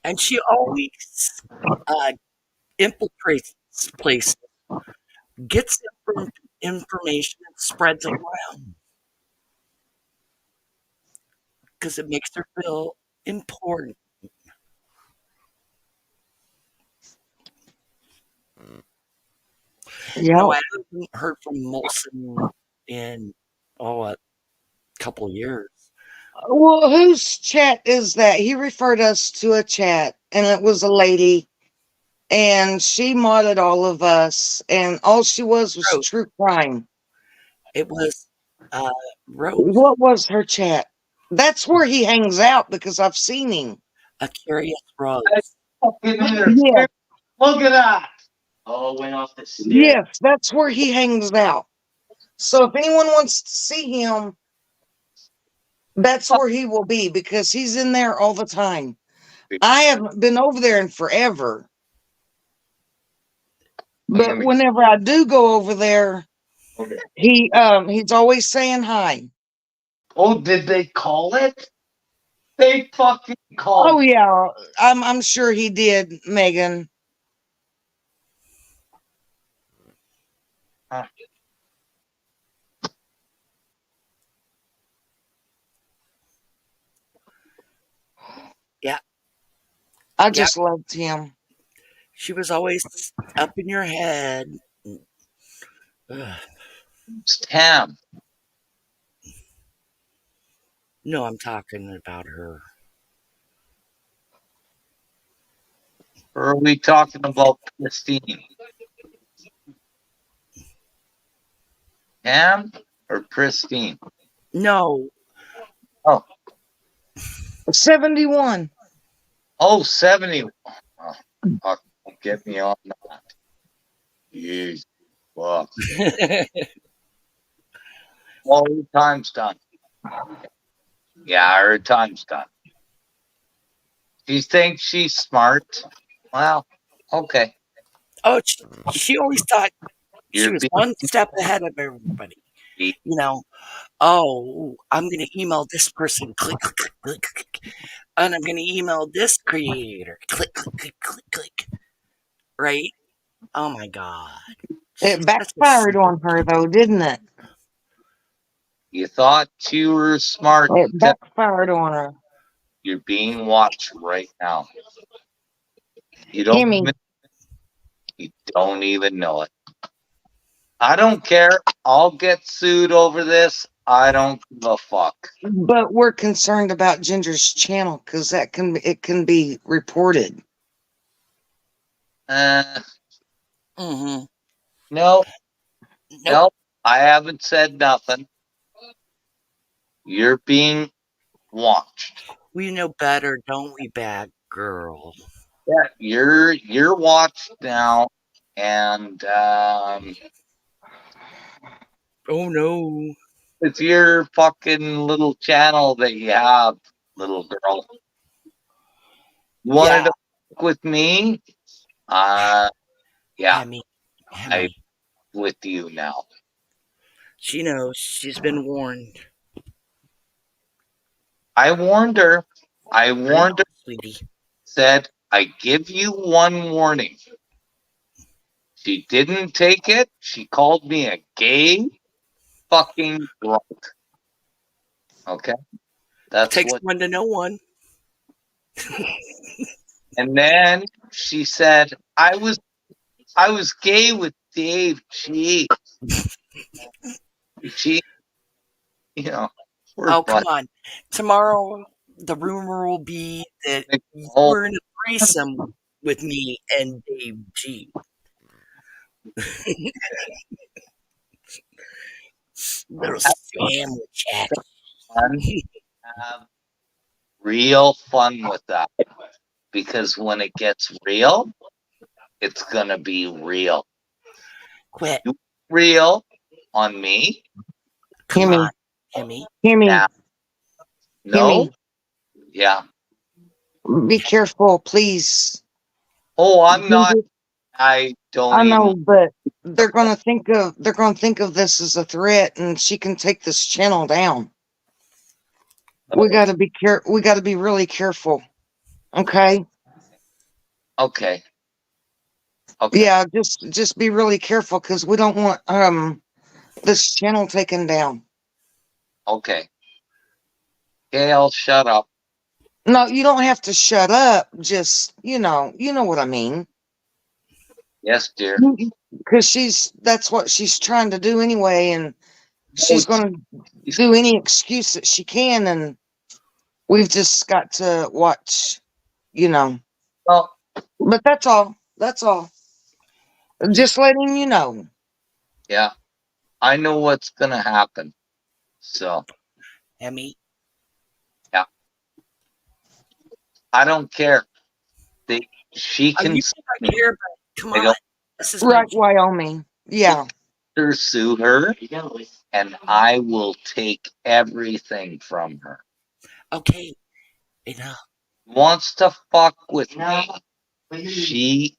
And she always uh, infiltrates places, gets information, and spreads it around because it makes her feel important. No, Yeah. I haven't heard from Molson in a couple of years. Well, whose chat is that? He referred us to a chat, and it was a lady, and she modded all of us, and all she was Rose. true crime. It was uh, Rose, What was her chat? That's where he hangs out because I've seen him. a curious I Rose. fucking Yes, interfere. Look at that. Oh, went off the stair. yes, that's where he hangs out. So if anyone wants to see him, that's where he will be because he's in there all the time. I haven't been over there in forever, but whenever I do go over there, Okay. he's always saying hi. Oh, did they call it? They fucking Oh called. yeah, I'm sure he did, Megan. Ah, Yeah, I yeah. just loved him. She was always up in your head. Ugh. Tam. No, I'm talking about her. Or are we talking about Christine? Tam or Christine? No, Oh, 71. oh, 70. Oh, fuck, don't get me on that. Jeez. Fuck. Well, her time's done. Yeah, her time's done. She thinks she's smart. Well, okay. oh, she always thought she You're was being one step ahead of everybody. You know, oh, I'm going to email this person, click, click, click, click, click, and I'm going to email this creator, click, click, click, click, click, right? Oh my God. It She's such a backfired sneak. on her though, didn't it? You thought you were smart. It backfired on her. You're being watched right now. You don't Emmy, even you don't even know it. I don't care. I'll get sued over this. I don't give a fuck. but we're concerned about Ginger's channel because it can be reported. Uh, Mm-hmm. no, Nope. no. I haven't said nothing. You're being watched. We know better, don't we, bad girl? Yeah, you're watched now, and Oh no. it's your fucking little channel that you have, little girl. You wanted Yeah, to fuck with me? Uh, yeah, Hemi. I'm Hemi. with you now. She knows. She's been warned. I warned her. I I know, warned her. sweetie. Said I give you one warning. She didn't take it. She called me a gay fucking drunk. Okay, that's Takes what. one to know one. And then she said I was gay with Dave G. She, you know, we're Oh, come but on. Tomorrow, the rumor will be that you oh, were in a threesome with me and Dave G. Little Have sandwich fun. Have real fun with that. Because when it gets real, it's gonna be real. Quit. You real on me? Come Hear on, me. Hemi. Hear me. Yeah. Hear No? me. Yeah. Be careful, please. Oh, I'm not. I don't I know, even. but they're gonna think of this as a threat, and she can take this channel down. We got to be We got to be really careful. Okay. Okay. Okay. Yeah, just be really careful because we don't want this channel taken down. Okay. Okay, I'll shut up. No, you don't have to shut up. Just you know what I mean. Yes, dear. Because that's what she's trying to do anyway, and Oh, she's going to do any excuse that she can, and we've just got to watch, you know. well, But that's all. That's all. Yeah, Just letting you know. yeah. I know what's gonna happen. So, Hemi. yeah. I don't care. They, she You can may sue not me. care, but come I on. don't This is my. Right, Wyoming. Yeah. pursue her, and I will take everything from her. Okay, enough. Wants to fuck with me. She,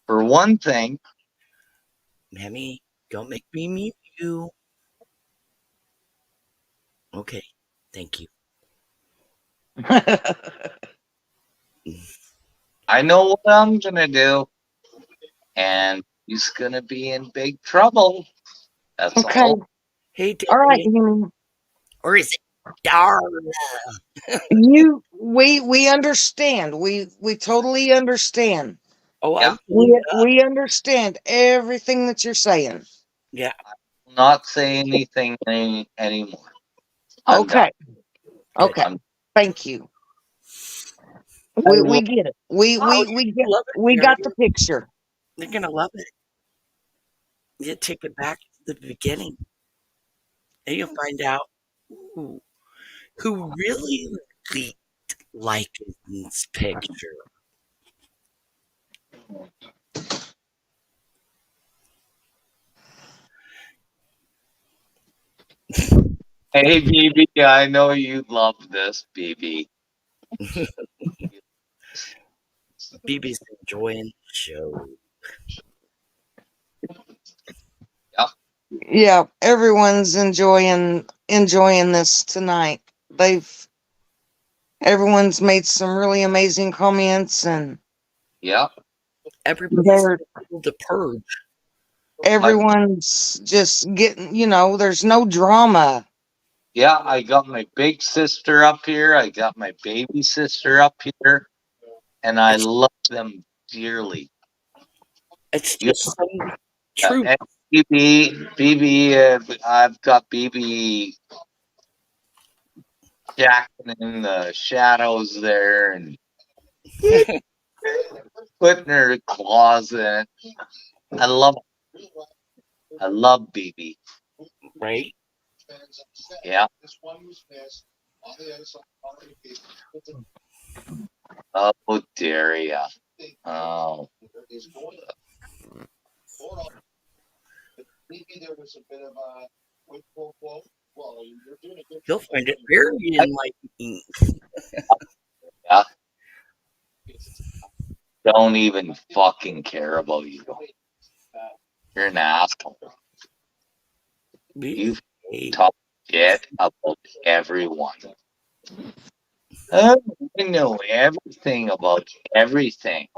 for one thing, Hemi, don't make me mute you. Okay, thank you. I know what I'm gonna do, and he's gonna be in big trouble. That's Okay. all. Hey, All right, Debbie. Henry. Or is it Darla? We understand. We totally understand. Oh, Yeah, I'm cleaned up. We understand everything that you're saying. Yeah, will not say anything anymore. I'm done. Okay. good. Okay. I'm. Thank you. I We will. get it. Oh, you're gonna love it, We Mary. got the picture. You're gonna love it. You take it back to the beginning, and you'll find out who, who really leaked Lycan's picture. Hey, BB, I know you love this, BB. BB's enjoying the show. Yeah, Yeah, everyone's enjoying this tonight. They've Everyone's made some really amazing comments, and yeah. Everybody's they're able to purge, I everyone's just getting, there's no drama. Yeah, I got my big sister up here. I got my baby sister up here, and I it's love them dearly. it's You just some truth, and BB, I've got BB jacking in the shadows there and putting her claws in. I love, I love BB. right? Yeah. Oh, Daria. Oh, You'll find it very enlightening. yeah. Don't even fucking care about you. You're an asshole. You Behave, talk shit about everyone. Oh, I know everything about everything.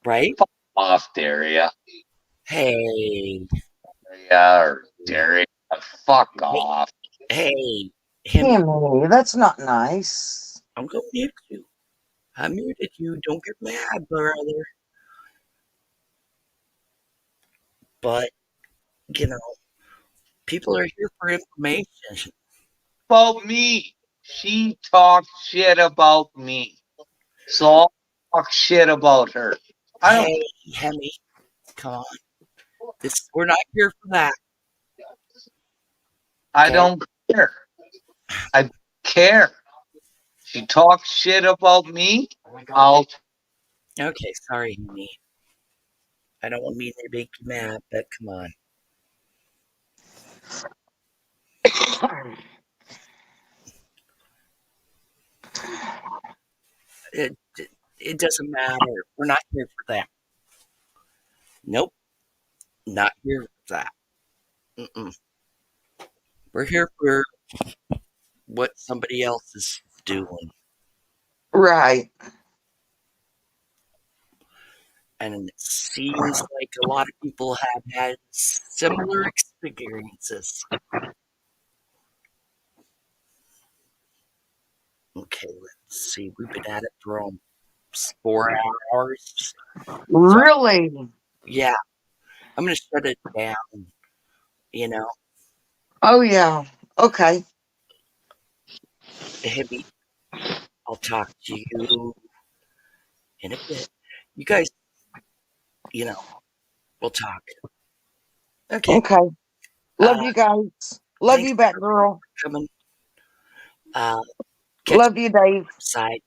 right? Fuck off, Daria. Hey, Daria or Daria. Fuck hey, off. hey, Hemi, Emily, that's not nice. I'm gonna mute you. I muted you. Don't get mad, brother. But you know, people are here for information. About me. She talked shit about me. So I'll talk shit about her. I don't Hey, Hemi, come on. This we're not here for that. I Okay. don't care. I care. She talks shit about me. I'll Okay, sorry, honey. I don't want me to make you mad, but come on. It doesn't matter. We're not here for that. Nope, not here for that. Mm-mm. We're here for what somebody else is doing. Right. And it seems like a lot of people have had similar experiences. Okay, let's see. We've been at it for almost 4 hours. So, Really? yeah, I'm going to shut it down. You know, Oh, yeah. Okay. Hibby, I'll talk to you in a bit. You guys, you know, we'll talk. Okay. Okay. Love Uh, you guys. Love thanks you back, for girl. coming. Uh, catch Love you, Dave. you side.